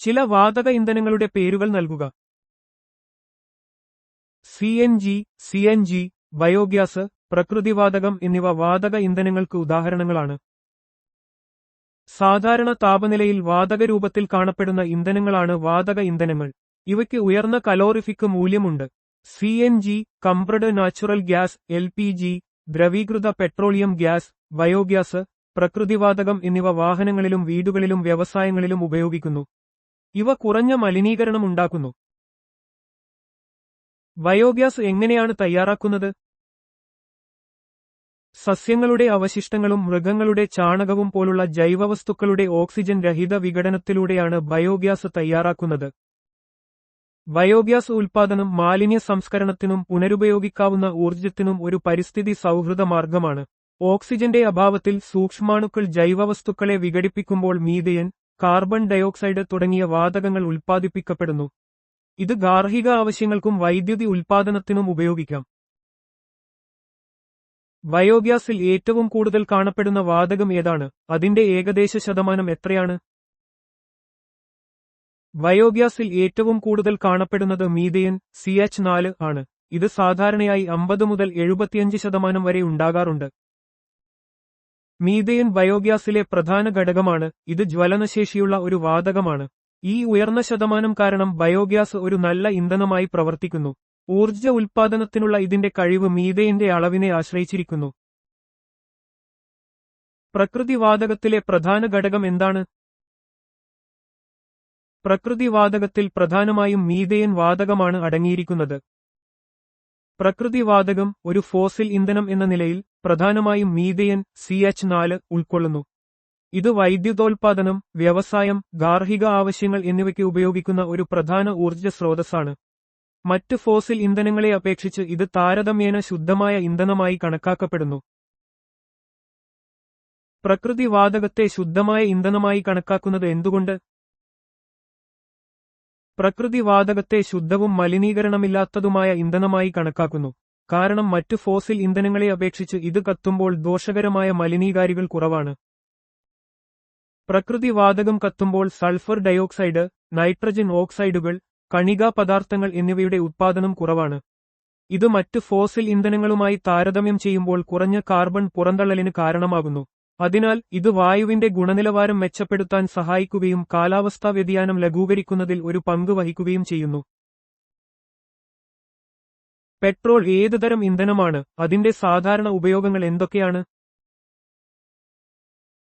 ചില വാതക ഇന്ധനങ്ങളുടെ പേരുകൾ നൽകുക. CNG, ബയോഗ്യാസ്, പ്രകൃതിവാതകം എന്നിവ വാതക ഇന്ധനങ്ങൾക്ക് ഉദാഹരണങ്ങളാണ്. സാധാരണ താപനിലയിൽ വാതക രൂപത്തിൽ കാണപ്പെടുന്ന ഇന്ധനങ്ങളാണ് വാതക ഇന്ധനങ്ങൾ. ഇവയ്ക്ക് ഉയർന്ന കലോറിഫിക് മൂല്യമുണ്ട്. CNG, compressed natural gas, LPG, ദ്രവീകൃത പെട്രോളിയം ഗ്യാസ്, ബയോഗ്യാസ്, പ്രകൃതിവാതകം എന്നിവ വാഹനങ്ങളിലും വീടുകളിലും വ്യവസായങ്ങളിലും ഉപയോഗിക്കുന്നു. ഇവ കുറഞ്ഞ മലിനീകരണം ഉണ്ടാക്കുന്നു. ബയോഗ്യാസ് എങ്ങനെയാണ് തയ്യാറാക്കുന്നത്? സസ്യങ്ങളുടെ അവശിഷ്ടങ്ങളും മൃഗങ്ങളുടെ ചാണകവും പോലുള്ള ജൈവവസ്തുക്കളുടെ ഓക്സിജൻ രഹിത വിഘടനത്തിലൂടെയാണ് ബയോഗ്യാസ് തയ്യാറാക്കുന്നത്. ബയോഗ്യാസ് ഉൽപ്പാദനം മാലിന്യ സംസ്കരണത്തിനും പുനരുപയോഗിക്കാവുന്ന ഊർജ്ജത്തിനും ഒരു പരിസ്ഥിതി സൗഹൃദ മാർഗമാണ്. ഓക്സിജന്റെ അഭാവത്തിൽ സൂക്ഷ്മാണുക്കൾ ജൈവവസ്തുക്കളെ വിഘടിപ്പിക്കുമ്പോൾ മീഥേൻ, കാർബൺ ഡയോക്സൈഡ് തുടങ്ങിയ വാതകങ്ങൾ ഉൽപ്പാദിപ്പിക്കപ്പെടുന്നു. ഇത് ഗാർഹിക ആവശ്യങ്ങൾക്കും വൈദ്യുതി ഉൽപ്പാദനത്തിനും ഉപയോഗിക്കാം. ബയോഗ്യാസിൽ ഏറ്റവും കൂടുതൽ കാണപ്പെടുന്ന വാതകം ഏതാണ്? അതിന്റെ ഏകദേശ ശതമാനം എത്രയാണ്? ബയോഗ്യാസിൽ ഏറ്റവും കൂടുതൽ കാണപ്പെടുന്നത് മീഥേൻ, CH4 ആണ്. ഇത് സാധാരണയായി 50 മുതൽ 75% വരെ ഉണ്ടാകാറുണ്ട്. മീഥേൻ ബയോഗ്യാസിലെ പ്രധാന ഘടകമാണ്. ഇത് ജ്വലനശേഷിയുള്ള ഒരു വാതകമാണ്. ഈ ഉയർന്ന ശതമാനം കാരണം ബയോഗ്യാസ് ഒരു നല്ല ഇന്ധനമായി പ്രവർത്തിക്കുന്നു. ഊർജ്ജ ഉൽപ്പാദനത്തിനുള്ള ഇതിന്റെ കഴിവ് മീഥേന്റെ അളവിനെ ആശ്രയിച്ചിരിക്കുന്നു. പ്രകൃതിവാതകത്തിലെ പ്രധാന ഘടകം എന്താണ്? പ്രകൃതിവാതകത്തിൽ പ്രധാനമായും മീഥേൻ വാതകമാണ് അടങ്ങിയിരിക്കുന്നത്. പ്രകൃതിവാതകം ഒരു ഫോസിൽ ഇന്ധനം എന്ന നിലയിൽ പ്രധാനമായും മീഥേൻ, CH4 ഉൾക്കൊള്ളുന്നു. ഇത് വൈദ്യുതോൽപാദനം, വ്യവസായം, ഗാർഹിക ആവശ്യങ്ങൾ എന്നിവയ്ക്ക് ഉപയോഗിക്കുന്ന ഒരു പ്രധാന ഊർജ്ജ സ്രോതസ്സാണ്. മറ്റ് ഫോസിൽ ഇന്ധനങ്ങളെ അപേക്ഷിച്ച് ഇത് താരതമ്യേന ശുദ്ധമായ ഇന്ധനമായി കണക്കാക്കപ്പെടുന്നു. പ്രകൃതിവാതകത്തെ ശുദ്ധമായ ഇന്ധനമായി കണക്കാക്കുന്നത് എന്തുകൊണ്ട്? പ്രകൃതിവാതകത്തെ ശുദ്ധവും മലിനീകരണമില്ലാത്തതുമായ ഇന്ധനമായി കണക്കാക്കുന്നു. കാരണം മറ്റു ഫോസിൽ ഇന്ധനങ്ങളെ അപേക്ഷിച്ച് ഇത് കത്തുമ്പോൾ ദോഷകരമായ മലിനീകാരികൾ കുറവാണ്. പ്രകൃതിവാതകം കത്തുമ്പോൾ സൾഫർ ഡയോക്സൈഡ്, നൈട്രജൻ ഓക്സൈഡുകൾ, കണികാ പദാർത്ഥങ്ങൾ എന്നിവയുടെ ഉത്പാദനം കുറവാണ്. ഇത് മറ്റ് ഫോസിൽ ഇന്ധനങ്ങളുമായി താരതമ്യം ചെയ്യുമ്പോൾ കുറഞ്ഞ കാർബൺ പുറന്തള്ളലിന് കാരണമാകുന്നു. അതിനാൽ ഇത് വായുവിന്റെ ഗുണനിലവാരം മെച്ചപ്പെടുത്താൻ സഹായിക്കുകയും കാലാവസ്ഥാ വ്യതിയാനം ലഘൂകരിക്കുന്നതിൽ ഒരു പങ്ക് വഹിക്കുകയും ചെയ്യുന്നു. പെട്രോൾ ഏതുതരം ഇന്ധനമാണ്? അതിന്റെ സാധാരണ ഉപയോഗങ്ങൾ എന്തൊക്കെയാണ്?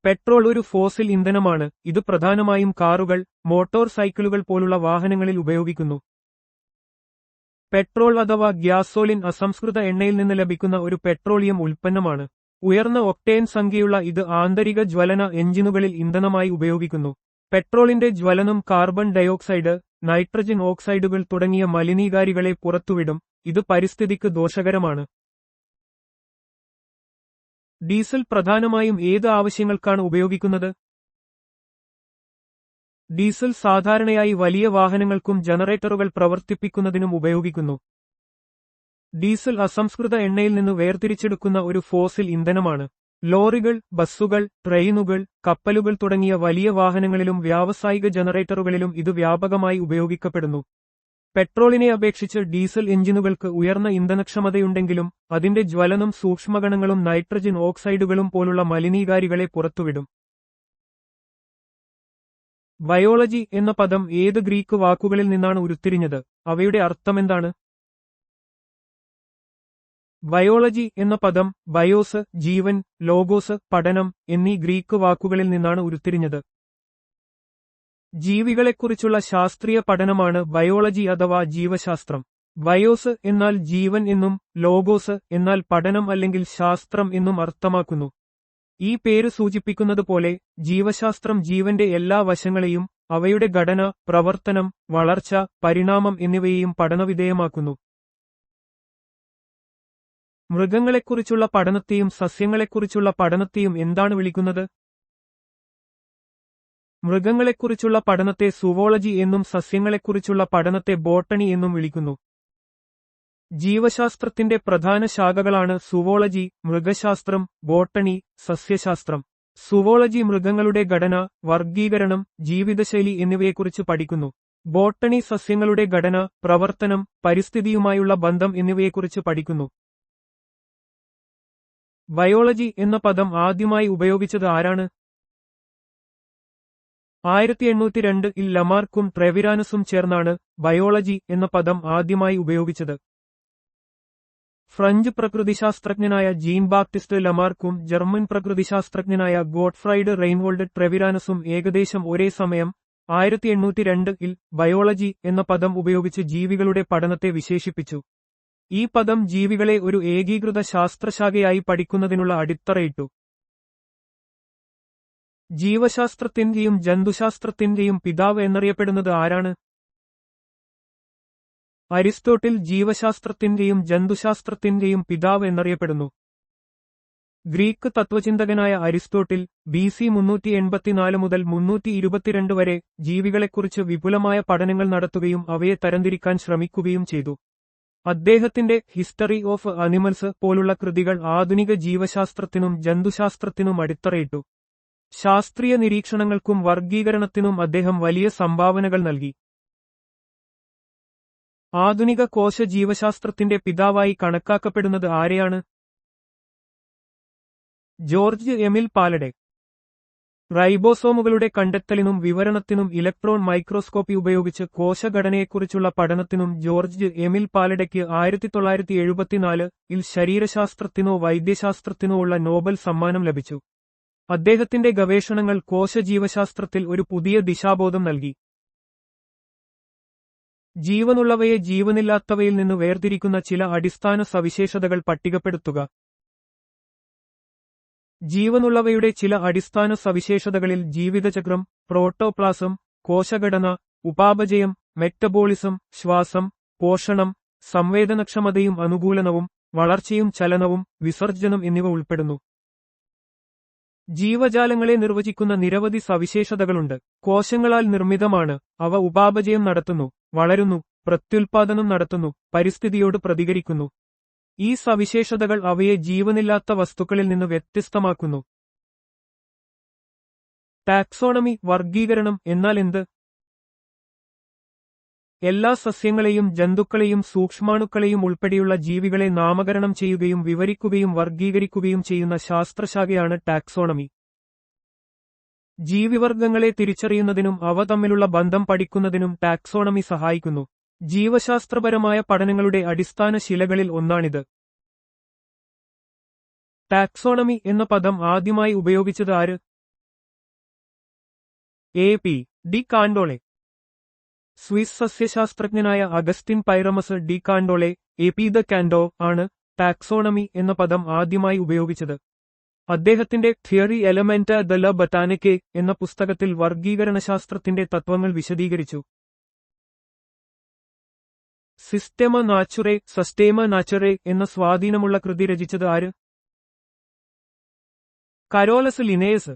പെട്രോൾ ഒരു ഫോസിൽ ഇന്ധനമാണ്. ഇത് പ്രധാനമായും കാറുകൾ, മോട്ടോർ സൈക്കിളുകൾ പോലുള്ള വാഹനങ്ങളിൽ ഉപയോഗിക്കുന്നു. പെട്രോൾ അഥവാ ഗ്യാസോലിൻ അസംസ്കൃത എണ്ണയിൽ നിന്ന് ലഭിക്കുന്ന ഒരു പെട്രോളിയം ഉൽപ്പന്നമാണ്. ഉയർന്ന ഒക്ടേൻ സംഖ്യയുള്ള ഇത് ആന്തരിക ജ്വലന എഞ്ചിനുകളിൽ ഇന്ധനമായി ഉപയോഗിക്കുന്നു. പെട്രോളിന്റെ ജ്വലനം കാർബൺ ഡയോക്സൈഡ്, നൈട്രജൻ ഓക്സൈഡുകൾ തുടങ്ങിയ മലിനീകാരികളെ പുറത്തുവിടും. ഇത് പരിസ്ഥിതിക്ക് ദോഷകരമാണ്. ഡീസൽ പ്രധാനമായും ഏത് ആവശ്യങ്ങൾക്കാണ് ഉപയോഗിക്കുന്നത്? ഡീസൽ സാധാരണയായി വലിയ വാഹനങ്ങൾക്കും ജനറേറ്ററുകൾ പ്രവർത്തിപ്പിക്കുന്നതിനും ഉപയോഗിക്കുന്നു. ഡീസൽ അസംസ്കൃത എണ്ണയിൽ നിന്ന് വേർതിരിച്ചെടുക്കുന്ന ഒരു ഫോസിൽ ഇന്ധനമാണ്. ലോറികൾ, ബസ്സുകൾ, ട്രെയിനുകൾ, കപ്പലുകൾ തുടങ്ങിയ വലിയ വാഹനങ്ങളിലും വ്യാവസായിക ജനറേറ്ററുകളിലും ഇത് വ്യാപകമായി ഉപയോഗിക്കപ്പെടുന്നു. പെട്രോളിനെ അപേക്ഷിച്ച് ഡീസൽ എഞ്ചിനുകൾക്ക് ഉയർന്ന ഇന്ധനക്ഷമതയുണ്ടെങ്കിലും അതിന്റെ ജ്വലനം സൂക്ഷ്മകണങ്ങളും നൈട്രജൻ ഓക്സൈഡുകളും പോലുള്ള മലിനീകാരികളെ പുറത്തുവിടും. ബയോളജി എന്ന പദം ഏത് ഗ്രീക്ക് വാക്കുകളിൽ നിന്നാണ് ഉരുത്തിരിഞ്ഞത്? അവയുടെ അർത്ഥമെന്താണ്? ബയോളജി എന്ന പദം ബയോസ്, ജീവൻ, ലോഗോസ്, പഠനം എന്നീ ഗ്രീക്ക് വാക്കുകളിൽ നിന്നാണ് ഉരുത്തിരിഞ്ഞത്. ജീവികളെക്കുറിച്ചുള്ള ശാസ്ത്രീയ പഠനമാണ് ബയോളജി അഥവാ ജീവശാസ്ത്രം. ബയോസ് എന്നാൽ ജീവൻ എന്നും ലോഗോസ് എന്നാൽ പഠനം അല്ലെങ്കിൽ ശാസ്ത്രം എന്നും അർത്ഥമാക്കുന്നു. ഈ പേര് സൂചിപ്പിക്കുന്നതുപോലെ ജീവശാസ്ത്രം ജീവന്റെ എല്ലാ വശങ്ങളെയും അവയുടെ ഘടന, പ്രവർത്തനം, വളർച്ച, പരിണാമം എന്നിവയെയും പഠനവിധേയമാക്കുന്നു. മൃഗങ്ങളെക്കുറിച്ചുള്ള പഠനത്തെയും സസ്യങ്ങളെക്കുറിച്ചുള്ള പഠനത്തെയും എന്താണ് വിളിക്കുന്നത്? മൃഗങ്ങളെക്കുറിച്ചുള്ള പഠനത്തെ സുവോളജി എന്നും സസ്യങ്ങളെക്കുറിച്ചുള്ള പഠനത്തെ ബോട്ടണി എന്നും വിളിക്കുന്നു. ജീവശാസ്ത്രത്തിന്റെ പ്രധാന ശാഖകളാണ് സുവോളജി, മൃഗശാസ്ത്രം, ബോട്ടണി, സസ്യശാസ്ത്രം. സുവോളജി മൃഗങ്ങളുടെ ഘടന, വർഗീകരണം, ജീവിതശൈലി എന്നിവയെക്കുറിച്ച് പഠിക്കുന്നു. ബോട്ടണി സസ്യങ്ങളുടെ ഘടന, പ്രവർത്തനം, പരിസ്ഥിതിയുമായുള്ള ബന്ധം എന്നിവയെക്കുറിച്ച് പഠിക്കുന്നു. ബയോളജി എന്ന പദം ആദ്യമായി ഉപയോഗിച്ചത് ആരാണ്? 1802 ലമാർക്കും ട്രെവിരാനസും ചേർന്നാണ് ബയോളജി എന്ന പദം ആദ്യമായി ഉപയോഗിച്ചത്. ഫ്രഞ്ച് പ്രകൃതിശാസ്ത്രജ്ഞനായ ജീൻ ബാപ്റ്റിസ്റ്റ് ലമാർക്കും ജർമ്മൻ പ്രകൃതിശാസ്ത്രജ്ഞനായ ഗോട്ട്ഫ്രൈഡ് റെയിൻവോൾഡ് ട്രെവിരാനസും ഏകദേശം ഒരേ സമയം 1802 ബയോളജി എന്ന പദം ഉപയോഗിച്ച് ജീവികളുടെ പഠനത്തെ വിശേഷിപ്പിച്ചു. ഈ പദം ജീവികളെ ഒരു ഏകീകൃത ശാസ്ത്രശാഖയായി പഠിക്കുന്നതിനുള്ള അടിത്തറയിട്ടു. ജീവശാസ്ത്രത്തിന്റെയും ജന്തുശാസ്ത്രത്തിന്റെയും പിതാവ് എന്നറിയപ്പെടുന്നത് ആരാണ്? അരിസ്റ്റോട്ടിൽ ജീവശാസ്ത്രത്തിന്റെയും ജന്തുശാസ്ത്രത്തിന്റെയും പിതാവ് എന്നറിയപ്പെടുന്നു. ഗ്രീക്ക് തത്വചിന്തകനായ അരിസ്റ്റോട്ടിൽ BC 384 മുതൽ 322 വരെ ജീവികളെക്കുറിച്ച് വിപുലമായ പഠനങ്ങൾ നടത്തുകയും അവയെ തരംതിരിക്കാൻ ശ്രമിക്കുകയും ചെയ്തു. അദ്ദേഹത്തിന്റെ ഹിസ്റ്ററി ഓഫ് അനിമൽസ് പോലുള്ള കൃതികൾ ആധുനിക ജീവശാസ്ത്രത്തിനും ജന്തുശാസ്ത്രത്തിനും അടിത്തറയിട്ടു. ശാസ്ത്രീയ നിരീക്ഷണങ്ങൾക്കും വർഗീകരണത്തിനും അദ്ദേഹം വലിയ സംഭാവനകൾ നൽകി. ആധുനിക കോശ ജീവശാസ്ത്രത്തിന്റെ പിതാവായി കണക്കാക്കപ്പെടുന്നത് ആരെയാണ്? ജോർജ് എമിൽ പാലഡെ. റൈബോസോമുകളുടെ കണ്ടെത്തലിനും വിവരണത്തിനും ഇലക്ട്രോൺ മൈക്രോസ്കോപ്പി ഉപയോഗിച്ച് കോശഘടനയെക്കുറിച്ചുള്ള പഠനത്തിനും ജോർജ് എമിൽ പാലഡയ്ക്ക് 1974 ശരീരശാസ്ത്രത്തിനോ വൈദ്യശാസ്ത്രത്തിനോ ഉള്ള നോബൽ സമ്മാനം ലഭിച്ചു. അദ്ദേഹത്തിന്റെ ഗവേഷണങ്ങൾ കോശജീവശാസ്ത്രത്തിൽ ഒരു പുതിയ ദിശാബോധം നൽകി. ജീവനുള്ളവയെ ജീവനില്ലാത്തവയിൽ നിന്ന് വേർതിരിക്കുന്ന ചില അടിസ്ഥാന സവിശേഷതകൾ പട്ടികപ്പെടുത്തുക. ജീവനുള്ളവയുടെ ചില അടിസ്ഥാന സവിശേഷതകളിൽ ജീവിതചക്രം, പ്രോട്ടോപ്ലാസം, കോശഘടന, ഉപാപചയം, മെറ്റബോളിസം, ശ്വാസം, പോഷണം, സംവേദനക്ഷമതയും അനുകൂലനവും, വളർച്ചയും ചലനവും, വിസർജനം എന്നിവ ഉൾപ്പെടുന്നു. ജീവജാലങ്ങളെ നിർവചിക്കുന്ന നിരവധി സവിശേഷതകളുണ്ട്. കോശങ്ങളാൽ നിർമ്മിതമാണ്. അവ ഉപാപചയം നടത്തുന്നു, വളരുന്നു, പ്രത്യുൽപാദനം നടത്തുന്നു, പരിസ്ഥിതിയോട് പ്രതികരിക്കുന്നു. ഈ സവിശേഷതകൾ അവയെ ജീവനില്ലാത്ത വസ്തുക്കളിൽ നിന്ന് വ്യത്യസ്തമാക്കുന്നു. ടാക്സോണമി, വർഗീകരണം എന്നാൽ എന്ത്? എല്ലാ സസ്യങ്ങളെയും ജന്തുക്കളെയും സൂക്ഷ്മാണുക്കളെയും ഉൾപ്പെടെയുള്ള ജീവികളെ നാമകരണം ചെയ്യുകയും വിവരിക്കുകയും വർഗീകരിക്കുകയും ചെയ്യുന്ന ശാസ്ത്രശാഖയാണ് ടാക്സോണമി. ജീവിവർഗങ്ങളെ തിരിച്ചറിയുന്നതിനും അവ തമ്മിലുള്ള ബന്ധം പഠിക്കുന്നതിനും ടാക്സോണമി സഹായിക്കുന്നു. ജീവശാസ്ത്രപരമായ പഠനങ്ങളുടെ അടിസ്ഥാന ശിലകളിൽ ഒന്നാണിത്. ടാക്സോണമി എന്ന പദം ആദ്യമായി ഉപയോഗിച്ചത് ആര്? A.P. De Candolle. സ്വിസ് സസ്യശാസ്ത്രജ്ഞനായ Augustin Pyramus de Candolle, A.P. De Candolle ആണ് ടാക്സോണമി എന്ന പദം ആദ്യമായി ഉപയോഗിച്ചത്. അദ്ദേഹത്തിന്റെ തിയറി എലമെന്റ ദ ല ബൊട്ടാനിക്കെ എന്ന പുസ്തകത്തിൽ വർഗീകരണശാസ്ത്രത്തിന്റെ തത്വങ്ങൾ വിശദീകരിച്ചു. സിസ്റ്റമ നാച്ചുറേ, സസ്റ്റേമ നാച്ചുറേ എന്ന സ്വാധീനമുള്ള കൃതി രചിച്ചത് ആര്? കരോലസ് ലിനേയസ്.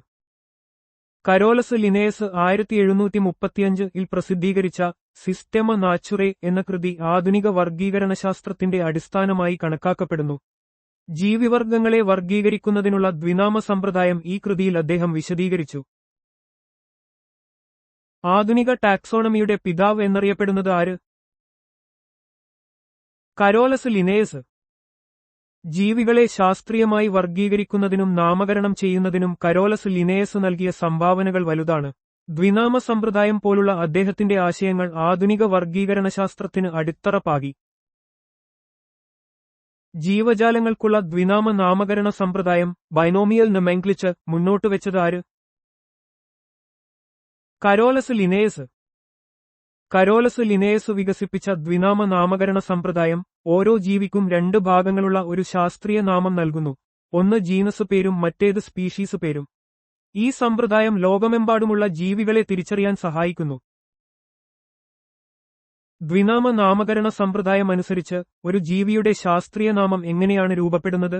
കരോലസ് ലിനേയസ് 1735 പ്രസിദ്ധീകരിച്ച സിസ്റ്റമ നാച്ചുറേ എന്ന കൃതി ആധുനിക വർഗീകരണശാസ്ത്രത്തിന്റെ അടിസ്ഥാനമായി കണക്കാക്കപ്പെടുന്നു. ജീവിവർഗങ്ങളെ വർഗീകരിക്കുന്നതിനുള്ള ദ്വിനാമ സമ്പ്രദായം ഈ കൃതിയിൽ അദ്ദേഹം വിശദീകരിച്ചു. ആധുനിക ടാക്സോണമിയുടെ പിതാവ് എന്നറിയപ്പെടുന്നത് ആര്? കരോലസ് ലിനേയസ്. ജീവികളെ ശാസ്ത്രീയമായി വർഗീകരിക്കുന്നതിനും നാമകരണം ചെയ്യുന്നതിനും കരോലസ് ലിനേയസ് നൽകിയ സംഭാവനകൾ വലുതാണ്. ദ്വിനാമ സമ്പ്രദായം പോലുള്ള അദ്ദേഹത്തിന്റെ ആശയങ്ങൾ ആധുനിക വർഗീകരണശാസ്ത്രത്തിന് അടിത്തറ പാകി. ജീവജാലങ്ങൾക്കുള്ള ദ്വിനാമ നാമകരണ സമ്പ്രദായം ബൈനോമിയൽ നൊമെൻക്ലിച്ചർ മുന്നോട്ടുവെച്ചത് ആര്? കരോലസ് ലിനേയസ്. കരോലസ് ലിനേയസ് വികസിപ്പിച്ച ദ്വിനാമ നാമകരണ സമ്പ്രദായം ഓരോ ജീവിക്കും 2 ഭാഗങ്ങളുള്ള ഒരു ശാസ്ത്രീയ നാമം നൽകുന്നു. ഒന്ന് ജീനസ് പേരും മറ്റേത് സ്പീഷീസ് പേരും. ഈ സമ്പ്രദായം ലോകമെമ്പാടുമുള്ള ജീവികളെ തിരിച്ചറിയാൻ സഹായിക്കുന്നു. ദ്വിനാമ നാമകരണ സമ്പ്രദായമനുസരിച്ച് ഒരു ജീവിയുടെ ശാസ്ത്രീയ നാമം എങ്ങനെയാണ് രൂപപ്പെടുന്നത്?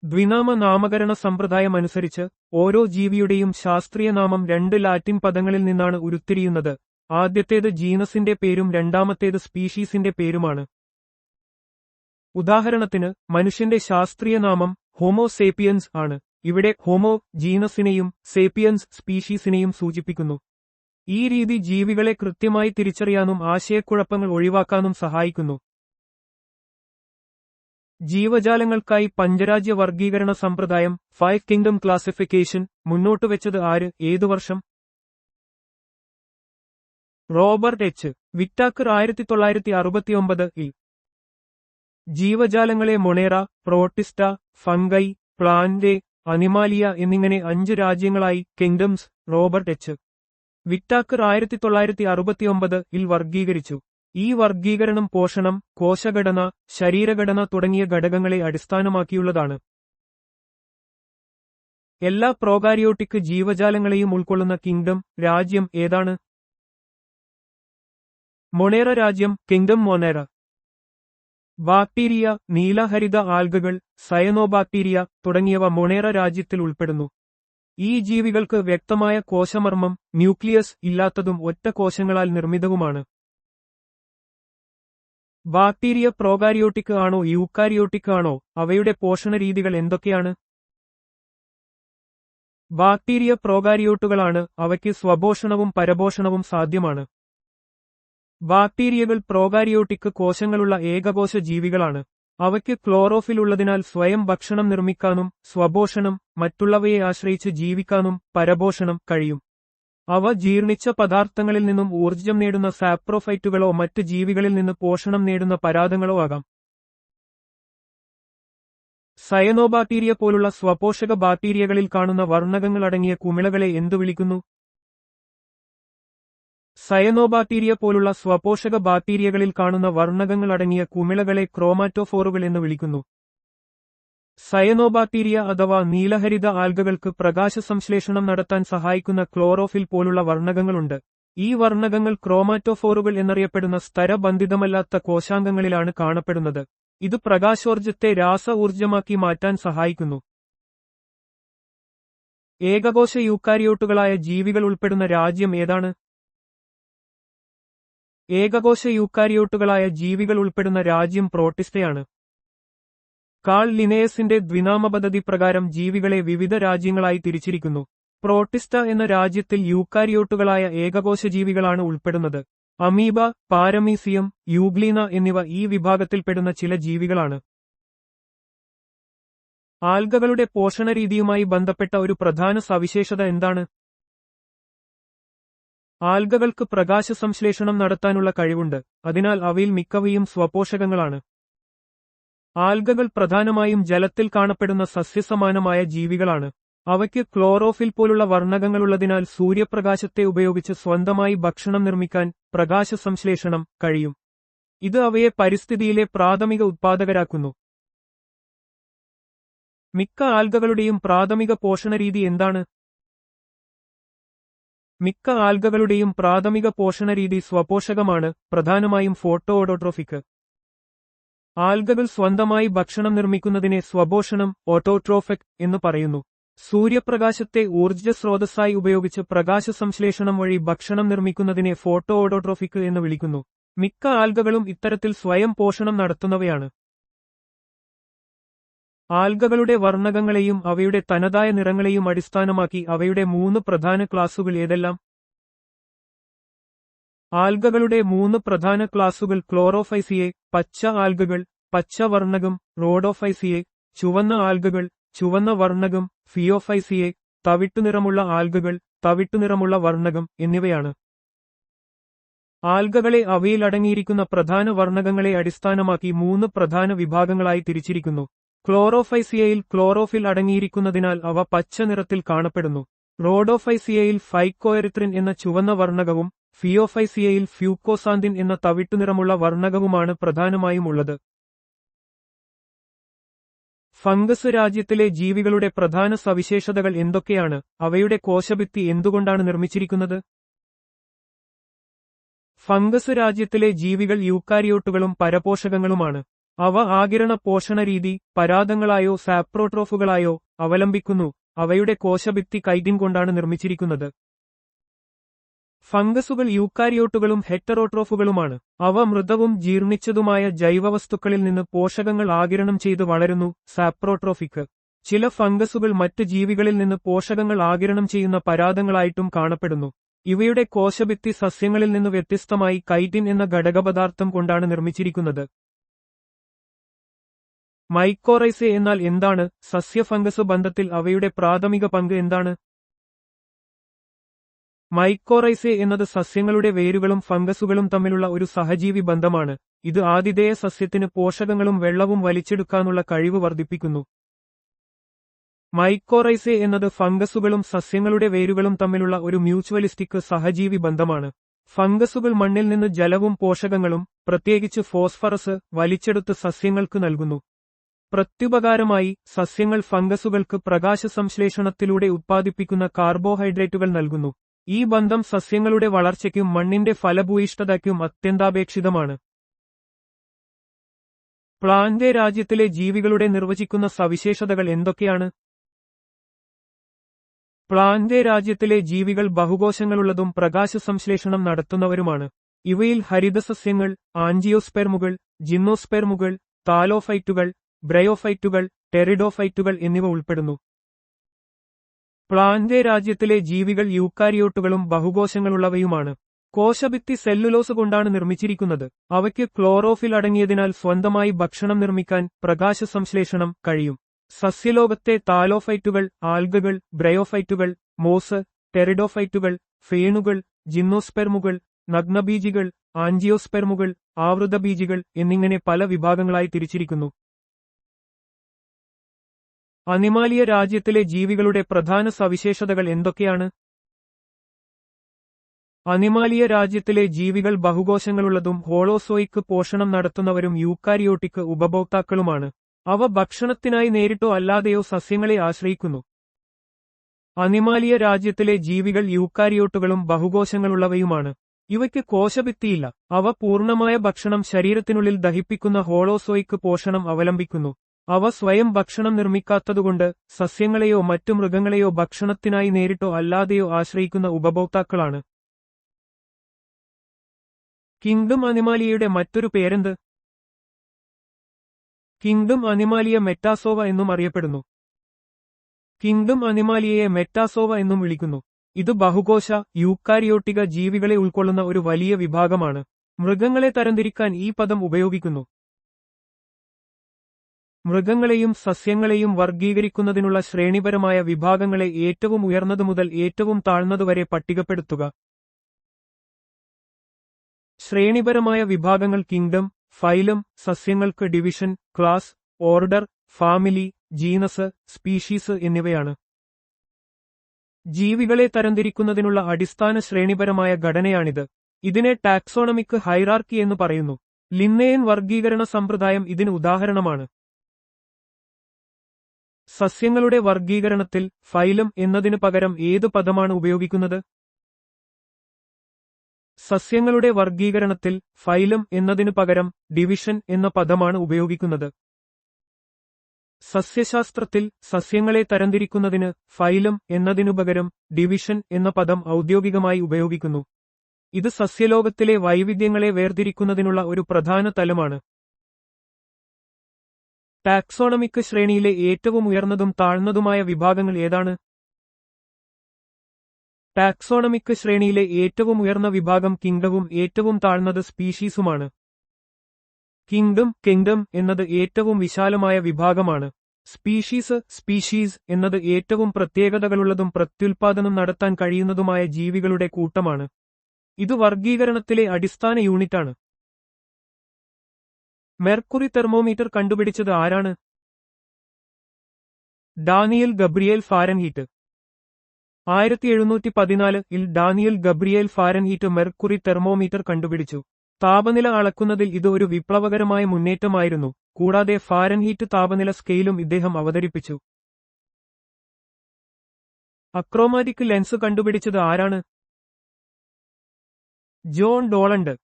ദ്വിനാമ നാമകരണ സമ്പ്രദായമനുസരിച്ച് ഓരോ ജീവിയുടെയും ശാസ്ത്രീയ നാമം 2 ലാറ്റിൻ പദങ്ങളിൽ നിന്നാണ് ഉരുത്തിരിയുന്നത്. ആദ്യത്തേത് ജീനസിന്റെ പേരും രണ്ടാമത്തേത് സ്പീഷീസിന്റെ പേരുമാണ്. ഉദാഹരണത്തിന്, മനുഷ്യന്റെ ശാസ്ത്രീയ നാമം ഹോമോ സേപ്പിയൻസ് ആണ്. ഇവിടെ ഹോമോ ജീനസിനെയും സേപ്പിയൻസ് സ്പീഷീസിനെയും സൂചിപ്പിക്കുന്നു. ഈ രീതി ജീവികളെ കൃത്യമായി തിരിച്ചറിയാനും ആശയക്കുഴപ്പങ്ങൾ ഒഴിവാക്കാനും സഹായിക്കുന്നു. ജീവജാലങ്ങൾക്കായി പഞ്ചരാജ്യ വർഗീകരണ സമ്പ്രദായം 5 കിങ്ഡം ക്ലാസിഫിക്കേഷൻ മുന്നോട്ടുവെച്ചത് ആര്, ഏതു വർഷം? Robert H. വിറ്റാക്കർ 1969-ൽ. ജീവജാലങ്ങളെ Monera, Protista, Fungi, Plantae, Animalia എന്നിങ്ങനെ 5 രാജ്യങ്ങളായി കിങ്ഡംസ്. Robert H. വിറ്റാക്കർ 1969-ൽ വർഗീകരിച്ചു. ഈ വർഗീകരണം പോഷണം, കോശഘടന, ശരീരഘടന തുടങ്ങിയ ഘടകങ്ങളെ അടിസ്ഥാനമാക്കിയുള്ളതാണ്. എല്ലാ പ്രോകാരിയോട്ടിക് ജീവജാലങ്ങളെയും ഉൾക്കൊള്ളുന്ന കിങ്ഡം രാജ്യം ഏതാണ്? മൊണേറ രാജ്യം, കിങ്ഡം മൊണേറ. ബാക്ടീരിയ, നീലഹരിത ആൽഗകൾ, സയനോബാക്ടീരിയ തുടങ്ങിയവ മൊണേറ രാജ്യത്തിൽ ഉൾപ്പെടുന്നു. ഈ ജീവികൾക്ക് വ്യക്തമായ കോശമർമ്മം, ന്യൂക്ലിയസ് ഇല്ലാത്തതും ഒറ്റ കോശങ്ങളാൽ നിർമ്മിതവുമാണ്. ബാക്ടീരിയ പ്രോകാരിയോട്ടിക് ആണോ യൂക്കാരിയോട്ടിക് ആണോ? അവയുടെ പോഷണരീതികൾ എന്തൊക്കെയാണ്? ബാക്ടീരിയ പ്രോകാരിയോട്ടുകളാണ്. അവയ്ക്ക് സ്വപോഷണവും പരപോഷണവും സാധ്യമാണ്. ബാക്ടീരിയകൾ പ്രോകാരിയോട്ടിക് കോശങ്ങളുള്ള ഏകകോശ ജീവികളാണ്. അവയ്ക്ക് ക്ലോറോഫിൽ ഉള്ളതിനാൽ സ്വയം ഭക്ഷണം നിർമ്മിക്കാനും സ്വപോഷണം, മറ്റുള്ളവയെ ആശ്രയിച്ച് ജീവിക്കാനും പരപോഷണം കഴിയും. അവ ജീർണിച്ച പദാർത്ഥങ്ങളിൽ നിന്നും ഊർജ്ജം നേടുന്ന സാപ്രോഫൈറ്റുകളോ മറ്റ് ജീവികളിൽ നിന്ന് പോഷണം നേടുന്ന പരാദങ്ങളോ ആകാം. സയനോബാക്ടീരിയ പോലുള്ള സ്വപോഷക ബാക്ടീരിയകളിൽ കാണുന്ന വർണ്ണകങ്ങളടങ്ങിയ കുമിളകളെ എന്തു വിളിക്കുന്നു? സയനോബാക്ടീരിയ പോലുള്ള സ്വപോഷക ബാക്ടീരിയകളിൽ കാണുന്ന വർണ്ണകങ്ങളടങ്ങിയ കുമിളകളെ ക്രോമാറ്റോഫോറുകൾ എന്ന് വിളിക്കുന്നു. സയനോബാക്ടീരിയ അഥവാ നീലഹരിത ആൽഗകൾക്ക് പ്രകാശസംശ്ലേഷണം നടത്താൻ സഹായിക്കുന്ന ക്ലോറോഫിൽ പോലുള്ള വർണ്ണകങ്ങളുണ്ട്. ഈ വർണ്ണകങ്ങൾ ക്രോമാറ്റോഫോറുകൾ എന്നറിയപ്പെടുന്ന സ്തരബന്ധിതമല്ലാത്ത കോശാംഗങ്ങളിലാണ് കാണപ്പെടുന്നത്. ഇത് പ്രകാശോർജ്ജത്തെ രാസ ഊർജ്ജമാക്കി മാറ്റാൻ സഹായിക്കുന്നു. ഏകകോശ യൂക്കാരിയോട്ടുകളായ ജീവികൾ ഉൾപ്പെടുന്ന രാജ്യം ഏതാണ്? ഏകകോശ യൂക്കാരിയോട്ടുകളായ ജീവികൾ ഉൾപ്പെടുന്ന രാജ്യം പ്രോട്ടിസ്റ്റയാണ്. കാൾ ലിനേയസിന്റെ ദ്വിനാമപദ്ധതി പ്രകാരം ജീവികളെ വിവിധ രാജ്യങ്ങളായി തിരിച്ചിരിക്കുന്നു. പ്രോട്ടിസ്റ്റ എന്ന രാജ്യത്തിൽ യൂക്കാരിയോട്ടുകളായ ഏകകോശ ജീവികളാണ് ഉൾപ്പെടുന്നത്. അമീബ, പാരമീസിയം, യൂഗ്ലീന എന്നിവ ഈ വിഭാഗത്തിൽപ്പെടുന്ന ചില ജീവികളാണ്. ആൽഗകളുടെ പോഷണരീതിയുമായി ബന്ധപ്പെട്ട ഒരു പ്രധാന സവിശേഷത എന്താണ്? ആൽഗകൾക്ക് പ്രകാശസംശ്ലേഷണം നടത്താനുള്ള കഴിവുണ്ട്. അതിനാൽ അവയിൽ മിക്കവയും സ്വപോഷകങ്ങളാണ്. ആൽഗകൾ പ്രധാനമായും ജലത്തിൽ കാണപ്പെടുന്ന സസ്യസമാനമായ ജീവികളാണ്. അവയ്ക്ക് ക്ലോറോഫിൽ പോലുള്ള വർണ്ണകങ്ങളുള്ളതിനാൽ സൂര്യപ്രകാശത്തെ ഉപയോഗിച്ച് സ്വന്തമായി ഭക്ഷണം നിർമ്മിക്കാൻ പ്രകാശസംശ്ലേഷണം കഴിയും. ഇത് അവയെ പരിസ്ഥിതിയിലെ പ്രാഥമിക ഉത്പാദകരാക്കുന്നു. മിക്ക ആൽഗകളുടെയും പ്രാഥമിക പോഷണരീതി എന്താണ്? മിക്ക ആൽഗകളുടെയും പ്രാഥമിക പോഷണരീതി സ്വപോഷകമാണ്, പ്രധാനമായും ഫോട്ടോ ഓട്ടോട്രോഫിക്. ആൽഗകൾ സ്വന്തമായി ഭക്ഷണം നിർമ്മിക്കുന്നതിനെ സ്വപോഷണം, ഓട്ടോട്രോഫിക് എന്ന് പറയുന്നു. സൂര്യപ്രകാശത്തെ ഊർജ്ജസ്രോതസ്സായി ഉപയോഗിച്ച് പ്രകാശസംശ്ലേഷണം വഴി ഭക്ഷണം നിർമ്മിക്കുന്നതിനെ ഫോട്ടോ ഓട്ടോട്രോഫിക് എന്ന് വിളിക്കുന്നു. മിക്ക ആൽഗകളും ഇത്തരത്തിൽ സ്വയം പോഷണം നടത്തുന്നവയാണ്. ആൽഗകളുടെ വർണ്ണകങ്ങളെയും അവയുടെ തനതായ നിറങ്ങളെയും അടിസ്ഥാനമാക്കി അവയുടെ 3 പ്രധാന ക്ലാസുകൾ ഏതെല്ലാം? ആൽഗകളുടെ 3 പ്രധാന ക്ലാസുകൾ ക്ലോറോഫൈസിയെ, പച്ച ആൽഗകൾ, പച്ച വർണ്ണകം, റോഡോഫൈസിയെ, ചുവന്ന ആൽഗകൾ, ചുവന്ന വർണ്ണകം, ഫിയോഫൈസിയെ, തവിട്ടുനിറമുള്ള ആൽഗകൾ, തവിട്ടുനിറമുള്ള വർണ്ണകം എന്നിവയാണ്. ആൽഗകളെ അവയിൽ അടങ്ങിയിരിക്കുന്ന പ്രധാന വർണ്ണകങ്ങളെ അടിസ്ഥാനമാക്കി 3 പ്രധാന വിഭാഗങ്ങളായി തിരിച്ചിരിക്കുന്നു. ക്ലോറോഫൈസിയയിൽ ക്ലോറോഫിൽ അടങ്ങിയിരിക്കുന്നതിനാൽ അവ പച്ച നിറത്തിൽ കാണപ്പെടുന്നു. റോഡോഫൈസിയയിൽ ഫൈക്കോഎറിത്രിൻ എന്ന ചുവന്ന വർണ്ണകവും ഫിയോഫൈസിയയിൽ ഫ്യൂക്കോസാന്തിൻ എന്ന തവിട്ടുനിറമുള്ള വർണ്ണകവുമാണ് പ്രധാനമായും ഉള്ളത്. ഫംഗസ് രാജ്യത്തിലെ ജീവികളുടെ പ്രധാന സവിശേഷതകൾ എന്തൊക്കെയാണ്? അവയുടെ കോശഭിത്തി എന്തുകൊണ്ടാണ് നിർമ്മിച്ചിരിക്കുന്നത്? ഫംഗസ് രാജ്യത്തിലെ ജീവികൾ യൂക്കാരിയോട്ടുകളും പരപോഷകങ്ങളുമാണ്. അവ ആകിരണ പോഷണരീതി പരാദങ്ങളായോ സാപ്രോട്രോഫുകളായോ അവലംബിക്കുന്നു. അവയുടെ കോശഭിത്തി കൈറ്റിൻ കൊണ്ടാണ് നിർമ്മിച്ചിരിക്കുന്നത്. ഫംഗസുകൾ യൂക്കാരിയോട്ടുകളും ഹെറ്ററോട്രോഫുകളുമാണ്. അവ മൃതവും ജീർണിച്ചതുമായ ജൈവവസ്തുക്കളിൽ നിന്ന് പോഷകങ്ങൾ ആകിരണം ചെയ്ത് വളരുന്നു. സാപ്രോട്രോഫിക് ചില ഫംഗസുകൾ മറ്റ് ജീവികളിൽ നിന്ന് പോഷകങ്ങൾ ആഗിരണം ചെയ്യുന്ന പരാദങ്ങളായിട്ടും കാണപ്പെടുന്നു. ഇവയുടെ കോശഭിത്തി സസ്യങ്ങളിൽ നിന്ന് വ്യത്യസ്തമായി കൈറ്റിൻ എന്ന ഘടകപദാർത്ഥം കൊണ്ടാണ് നിർമ്മിച്ചിരിക്കുന്നത്. മൈക്കോറൈസേ എന്നാൽ എന്താണ്? സസ്യ-ഫംഗസ് ബന്ധത്തിൽ അവയുടെ പ്രാഥമിക പങ്ക് എന്താണ്? മൈക്കോറൈസേ എന്നത് സസ്യങ്ങളുടെ വേരുകളും ഫംഗസുകളും തമ്മിലുള്ള ഒരു സഹജീവി ബന്ധമാണ്. ഇത് ആതിഥേയ സസ്യത്തിന് പോഷകങ്ങളും വെള്ളവും വലിച്ചെടുക്കാനുള്ള കഴിവ് വർദ്ധിപ്പിക്കുന്നു. മൈക്കോറൈസേ എന്നത് ഫംഗസുകളും സസ്യങ്ങളുടെ വേരുകളും തമ്മിലുള്ള ഒരു മ്യൂച്വലിസ്റ്റിക് സഹജീവി ബന്ധമാണ്. ഫംഗസുകൾ മണ്ണിൽ നിന്ന് ജലവും പോഷകങ്ങളും, പ്രത്യേകിച്ച് ഫോസ്ഫറസ്, വലിച്ചെടുത്ത് സസ്യങ്ങൾക്ക് നൽകുന്നു. പ്രത്യുപകാരമായി സസ്യങ്ങൾ ഫംഗസുകൾക്ക് പ്രകാശസംശ്ലേഷണത്തിലൂടെ ഉത്പാദിപ്പിക്കുന്ന കാർബോഹൈഡ്രേറ്റുകൾ നൽകുന്നു. ഈ ബന്ധം സസ്യങ്ങളുടെ വളർച്ചയ്ക്കും മണ്ണിന്റെ ഫലഭൂയിഷ്ഠതയ്ക്കും അത്യന്താപേക്ഷിതമാണ്. പ്ലാന്റ് രാജ്യത്തിലെ ജീവികളുടെ നിർവചിക്കുന്ന സവിശേഷതകൾ എന്തൊക്കെയാണ്? പ്ലാന്റ് രാജ്യത്തിലെ ജീവികൾ ബഹുകോശങ്ങളുള്ളതും പ്രകാശസംശ്ലേഷണം നടത്തുന്നവരുമാണ്. ഇവയിൽ ഹരിതസസ്യങ്ങൾ, ആൻജിയോസ്പെർമുകൾ, ജിംനോസ്പെർമുകൾ, താലോഫൈറ്റുകൾ, ബ്രയോഫൈറ്റുകൾ, ടെറിഡോഫൈറ്റുകൾ എന്നിവ ഉൾപ്പെടുന്നു. പ്ലാന്റ് രാജ്യത്തിലെ ജീവികൾ യൂക്കാരിയോട്ടുകളും ബഹുകോശങ്ങളുള്ളവയുമാണ്. കോശഭിത്തി സെല്ലുലോസ് കൊണ്ടാണ് നിർമ്മിച്ചിരിക്കുന്നത്. അവയ്ക്ക് ക്ലോറോഫിൽ അടങ്ങിയതിനാൽ സ്വന്തമായി ഭക്ഷണം നിർമ്മിക്കാൻ പ്രകാശസംശ്ലേഷണം കഴിയും. സസ്യലോകത്തെ താലോഫൈറ്റുകൾ, ആൽഗകൾ, ബ്രയോഫൈറ്റുകൾ, മോസ്, ടെറിഡോഫൈറ്റുകൾ, ഫേണുകൾ, ജിംനോസ്പെർമുകൾ, നഗ്നബീജികൾ, ആൻജിയോസ്പെർമുകൾ, ആവൃതബീജികൾ എന്നിങ്ങനെ പല വിഭാഗങ്ങളായി തിരിച്ചിരിക്കുന്നു. അനിമാലിയ രാജ്യത്തിലെ ജീവികളുടെ പ്രധാന സവിശേഷതകൾ എന്തൊക്കെയാണ്? അനിമാലിയ രാജ്യത്തിലെ ജീവികൾ ബഹുകോശങ്ങളുള്ളതും ഹോളോസോയിക്ക് പോഷണം നടത്തുന്നവരും യൂക്കാരിയോട്ടിക് ഉപഭോക്താക്കളുമാണ്. അവ ഭക്ഷണത്തിനായി നേരിട്ടോ അല്ലാതെയോ സസ്യങ്ങളെ ആശ്രയിക്കുന്നു. അനിമാലിയ രാജ്യത്തിലെ ജീവികൾ യൂക്കാരിയോട്ടുകളും ബഹുകോശങ്ങളുള്ളവയുമാണ്. ഇവയ്ക്ക് കോശഭിത്തിയില്ല. അവ പൂർണ്ണമായ ഭക്ഷണം ശരീരത്തിനുള്ളിൽ ദഹിപ്പിക്കുന്ന ഹോളോസോയിക്ക് പോഷണം അവലംബിക്കുന്നു. അവ സ്വയം ഭക്ഷണം നിർമ്മിക്കാത്തതുകൊണ്ട് സസ്യങ്ങളെയോ മറ്റു മൃഗങ്ങളെയോ ഭക്ഷണത്തിനായി നേരിട്ടോ അല്ലാതെയോ ആശ്രയിക്കുന്ന ഉപഭോക്താക്കളാണ്. കിങ്ഡം അനിമാലിയയുടെ മറ്റൊരു പേരെന്ത്? കിങ്ഡം അനിമാലിയ മെറ്റാസോവ എന്നും അറിയപ്പെടുന്നു. കിങ്ഡം അനിമാലിയയെ മെറ്റാസോവ എന്നും വിളിക്കുന്നു. ഇത് ബഹുകോശ, യൂക്കാരിയോട്ടിക ജീവികളെ ഉൾക്കൊള്ളുന്ന ഒരു വലിയ വിഭാഗമാണ്. മൃഗങ്ങളെ തരംതിരിക്കാൻ ഈ പദം ഉപയോഗിക്കുന്നു. മൃഗങ്ങളെയും സസ്യങ്ങളെയും വർഗീകരിക്കുന്നതിനുള്ള ശ്രേണിപരമായ വിഭാഗങ്ങളെ ഏറ്റവും ഉയർന്നതു മുതൽ ഏറ്റവും താഴ്ന്നതുവരെ പട്ടികപ്പെടുത്തുക. ശ്രേണിപരമായ വിഭാഗങ്ങൾ കിങ്ഡം, ഫൈലം, സസ്യങ്ങൾക്ക് division, class, order, family, genus, species എന്നിവയാണ്. ജീവികളെ തരംതിരിക്കുന്നതിനുള്ള അടിസ്ഥാന ശ്രേണിപരമായ ഘടനയാണിത്. ഇതിനെ ടാക്സോണമിക് ഹൈറാർക്കി എന്ന് പറയുന്നു. ലിന്നേയൻ വർഗീകരണ സമ്പ്രദായം ഇതിന് ഉദാഹരണമാണ്. സസ്യങ്ങളുടെ വർഗീകരണത്തിൽ ഫൈലം എന്നതിനു പകരം ഏതു പദമാണ് ഉപയോഗിക്കുന്നത്? സസ്യങ്ങളുടെ വർഗീകരണത്തിൽ ഫൈലം എന്നതിനു പകരം ഡിവിഷൻ എന്ന പദമാണ് ഉപയോഗിക്കുന്നത്. സസ്യശാസ്ത്രത്തിൽ സസ്യങ്ങളെ തരംതിരിക്കുന്നതിന് ഫൈലം എന്നതിനു പകരം ഡിവിഷൻ എന്ന പദം ഔദ്യോഗികമായി ഉപയോഗിക്കുന്നു. ഇത് സസ്യലോകത്തിലെ വൈവിധ്യങ്ങളെ വേർതിരിക്കുന്നതിനുള്ള ഒരു പ്രധാന തലമാണ്. ടാക്സോണമിക് ശ്രേണിയിലെ ഏറ്റവും ഉയർന്നതും താഴ്ന്നതുമായ വിഭാഗങ്ങൾ ഏതാണ്? ടാക്സോണമിക് ശ്രേണിയിലെ ഏറ്റവും ഉയർന്ന വിഭാഗം കിങ്ഡവും ഏറ്റവും താഴ്ന്നത് സ്പീഷീസുമാണ്. കിങ്ഡം എന്നത് ഏറ്റവും വിശാലമായ വിഭാഗമാണ്. സ്പീഷീസ് എന്നത് ഏറ്റവും പ്രത്യേകതകളുള്ളതും പ്രത്യുൽപാദനം നടത്താൻ കഴിയുന്നതുമായ ജീവികളുടെ കൂട്ടമാണ്. ഇത് വർഗീകരണത്തിലെ അടിസ്ഥാന യൂണിറ്റാണ്. മെർക്കുറി തെർമോമീറ്റർ കണ്ടുപിടിച്ചത് ആരാണ്? Daniel Gabriel Fahrenheit. 1714 Daniel Gabriel Fahrenheit mercury thermometer കണ്ടുപിടിച്ചു. താപനില അളക്കുന്നതിൽ ഇത് ഒരു വിപ്ലവകരമായ മുന്നേറ്റമായിരുന്നു. കൂടാതെ ഫാരൻഹീറ്റ് താപനില സ്കെയിലും ഇദ്ദേഹം അവതരിപ്പിച്ചു. അക്രോമാറ്റിക് ലെൻസ് കണ്ടുപിടിച്ചത് ആരാണ്? ജോൺ ഡോളണ്ട്.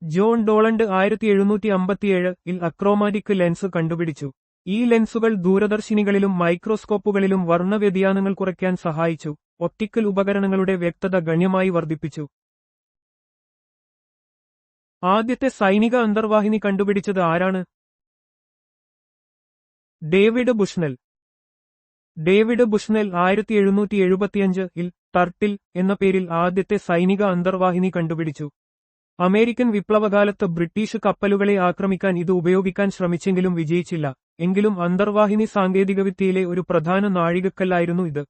1757 അക്രോമാറ്റിക് ലെൻസ് കണ്ടുപിടിച്ചു. ഈ ലെൻസുകൾ ദൂരദർശിനികളിലും മൈക്രോസ്കോപ്പുകളിലും വർണ്ണവ്യതിയാനങ്ങൾ കുറയ്ക്കാൻ സഹായിച്ചു. ഒപ്റ്റിക്കൽ ഉപകരണങ്ങളുടെ വ്യക്തത ഗണ്യമായി വർദ്ധിപ്പിച്ചു. ആദ്യത്തെ സൈനിക അന്തർവാഹിനി കണ്ടുപിടിച്ചത് ആരാണ്? ഡേവിഡ് ബുഷ്നെൽ. ഡേവിഡ് ബുഷ്നെൽ 1775-ൽ ടർട്ടിൽ എന്ന പേരിൽ ആദ്യത്തെ സൈനിക അന്തർവാഹിനി കണ്ടുപിടിച്ചു. അമേരിക്കൻ വിപ്ലവകാലത്ത് ബ്രിട്ടീഷ് കപ്പലുകളെ ആക്രമിക്കാൻ ഇത് ഉപയോഗിക്കാൻ ശ്രമിച്ചെങ്കിലും വിജയിച്ചില്ല. എങ്കിലും അന്തർവാഹിനി സാങ്കേതികവിദ്യയിലെ ഒരു പ്രധാന നാഴികക്കല്ലായിരുന്നു ഇത്.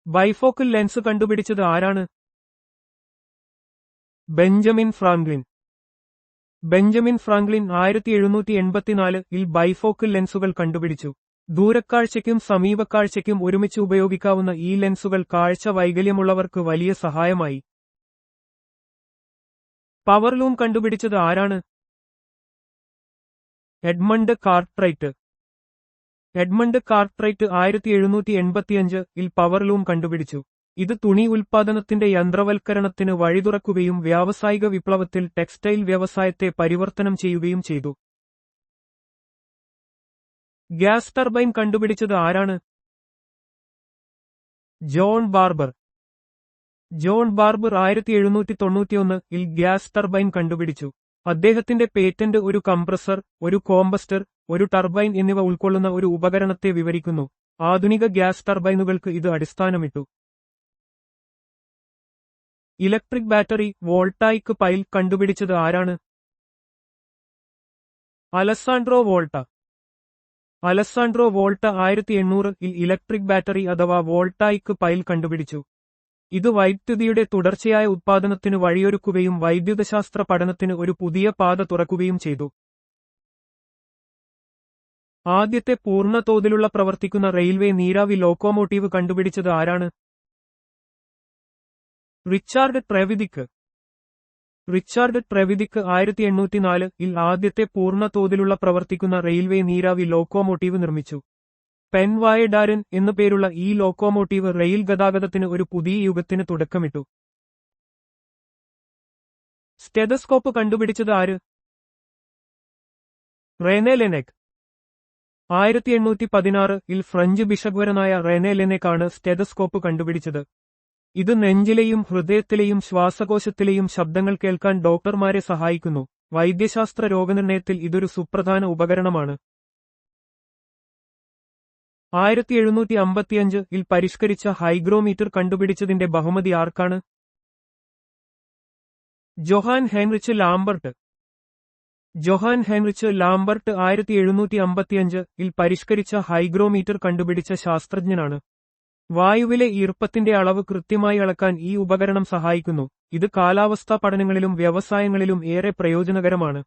ബൈഫോക്കൽ ലെൻസ് കണ്ടുപിടിച്ചത് ആരാണ്? Benjamin Franklin. ബെഞ്ചമിൻ ഫ്രാങ്ക്ലിൻ 1784-ൽ ബൈഫോക്കൽ ലെൻസുകൾ കണ്ടുപിടിച്ചു. ദൂരക്കാഴ്ചയ്ക്കും സമീപക്കാഴ്ചയ്ക്കും ഒരുമിച്ച് ഉപയോഗിക്കാവുന്ന ഈ ലെൻസുകൾ കാഴ്ച വൈകല്യമുള്ളവർക്ക് വലിയ സഹായമായി. പവർലൂം കണ്ടുപിടിച്ചത് ആരാണ്? എഡ്മണ്ട് കാർട്ട്റൈറ്റ്. എഡ്മണ്ട് കാർട്ട്റൈറ്റ് 1785-ൽ പവർലൂം കണ്ടുപിടിച്ചു. ഇത് തുണി ഉൽപ്പാദനത്തിന്റെ യന്ത്രവൽക്കരണത്തിന് വഴിതുറക്കുകയും വ്യാവസായിക വിപ്ലവത്തിൽ ടെക്സ്റ്റൈൽ വ്യവസായത്തെ പരിവർത്തനം ചെയ്യുകയും ചെയ്തു. ഗ്യാസ് ടർബൈൻ കണ്ടുപിടിച്ചത് ആരാണ്? John Barber. ജോൺ ബാർബർ 1791-ൽ ഗ്യാസ് ടർബൈൻ കണ്ടുപിടിച്ചു. അദ്ദേഹത്തിന്റെ പേറ്റന്റ് ഒരു കംപ്രസർ, ഒരു കോമ്പസ്റ്റർ, ഒരു ടർബൈൻ എന്നിവ ഉൾക്കൊള്ളുന്ന ഒരു ഉപകരണത്തെ വിവരിക്കുന്നു. ആധുനിക ഗ്യാസ് ടർബൈനുകൾക്ക് ഇത് അടിസ്ഥാനമിട്ടു. ഇലക്ട്രിക് ബാറ്ററി വോൾട്ടായിക് പൈൽ കണ്ടുപിടിച്ചത് ആരാണ്? അലസാൻഡ്രോ വോൾട്ട. അലസാൻഡ്രോ വോൾട്ട 1800-ൽ ഇലക്ട്രിക് ബാറ്ററി അഥവാ വോൾട്ടായിക് പൈൽ കണ്ടുപിടിച്ചു. ഇത് വൈദ്യുതിയുടെ തുടർച്ചയായ ഉത്പാദനത്തിന് വഴിയൊരുക്കുകയും വൈദ്യുതശാസ്ത്ര പഠനത്തിന് ഒരു പുതിയ പാത തുറക്കുകയും ചെയ്തു. ആദ്യത്തെ പൂർണ്ണതോതിലുള്ള പ്രവർത്തിക്കുന്ന റെയിൽവേ നീരാവി ലോക്കോമോട്ടീവ് കണ്ടുപിടിച്ചത് ആരാണ്? റിച്ചാർഡ് ട്രെവിദിക്ക്. റിച്ചാർഡ് ട്രെവിദിക്ക് 1804-ൽ ആദ്യത്തെ പൂർണ്ണതോതിലുള്ള പ്രവർത്തിക്കുന്ന റെയിൽവേ നീരാവി ലോക്കോമോട്ടീവ് നിർമ്മിച്ചു. പെൻവായഡാരൻ എന്നു പേരുള്ള ഈ ലോക്കോമോട്ടീവ് റെയിൽ ഗതാഗതത്തിന് ഒരു പുതിയ യുഗത്തിന് തുടക്കമിട്ടു. സ്റ്റെതസ്കോപ്പ് കണ്ടുപിടിച്ചത് ആര്? റെനെ ലെനെക്. 1816-ൽ ഫ്രഞ്ച് ബിഷഗ്വരനായ റെനെ ലെനെക് ആണ് സ്റ്റെതസ്കോപ്പ് കണ്ടുപിടിച്ചത്. ഇത് നെഞ്ചിലെയും ഹൃദയത്തിലെയും ശ്വാസകോശത്തിലെയും ശബ്ദങ്ങൾ കേൾക്കാൻ ഡോക്ടർമാരെ സഹായിക്കുന്നു. വൈദ്യശാസ്ത്ര രോഗനിർണയത്തിൽ ഇതൊരു സുപ്രധാന ഉപകരണമാണ്. 1755-ൽ പരിഷ്കരിച്ച ഹൈഗ്രോമീറ്റർ കണ്ടുപിടിച്ചതിന്റെ ബഹുമതി ആർക്കാണ്? Johann Heinrich Lambert. Johann Heinrich Lambert 1755-ൽ പരിഷ്കരിച്ച ഹൈഗ്രോമീറ്റർ കണ്ടുപിടിച്ച ശാസ്ത്രജ്ഞനാണ്. വായുവിലെ ഈർപ്പത്തിന്റെ അളവ് കൃത്യമായി അളക്കാൻ ഈ ഉപകരണം സഹായിക്കുന്നു. ഇത് കാലാവസ്ഥാ പഠനങ്ങളിലും വ്യവസായങ്ങളിലും ഏറെ പ്രയോജനകരമാണ്.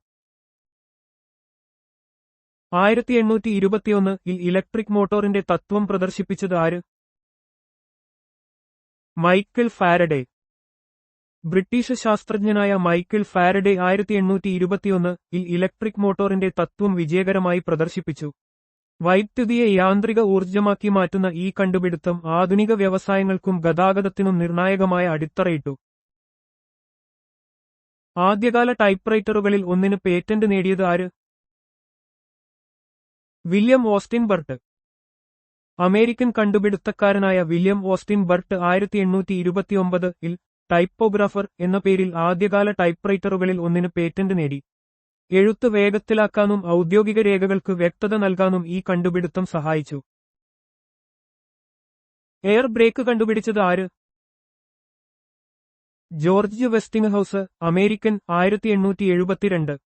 1821-ൽ ഇലക്ട്രിക് മോട്ടോറിന്റെ തത്വം പ്രദർശിപ്പിച്ചത് ആര്? Michael Faraday. ബ്രിട്ടീഷ് ശാസ്ത്രജ്ഞനായ മൈക്കിൾ ഫാരഡെ 1821-ൽ ഇലക്ട്രിക് മോട്ടോറിന്റെ തത്വം വിജയകരമായി പ്രദർശിപ്പിച്ചു. വൈദ്യുതിയെ യാന്ത്രിക ഊർജ്ജമാക്കി മാറ്റുന്ന ഈ കണ്ടുപിടുത്തം ആധുനിക വ്യവസായങ്ങൾക്കും ഗതാഗതത്തിനും നിർണായകമായ അടിത്തറയിട്ടു. ആദ്യകാല ടൈപ്പ്റൈറ്ററുകളിൽ ഒന്നിന് പേറ്റന്റ് നേടിയത് ആര്? William Austin Burt. അമേരിക്കൻ കണ്ടുപിടുത്തക്കാരനായ വില്യം ഓസ്റ്റിൻ ബർട്ട് 1829-ൽ ടൈപ്പോഗ്രാഫർ എന്ന പേരിൽ ആദ്യകാല ടൈപ്പ്റൈറ്ററുകളിൽ ഒന്നിന് പേറ്റന്റ് നേടി. എഴുത്ത് വേഗത്തിലാക്കാനും ഔദ്യോഗിക രേഖകൾക്ക് വ്യക്തത നൽകാനും ഈ കണ്ടുപിടുത്തം സഹായിച്ചു. എയർ ബ്രേക്ക് കണ്ടുപിടിച്ചത് ആര്? George Westinghouse, American, 1872.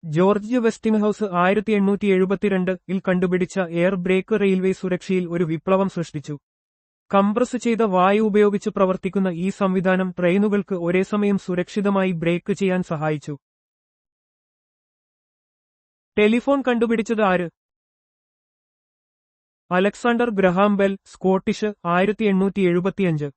George Westinghouse 1872-ൽ കണ്ടുപിടിച്ച എയർ ബ്രേക്ക് റെയിൽവേ സുരക്ഷയിൽ ഒരു വിപ്ലവം സൃഷ്ടിച്ചു. കംപ്രസ് ചെയ്ത വായു ഉപയോഗിച്ച് പ്രവർത്തിക്കുന്ന ഈ സംവിധാനം ട്രെയിനുകൾക്ക് ഒരേസമയം സുരക്ഷിതമായി ബ്രേക്ക് ചെയ്യാൻ സഹായിച്ചു. ടെലിഫോൺ കണ്ടുപിടിച്ചത് ആര്? Alexander Graham Bell, Scottish, 1875.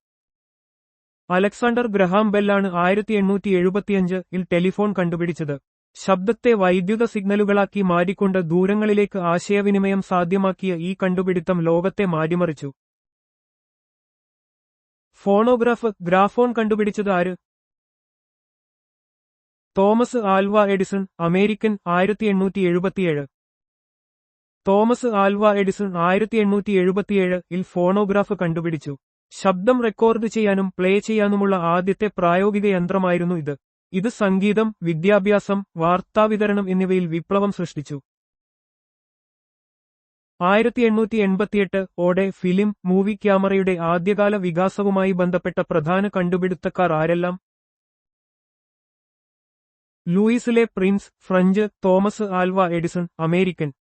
Alexander Graham ബെല്ലാണ് 1875-ൽ ടെലിഫോൺ കണ്ടുപിടിച്ചത്. ശബ്ദത്തെ വൈദ്യുത സിഗ്നലുകളാക്കി മാറ്റിക്കൊണ്ട് ദൂരങ്ങളിലേക്ക് ആശയവിനിമയം സാധ്യമാക്കിയ ഈ കണ്ടുപിടുത്തം ലോകത്തെ മാറ്റിമറിച്ചു. ഫോണോഗ്രാഫ്, ഗ്രാഫോൺ കണ്ടുപിടിച്ചത് ആര്? Thomas Alva Edison, American, 1877. Thomas Alva Edison 1877-ൽ ഫോണോഗ്രാഫ് കണ്ടുപിടിച്ചു. ശബ്ദം റെക്കോർഡ് ചെയ്യാനും പ്ലേ ചെയ്യാനുമുള്ള ആദ്യത്തെ പ്രായോഗിക യന്ത്രമായിരുന്നു ഇത്. ഇത് സംഗീതം, വിദ്യാഭ്യാസം, വാർത്താവിതരണം എന്നിവയിൽ വിപ്ലവം സൃഷ്ടിച്ചു. 1888 ഓടെ ഫിലിം മൂവി ക്യാമറയുടെ ആദ്യകാല വികാസവുമായി ബന്ധപ്പെട്ട പ്രധാന കണ്ടുപിടുത്തക്കാർ ആരെല്ലാം? Louis Le Prince, French. Thomas Alva Edison, American.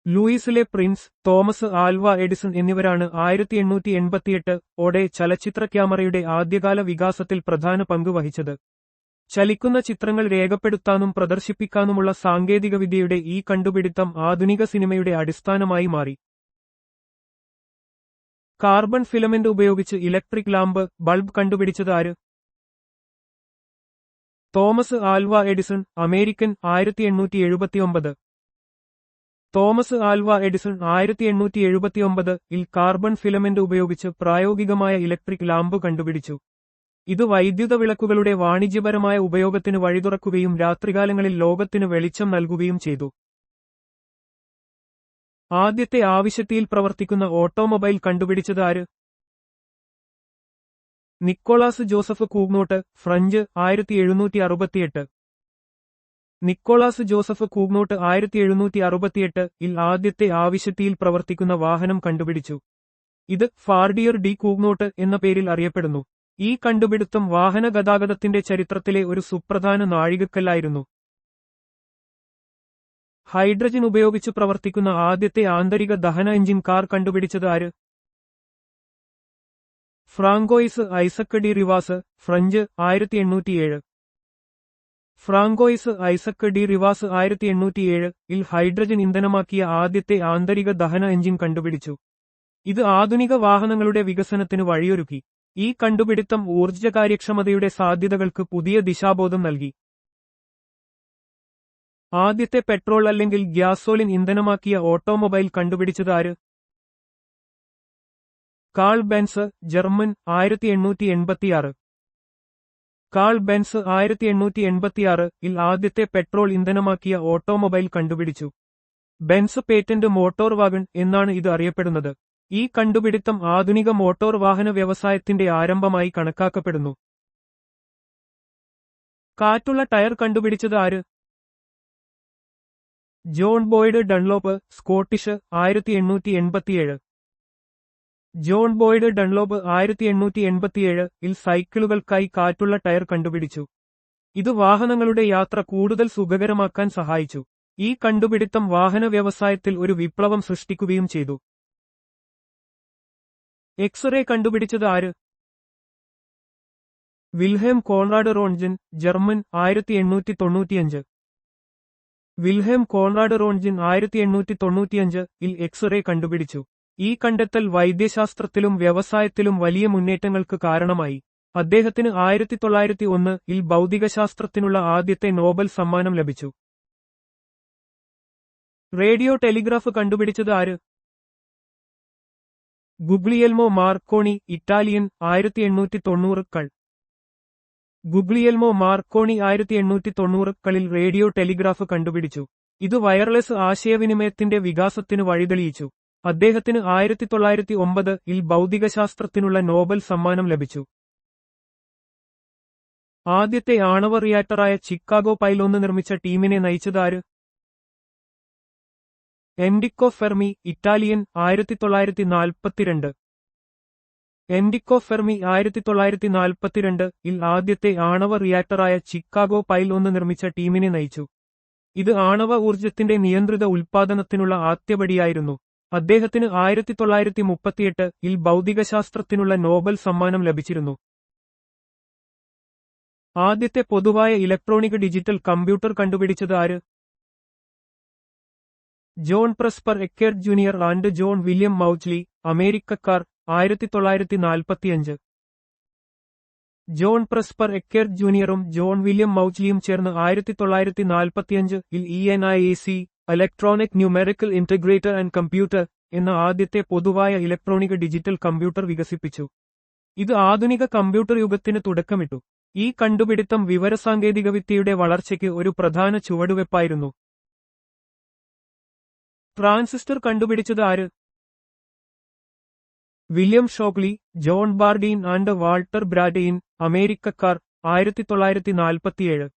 Louis Le Prince, Thomas Alva Edison എന്നിവരാണ് 1888 ഓടെ ചലച്ചിത്ര ക്യാമറയുടെ ആദ്യകാല വികാസത്തിൽ പ്രധാന പങ്ക് വഹിച്ചത്. ചലിക്കുന്ന ചിത്രങ്ങൾ രേഖപ്പെടുത്താനും പ്രദർശിപ്പിക്കാനുമുള്ള സാങ്കേതികവിദ്യയുടെ ഈ കണ്ടുപിടുത്തം ആധുനിക സിനിമയുടെ അടിസ്ഥാനമായി മാറി. കാർബൺ ഫിലമെന്റ് ഉപയോഗിച്ച് ഇലക്ട്രിക് ലാമ്പ്, ബൾബ് കണ്ടുപിടിച്ചത് ആര്? Thomas Alva Edison, American. 1879. Thomas Alva Edison 1879 carbon filament ഉപയോഗിച്ച് പ്രായോഗികമായ ഇലക്ട്രിക് ലാമ്പ് കണ്ടുപിടിച്ചു. ഇത് വൈദ്യുത വിളക്കുകളുടെ വാണിജ്യപരമായ ഉപയോഗത്തിന് വഴിതുറക്കുകയും രാത്രികാലങ്ങളിൽ ലോകത്തിന് വെളിച്ചം നൽകുകയും ചെയ്തു. ആദ്യത്തെ ആവശ്യത്തിയിൽ പ്രവർത്തിക്കുന്ന ഓട്ടോമൊബൈൽ കണ്ടുപിടിച്ചത് ആര്? Nicolas Joseph Cugnot, French. 1768. Nicolas Joseph Cugnot 1768 ആദ്യത്തെ ആവശ്യത്തിയിൽ പ്രവർത്തിക്കുന്ന വാഹനം കണ്ടുപിടിച്ചു. ഇത് ഫാർഡിയർ ഡി കൂഗ്നോട്ട് എന്ന പേരിൽ അറിയപ്പെടുന്നു. ഈ കണ്ടുപിടുത്തം വാഹന ഗതാഗതത്തിന്റെ ചരിത്രത്തിലെ ഒരു സുപ്രധാന നാഴികക്കല്ലായിരുന്നു. ഹൈഡ്രജൻ ഉപയോഗിച്ച് പ്രവർത്തിക്കുന്ന ആദ്യത്തെ ആന്തരിക ദഹന എഞ്ചിൻ കാർ കണ്ടുപിടിച്ചത് ആര്? Francois Isaac D Riwaaz, French. 1807. Francois Isaac D Riwaaz 1807 hydrogen ഇന്ധനമാക്കിയ ആദ്യത്തെ ആന്തരിക ദഹന എഞ്ചിൻ കണ്ടുപിടിച്ചു. ഇത് ആധുനിക വാഹനങ്ങളുടെ വികസനത്തിന് വഴിയൊരുക്കി. ഈ കണ്ടുപിടുത്തം ഊർജ്ജ കാര്യക്ഷമതയുടെ സാധ്യതകൾക്ക് പുതിയ ദിശാബോധം നൽകി. ആദ്യത്തെ പെട്രോൾ അല്ലെങ്കിൽ ഗ്യാസോലിൻ ഇന്ധനമാക്കിയ ഓട്ടോമൊബൈൽ കണ്ടുപിടിച്ചത് ആര്? Karl Benz, German. 1886. Karl Benz 1886 ആദ്യത്തെ പെട്രോൾ ഇന്ധനമാക്കിയ ഓട്ടോമൊബൈൽ കണ്ടുപിടിച്ചു. ബെൻസ് പേറ്റന്റ് മോട്ടോർ വാഗൺ എന്നാണ് ഇത് അറിയപ്പെടുന്നത്. ഈ കണ്ടുപിടുത്തം ആധുനിക മോട്ടോർ വാഹന വ്യവസായത്തിന്റെ ആരംഭമായി കണക്കാക്കപ്പെടുന്നു. കാറ്റുള്ള ടയർ കണ്ടുപിടിച്ചത് ആര്? John Boyd Dunlop, Scottish. 1887. John Boyd Dunlop 1887 സൈക്കിളുകൾക്കായി കാറ്റുള്ള ടയർ കണ്ടുപിടിച്ചു. ഇത് വാഹനങ്ങളുടെ യാത്ര കൂടുതൽ സുഖകരമാക്കാൻ സഹായിച്ചു. ഈ കണ്ടുപിടുത്തം വാഹന വ്യവസായത്തിൽ ഒരു വിപ്ലവം സൃഷ്ടിക്കുകയും ചെയ്തു. എക്സ്റേ കണ്ടുപിടിച്ചത് ആര്? Wilhelm Conrad Roentgen, German. 1895. Wilhelm Conrad Roentgen 1895 X-ray കണ്ടുപിടിച്ചു. ഈ കണ്ടെത്തൽ വൈദ്യശാസ്ത്രത്തിലും വ്യവസായത്തിലും വലിയ മുന്നേറ്റങ്ങൾക്ക് കാരണമായി. അദ്ദേഹത്തിന് 1901 ഭൗതികശാസ്ത്രത്തിനുള്ള ആദ്യത്തെ നോബൽ സമ്മാനം ലഭിച്ചു. റേഡിയോ ടെലിഗ്രാഫ് കണ്ടുപിടിച്ചത് ആര്? Guglielmo Marconi, Italian. 1890 Guglielmo Marconi 1890 radio telegraph കണ്ടുപിടിച്ചു. ഇത് വയർലെസ് ആശയവിനിമയത്തിന്റെ വികാസത്തിന് വഴിതെളിയിച്ചു. അദ്ദേഹത്തിന് 1909 ഭൗതികശാസ്ത്രത്തിനുള്ള നോബൽ സമ്മാനം ലഭിച്ചു. ആദ്യത്തെ ആണവ റിയാക്ടറായ ചിക്കാഗോ പൈൽ-1 നിർമ്മിച്ച ടീമിനെ നയിച്ചത് ആര്? Enrico Fermi, Italian. 1942. Enrico Fermi 1942 ആദ്യത്തെ ആണവ റിയാക്ടറായ ചിക്കാഗോ പൈൽ-1 നിർമ്മിച്ച ടീമിനെ നയിച്ചു. ഇത് ആണവ ഊർജ്ജത്തിന്റെ നിയന്ത്രിത ഉൽപ്പാദനത്തിനുള്ള ആദ്യപടിയായിരുന്നു. അദ്ദേഹത്തിന് 1938 ഭൗതികശാസ്ത്രത്തിനുള്ള നോബൽ സമ്മാനം ലഭിച്ചിരുന്നു. ആദ്യത്തെ പൊതുവായ ഇലക്ട്രോണിക് ഡിജിറ്റൽ കമ്പ്യൂട്ടർ കണ്ടുപിടിച്ചത് ആര്? John Presper Eckert junior and John William Mauchly, അമേരിക്കക്കാർ. 1945. ജോൺ പ്രസ്പർ എക്കേർഡ് ജൂനിയറും ജോൺ വില്യം മൗച്ച്ലിയും ചേർന്ന് 1945 ENIAC electronic numerical integrator and computer എന്ന ആദ്യത്തെ പൊതുവായ ഇലക്ട്രോണിക് ഡിജിറ്റൽ കമ്പ്യൂട്ടർ വികസിപ്പിച്ചു. ഇത് ആധുനിക കമ്പ്യൂട്ടർ യുഗത്തിന് തുടക്കമിട്ടു. ഈ കണ്ടുപിടുത്തം വിവരസാങ്കേതികവിദ്യയുടെ വളർച്ചയ്ക്ക് ഒരു പ്രധാന ചുവടുവെപ്പായിരുന്നു. ട്രാൻസിസ്റ്റർ കണ്ടുപിടിച്ചത് ആര്? William Shockley, John Bardeen and Walter Brattain, അമേരിക്കക്കാർ. 1947.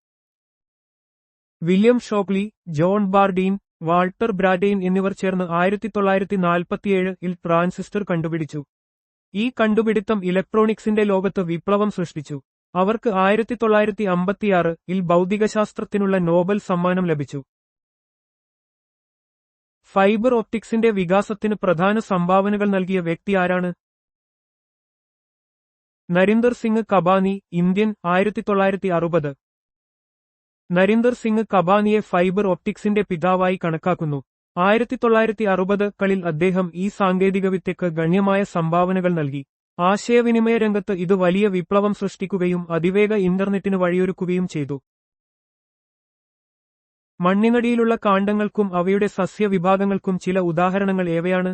William Shockley, John Bardeen, Walter Brattain എന്നിവർ ചേർന്ന് 1947-ൽ ട്രാൻസിസ്റ്റർ കണ്ടുപിടിച്ചു. ഈ കണ്ടുപിടിത്തം ഇലക്ട്രോണിക്സിന്റെ ലോകത്ത് വിപ്ലവം സൃഷ്ടിച്ചു. അവർക്ക് 1956-ൽ ഭൗതികശാസ്ത്രത്തിനുള്ള നോബൽ സമ്മാനം ലഭിച്ചു. ഫൈബർ ഒപ്റ്റിക്സിന്റെ വികാസത്തിന് പ്രധാന സംഭാവനകൾ നൽകിയ വ്യക്തി ആരാണ്? നരീന്ദർ സിംഗ് കബാനി, ഇന്ത്യൻ, 1960. നരീന്ദർ സിംഗ് കബാനിയെ ഫൈബർ ഒപ്റ്റിക്സിന്റെ പിതാവായി കണക്കാക്കുന്നു. 1960-കളിൽ അദ്ദേഹം ഈ സാങ്കേതികവിദ്യക്ക് ഗണ്യമായ സംഭാവനകൾ നൽകി. ആശയവിനിമയ രംഗത്ത് ഇത് വലിയ വിപ്ലവം സൃഷ്ടിക്കുകയും അതിവേഗ ഇന്റർനെറ്റിന് വഴിയൊരുക്കുകയും ചെയ്തു. മണ്ണിനടിയിലുള്ള കാണ്ഡങ്ങൾക്കും അവയുടെ സസ്യവിഭാഗങ്ങൾക്കും ചില ഉദാഹരണങ്ങൾ ഏവയാണ്?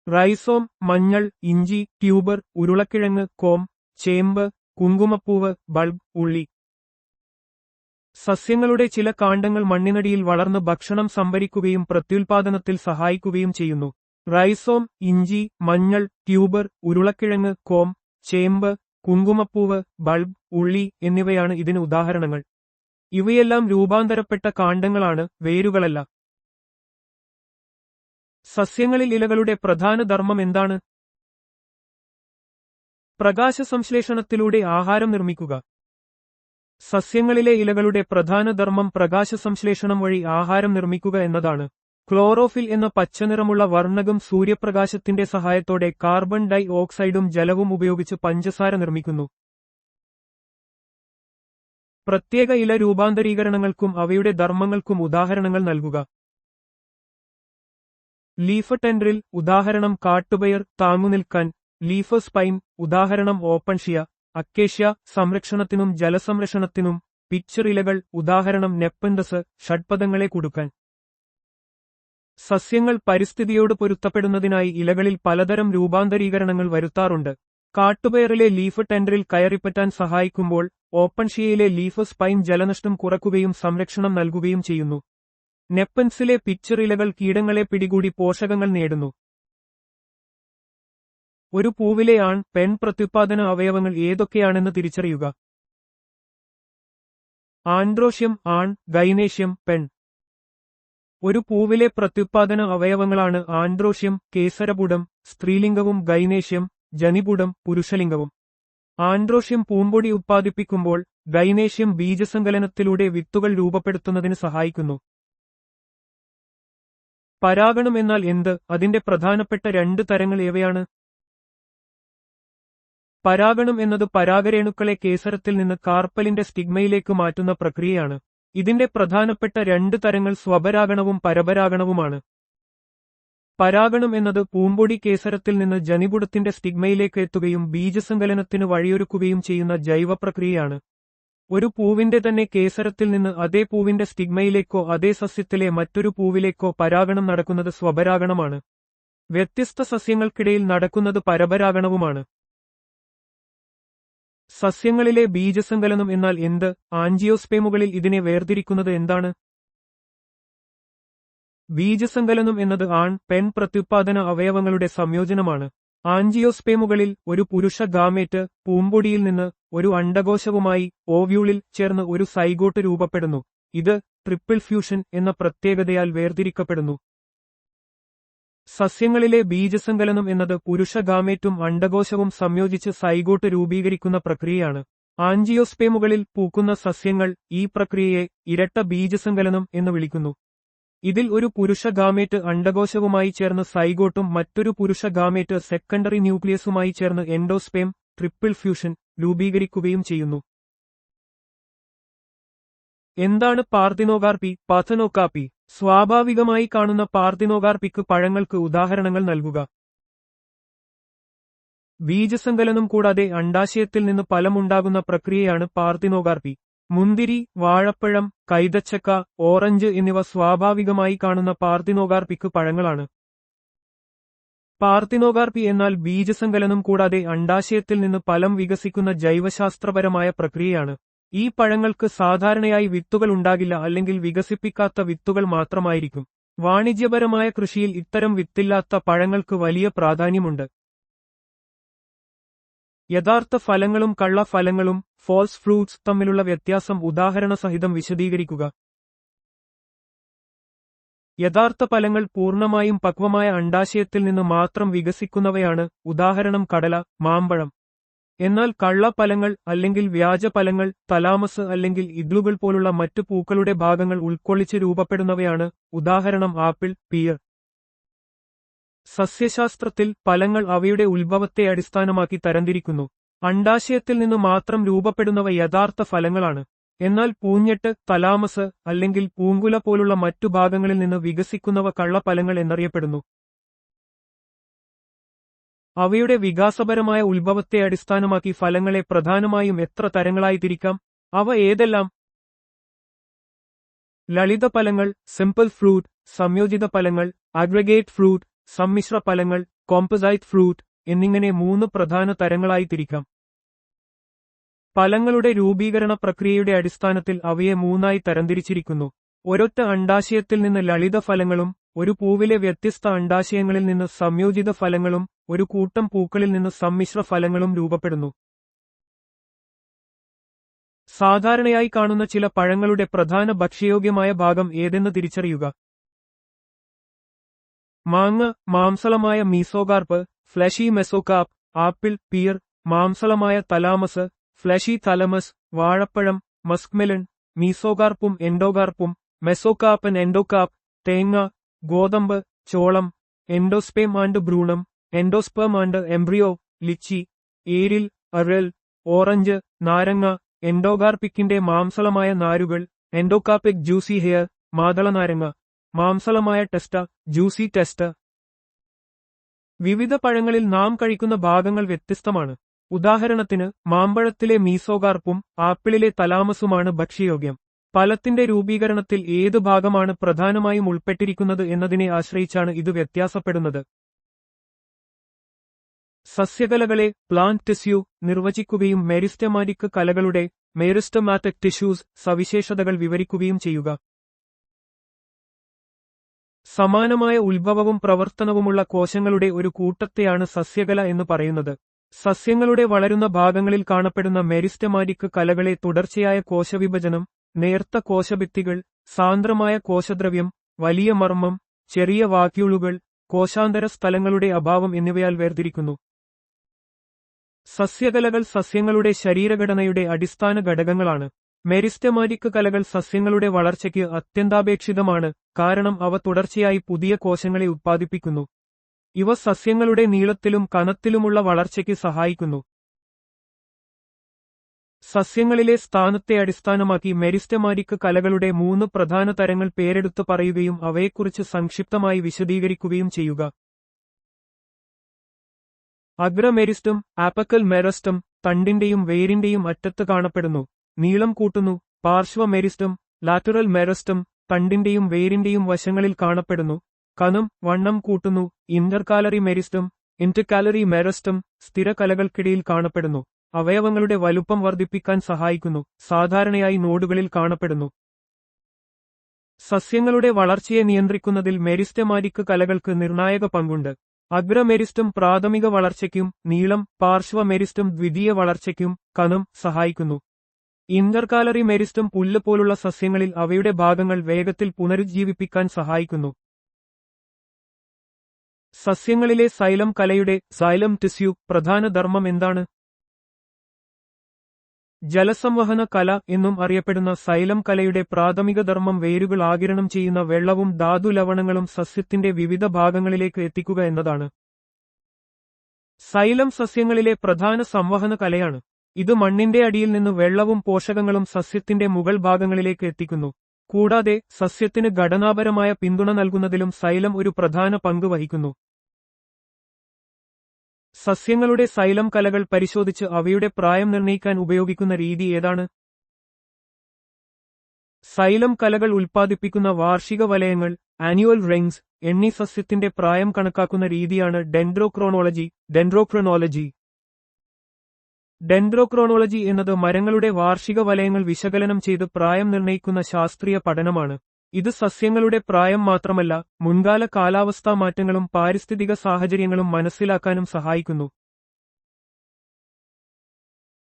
റൈസോം, മഞ്ഞൾ, ഇഞ്ചി, ട്യൂബർ, ഉരുളക്കിഴങ്ങ്, കോം, ചേമ്പ്, കുങ്കുമപ്പൂവ്, ബൾബ്, ഉള്ളി. സസ്യങ്ങളുടെ ചില കാണ്ഡങ്ങൾ മണ്ണിനടിയിൽ വളർന്ന് ഭക്ഷണം സംഭരിക്കുകയും പ്രത്യുൽപാദനത്തിൽ സഹായിക്കുകയും ചെയ്യുന്നു. റൈസോം, ഇഞ്ചി, മഞ്ഞൾ, ട്യൂബർ, ഉരുളക്കിഴങ്ങ്, കോം, ചേമ്പ്, കുങ്കുമപ്പൂവ്, ബൾബ്, ഉള്ളി എന്നിവയാണ് ഇതിന് ഉദാഹരണങ്ങൾ. ഇവയെല്ലാം രൂപാന്തരപ്പെട്ട കാണ്ഡങ്ങളാണ്, വേരുകളല്ല. സസ്യങ്ങളിൽ ഇലകളുടെ പ്രധാന ധർമ്മം എന്താണ്? പ്രകാശസംശ്ലേഷണത്തിലൂടെ ആഹാരം നിർമ്മിക്കുക. സസ്യങ്ങളിലെ ഇലകളുടെ പ്രധാന ധർമ്മം പ്രകാശസംശ്ലേഷണം വഴി ആഹാരം നിർമ്മിക്കുക എന്നതാണ്. ക്ലോറോഫിൽ എന്ന പച്ചനിറമുള്ള വർണ്ണകം സൂര്യപ്രകാശത്തിന്റെ സഹായത്തോടെ കാർബൺ ഡൈ ഓക്സൈഡും ജലവും ഉപയോഗിച്ച് പഞ്ചസാര നിർമ്മിക്കുന്നു. പ്രത്യേക ഇല രൂപാന്തരീകരണങ്ങൾക്കും അവയുടെ ധർമ്മങ്ങൾക്കും ഉദാഹരണങ്ങൾ നൽകുക. ലീഫ് ടെൻഡ്രിൽ, ഉദാഹരണം കാട്ടുപയർ, താങ്ങുനിൽക്കാൻ. ലീഫ് സ്പൈൻ, ഉദാഹരണം ഓപ്പൺഷിയ, അക്കേഷ്യ, സംരക്ഷണത്തിനും ജലസംരക്ഷണത്തിനും. പിച്ചർ ഇലകൾ, ഉദാഹരണം നെപ്പന്തസ്, ഷഡ്പദങ്ങളെ കുടുക്കാൻ. സസ്യങ്ങൾ പരിസ്ഥിതിയോട് പൊരുത്തപ്പെടുന്നതിനായി ഇലകളിൽ പലതരം രൂപാന്തരീകരണങ്ങൾ വരുത്താറുണ്ട്. കാട്ടുപയറിലെ ലീഫ് ടെൻഡ്രിൽ കയറിപ്പറ്റാൻ സഹായിക്കുമ്പോൾ ഓപ്പൺഷിയയിലെ ലീഫ് സ്പൈൻ ജലനഷ്ടം കുറയ്ക്കുകയും സംരക്ഷണം നൽകുകയും ചെയ്യുന്നു. നെപ്പൻസിലെ പിച്ചർ ഇലകൾ കീടങ്ങളെ പിടികൂടി പോഷകങ്ങൾ നേടുന്നു. ഒരു പൂവിലെ ആൺ, പെൺ പ്രത്യുത്പാദന അവയവങ്ങൾ ഏതൊക്കെയാണെന്ന് തിരിച്ചറിയുക. ആൻഡ്രോഷ്യം ആൺ, ഗൈനേഷ്യം പെൺ. ഒരു പൂവിലെ പ്രത്യുത്പാദന അവയവങ്ങളാണ് ആൻഡ്രോഷ്യം കേസരപുടം സ്ത്രീലിംഗവും ഗൈനേഷ്യം ജനിപുടം പുരുഷലിംഗവും. ആൻഡ്രോഷ്യം പൂമ്പൊടി ഉത്പാദിപ്പിക്കുമ്പോൾ ഗൈനേഷ്യം ബീജസങ്കലനത്തിലൂടെ വിത്തുകൾ രൂപപ്പെടുത്തുന്നതിന് സഹായിക്കുന്നു. പരാഗണം എന്നാൽ എന്ത്? അതിന്റെ പ്രധാനപ്പെട്ട രണ്ട് തരങ്ങൾ ഏവയാണ്? പരാഗണം എന്നത് പരാഗരേണുക്കളെ കേസരത്തിൽ നിന്ന് കാർപ്പലിന്റെ സ്റ്റിഗ്മയിലേക്ക് മാറ്റുന്ന പ്രക്രിയയാണ്. ഇതിന്റെ പ്രധാനപ്പെട്ട രണ്ട് തരങ്ങൾ സ്വപരാഗണവും പരപരാഗണവുമാണ്. പരാഗണം എന്നത് പൂമ്പൊടി കേസരത്തിൽ നിന്ന് ജനിപുടത്തിന്റെ സ്റ്റിഗ്മയിലേക്ക് എത്തുകയും ബീജസങ്കലനത്തിന് വഴിയൊരുക്കുകയും ചെയ്യുന്ന ജൈവപ്രക്രിയയാണ്. ഒരു പൂവിന്റെ തന്നെ കേസരത്തിൽ നിന്ന് അതേ പൂവിന്റെ സ്റ്റിഗ്മയിലേക്കോ അതേ സസ്യത്തിലെ മറ്റൊരു പൂവിലേക്കോ പരാഗണം നടക്കുന്നത് സ്വപരാഗണമാണ്. വ്യത്യസ്ത സസ്യങ്ങൾക്കിടയിൽ നടക്കുന്നത് പരപരാഗണവുമാണ്. സസ്യങ്ങളിലെ ബീജസങ്കലനം എന്നാൽ എന്ത്? ആൻജിയോസ്പേമുകളിൽ ഇതിനെ വേർതിരിക്കുന്നത് എന്താണ്? ബീജസങ്കലനം എന്നത് ആൺ, പെൺ പ്രത്യുത്പാദന അവയവങ്ങളുടെ സംയോജനമാണ്. ആൻജിയോസ്പേമുകളിൽ ഒരു പുരുഷ ഗാമേറ്റ് പൂമ്പൊടിയിൽ നിന്ന് ഒരു അണ്ഡകോശവുമായി ഓവ്യൂളിൽ ചേർന്ന് ഒരു സൈഗോട്ട് രൂപപ്പെടുന്നു. ഇത് ട്രിപ്പിൾ ഫ്യൂഷൻ എന്ന പ്രത്യേകതയാൽ വേർതിരിക്കപ്പെടുന്നു. സസ്യങ്ങളിലെ ബീജസങ്കലനം എന്നത് പുരുഷ ഗാമേറ്റും അണ്ഡകോശവും സംയോജിച്ച് സൈഗോട്ട് രൂപീകരിക്കുന്ന പ്രക്രിയയാണ്. ആൻജിയോസ്പേമുകളിൽ പൂക്കുന്ന സസ്യങ്ങൾ ഈ പ്രക്രിയയെ ഇരട്ട ബീജസങ്കലനം എന്ന് വിളിക്കുന്നു. ഇതിൽ ഒരു പുരുഷ ഗാമേറ്റ് അണ്ഡകോശവുമായി ചേർന്ന് സൈഗോട്ടും മറ്റൊരു പുരുഷ ഗാമേറ്റ് സെക്കൻഡറി ന്യൂക്ലിയസുമായി ചേർന്ന് എൻഡോസ്പേം ട്രിപ്പിൾ ഫ്യൂഷൻ രൂപീകരിക്കുകയും ചെയ്യുന്നു. എന്താണ് പാർത്തിനോകാർപ്പി, പാഥനോകാർപ്പി? സ്വാഭാവികമായി കാണുന്ന പാർത്തിനോകാർപ്പിക്ക് പഴങ്ങൾക്ക് ഉദാഹരണങ്ങൾ നൽകുക. ബീജസങ്കലനം കൂടാതെ അണ്ഡാശയത്തിൽ നിന്ന് ഫലമുണ്ടാകുന്ന പ്രക്രിയയാണ് പാർത്തിനോകാർപ്പി. മുന്തിരി, വാഴപ്പഴം, കൈതച്ചക്ക, ഓറഞ്ച് എന്നിവ സ്വാഭാവികമായി കാണുന്ന പാർത്തിനോകാർപ്പിക്ക് പഴങ്ങളാണ്. പാർത്തിനോകാർപ്പി എന്നാൽ ബീജസങ്കലനം കൂടാതെ അണ്ഡാശയത്തിൽ നിന്ന് ഫലം വികസിക്കുന്ന ജൈവശാസ്ത്രപരമായ പ്രക്രിയയാണ്. ഈ പഴങ്ങൾക്ക് സാധാരണയായി വിത്തുകൾ ഉണ്ടാകില്ല, അല്ലെങ്കിൽ വികസിപ്പിക്കാത്ത വിത്തുകൾ മാത്രമായിരിക്കും. വാണിജ്യപരമായ കൃഷിയിൽ ഇത്തരം വിത്തില്ലാത്ത പഴങ്ങൾക്ക് വലിയ പ്രാധാന്യമുണ്ട്. യഥാർത്ഥ ഫലങ്ങളും കള്ളഫലങ്ങളും ഫോൾസ് ഫ്രൂട്ട്സ് തമ്മിലുള്ള വ്യത്യാസം ഉദാഹരണസഹിതം വിശദീകരിക്കുക. യഥാർത്ഥ ഫലങ്ങൾ പൂർണ്ണമായും പക്വമായ അണ്ഡാശയത്തിൽ നിന്ന് മാത്രം വികസിക്കുന്നവയാണ്, ഉദാഹരണം കടല, മാമ്പഴം. എന്നാൽ കള്ള ഫലങ്ങൾ അല്ലെങ്കിൽ വ്യാജ ഫലങ്ങൾ തലാമസ് അല്ലെങ്കിൽ ഇഗ്ലുകൾ പോലുള്ള മറ്റു പൂക്കളുടെ ഭാഗങ്ങൾ ഉൾക്കൊള്ളിച്ച് രൂപപ്പെടുന്നവയാണ്, ഉദാഹരണം ആപ്പിൾ, പിയർ. സസ്യശാസ്ത്രത്തിൽ ഫലങ്ങൾ അവയുടെ ഉത്ഭവത്തെ അടിസ്ഥാനമാക്കി തരംതിരിക്കുന്നു. അണ്ഡാശയത്തിൽ നിന്നു മാത്രം രൂപപ്പെടുന്നവ യഥാർത്ഥ ഫലങ്ങളാണ്. എന്നാൽ പൂഞ്ഞെട്ട്, തലാമസ് അല്ലെങ്കിൽ പൂങ്കുല പോലുള്ള മറ്റു ഭാഗങ്ങളിൽ നിന്ന് വികസിക്കുന്നവ കള്ളഫലങ്ങൾ എന്നറിയപ്പെടുന്നു. അവയുടെ വികാസപരമായ ഉത്ഭവത്തെ അടിസ്ഥാനമാക്കി ഫലങ്ങളെ പ്രധാനമായും എത്ര തരങ്ങളായി തിരിക്കാം? അവ ഏതെല്ലാം? ലളിത ഫലങ്ങൾ, സിംപിൾ ഫ്രൂട്ട്, സംയോജിത ഫലങ്ങൾ, അഗ്രഗേറ്റ് ഫ്രൂട്ട്, സമ്മിശ്ര ഫലങ്ങൾ, കോമ്പോസൈറ്റ് ഫ്രൂട്ട് എന്നിങ്ങനെ 3 പ്രധാന തരങ്ങളായി തിരിക്കാം. ഫലങ്ങളുടെ രൂപീകരണ പ്രക്രിയയുടെ അടിസ്ഥാനത്തിൽ അവയെ 3ആയി തരംതിരിച്ചിരിക്കുന്നു. ഒരൊറ്റ അണ്ഡാശയത്തിൽ നിന്ന് ലളിത ഫലങ്ങളും, ഒരു പൂവിലെ വ്യത്യസ്ത അണ്ഡാശയങ്ങളിൽ നിന്ന് സംയോജിത ഫലങ്ങളും, ഒരു കൂട്ടം പൂക്കളിൽ നിന്ന് സമ്മിശ്ര ഫലങ്ങളും രൂപപ്പെടുന്നു. സാധാരണയായി കാണുന്ന ചില പഴങ്ങളുടെ പ്രധാന ഭക്ഷ്യയോഗ്യമായ ഭാഗം ഏതെന്ന് തിരിച്ചറിയുക. മാങ്ങ, മാംസളമായ mesocarp, fleshy mesocarp. Apple, pear, മാംസളമായ തലാമസ്, ഫ്ലഷി തലമസ്. വാഴപ്പഴം, മസ്ക്മെലൺ, മീസോകാർപ്പും എൻഡോകാർപ്പും, മെസോകാർപ്പൻ എൻഡോകാർപ്പ്. തേങ്ങ, ഗോതമ്പ്, ചോളം, എൻഡോസ്പേം ആൻഡ് ഭ്രൂണം, endosperm and embryo. Litchi, aril, aril. Orange, നാരങ്ങ, എൻഡോകാർപ്പിക്കിന്റെ മാംസളമായ നാരുകൾ, എൻഡോകാർപ്പിക് ജ്യൂസി ഹെയർ. മാതളനാരങ്ങ, മാംസളമായ ടെസ്റ്റ, ജ്യൂസി ടെസ്റ്റ്. വിവിധ പഴങ്ങളിൽ നാം കഴിക്കുന്ന ഭാഗങ്ങൾ വ്യത്യസ്തമാണ്. ഉദാഹരണത്തിന് മാമ്പഴത്തിലെ മീസോകാർപ്പും ആപ്പിളിലെ തലാമസുമാണ് ഭക്ഷ്യയോഗ്യം. ഫലത്തിന്റെ രൂപീകരണത്തിൽ ഏതു ഭാഗമാണ് പ്രധാനമായും ഉൾപ്പെട്ടിരിക്കുന്നത് എന്നതിനെ ആശ്രയിച്ചാണ് ഇത് വ്യത്യാസപ്പെടുന്നത്. സസ്യകലകളെ പ്ലാന്റ് ടിഷ്യൂ നിർവചിക്കുകയും മെരിസ്റ്റമാറ്റിക് കലകളുടെ മെരിസ്റ്റമാറ്റിക് ടിഷ്യൂസ് സവിശേഷതകൾ വിവരിക്കുകയും ചെയ്യുക. സമാനമായ ഉത്ഭവവും പ്രവർത്തനവുമുള്ള കോശങ്ങളുടെ ഒരു കൂട്ടത്തെയാണ് സസ്യകല എന്ന് പറയുന്നത്. സസ്യങ്ങളുടെ വളരുന്ന ഭാഗങ്ങളിൽ കാണപ്പെടുന്ന മെരിസ്റ്റമാറ്റിക് കലകളെ തുടർച്ചയായ കോശവിഭജനം, നേർത്ത കോശഭിത്തികൾ, സാന്ദ്രമായ കോശദ്രവ്യം, വലിയ മർമ്മം, ചെറിയ വാക്യൂളുകൾ, കോശാന്തര സ്ഥലങ്ങളുടെ അഭാവം എന്നിവയാൽ വേർതിരിക്കുന്നു. സസ്യകലകൾ സസ്യങ്ങളുടെ ശരീരഘടനയുടെ അടിസ്ഥാന ഘടകങ്ങളാണ്. മെരിസ്റ്റമാറ്റിക് കലകൾ സസ്യങ്ങളുടെ വളർച്ചയ്ക്ക് അത്യന്താപേക്ഷിതമാണ്, കാരണം അവ തുടർച്ചയായി പുതിയ കോശങ്ങളെ ഉത്പാദിപ്പിക്കുന്നു. ഇവ സസ്യങ്ങളുടെ നീളത്തിലും കനത്തിലുമുള്ള വളർച്ചയ്ക്ക് സഹായിക്കുന്നു. സസ്യങ്ങളിലെ സ്ഥാനത്തെ അടിസ്ഥാനമാക്കി മെരിസ്റ്റമാറ്റിക് കലകളുടെ 3 പ്രധാന തരങ്ങൾ പേരെടുത്ത് പറയുകയും അവയെക്കുറിച്ച് സംക്ഷിപ്തമായി വിശദീകരിക്കുകയും ചെയ്യുക. അഗ്രമെരിസ്റ്റം, ആപ്പക്കൽ മെരിസ്റ്റം തണ്ടിന്റെയും വേരിന്റെയും അറ്റത്ത് കാണപ്പെടുന്നു, നീളം കൂട്ടുന്നു. പാർശ്വമെരിസ്റ്റം, ലാറ്ററൽ മെരിസ്റ്റം തണ്ടിന്റെയും വേരിന്റെയും വശങ്ങളിൽ കാണപ്പെടുന്നു, കനം, വണ്ണം കൂട്ടുന്നു. ഇന്റർകാലറി മെരിസ്റ്റം, ഇന്റർകാലറി മെരിസ്റ്റം സ്ഥിരകലകൾക്കിടയിൽ കാണപ്പെടുന്നു, അവയവങ്ങളുടെ വലുപ്പം വർദ്ധിപ്പിക്കാൻ സഹായിക്കുന്നു, സാധാരണയായി നോഡുകളിൽ കാണപ്പെടുന്നു. സസ്യങ്ങളുടെ വളർച്ചയെ നിയന്ത്രിക്കുന്നതിൽ മെരിസ്റ്റമാറ്റിക് കലകൾക്ക് നിർണായക പങ്കുണ്ട്. അഗ്രമെരിസ്റ്റം പ്രാഥമിക വളർച്ചയ്ക്കും നീളം, പാർശ്വമെരിസ്റ്റം ദ്വിതീയ വളർച്ചയ്ക്കും കനം സഹായിക്കുന്നു. ഇന്റർകാലറി മെരിസ്റ്റം പുല്ല് പോലുള്ള സസ്യങ്ങളിൽ അവയുടെ ഭാഗങ്ങൾ വേഗത്തിൽ പുനരുജ്ജീവിപ്പിക്കാൻ സഹായിക്കുന്നു. സസ്യങ്ങളിലെ സൈലം കലയുടെ സൈലം ടിഷ്യൂ പ്രധാന ധർമ്മം എന്താണ്? ജലസംവഹന കല എന്നും അറിയപ്പെടുന്ന സൈലം കലയുടെ പ്രാഥമിക ധർമ്മം വേരുകൾ ആഗിരണം ചെയ്യുന്ന വെള്ളവും ധാതു ലവണങ്ങളും സസ്യത്തിന്റെ വിവിധ ഭാഗങ്ങളിലേക്ക് എത്തിക്കുക എന്നതാണ്. സൈലം സസ്യങ്ങളിലെ പ്രധാന സംവഹന കലയാണ്. ഇത് മണ്ണിന്റെ അടിയിൽ നിന്ന് വെള്ളവും പോഷകങ്ങളും സസ്യത്തിന്റെ മുകൾ ഭാഗങ്ങളിലേക്ക് എത്തിക്കുന്നു. കൂടാതെ സസ്യത്തിന് ഘടനാപരമായ പിന്തുണ നൽകുന്നതിലും സൈലം ഒരു പ്രധാന പങ്ക് വഹിക്കുന്നു. സസ്യങ്ങളുടെ സൈലം കലകൾ പരിശോധിച്ച് അവയുടെ പ്രായം നിർണ്ണയിക്കാൻ ഉപയോഗിക്കുന്ന രീതി ഏതാണ്? സൈലം കലകൾ ഉൽപ്പാദിപ്പിക്കുന്ന വാർഷിക വലയങ്ങൾ, ആനുവൽ റിംഗ്സ് എന്നീ സസ്യത്തിന്റെ പ്രായം കണക്കാക്കുന്ന രീതിയാണ് ഡെൻഡ്രോക്രോണോളജി. ഡെൻഡ്രോക്രോണോളജി എന്നത് മരങ്ങളുടെ വാർഷിക വലയങ്ങൾ വിശകലനം ചെയ്ത് പ്രായം നിർണ്ണയിക്കുന്ന ശാസ്ത്രീയ പഠനമാണ്. ഇത് സസ്യങ്ങളുടെ പ്രായം മാത്രമല്ല, മുൻകാല കാലാവസ്ഥാ മാറ്റങ്ങളും പാരിസ്ഥിതിക സാഹചര്യങ്ങളും മനസ്സിലാക്കാനും സഹായിക്കുന്നു.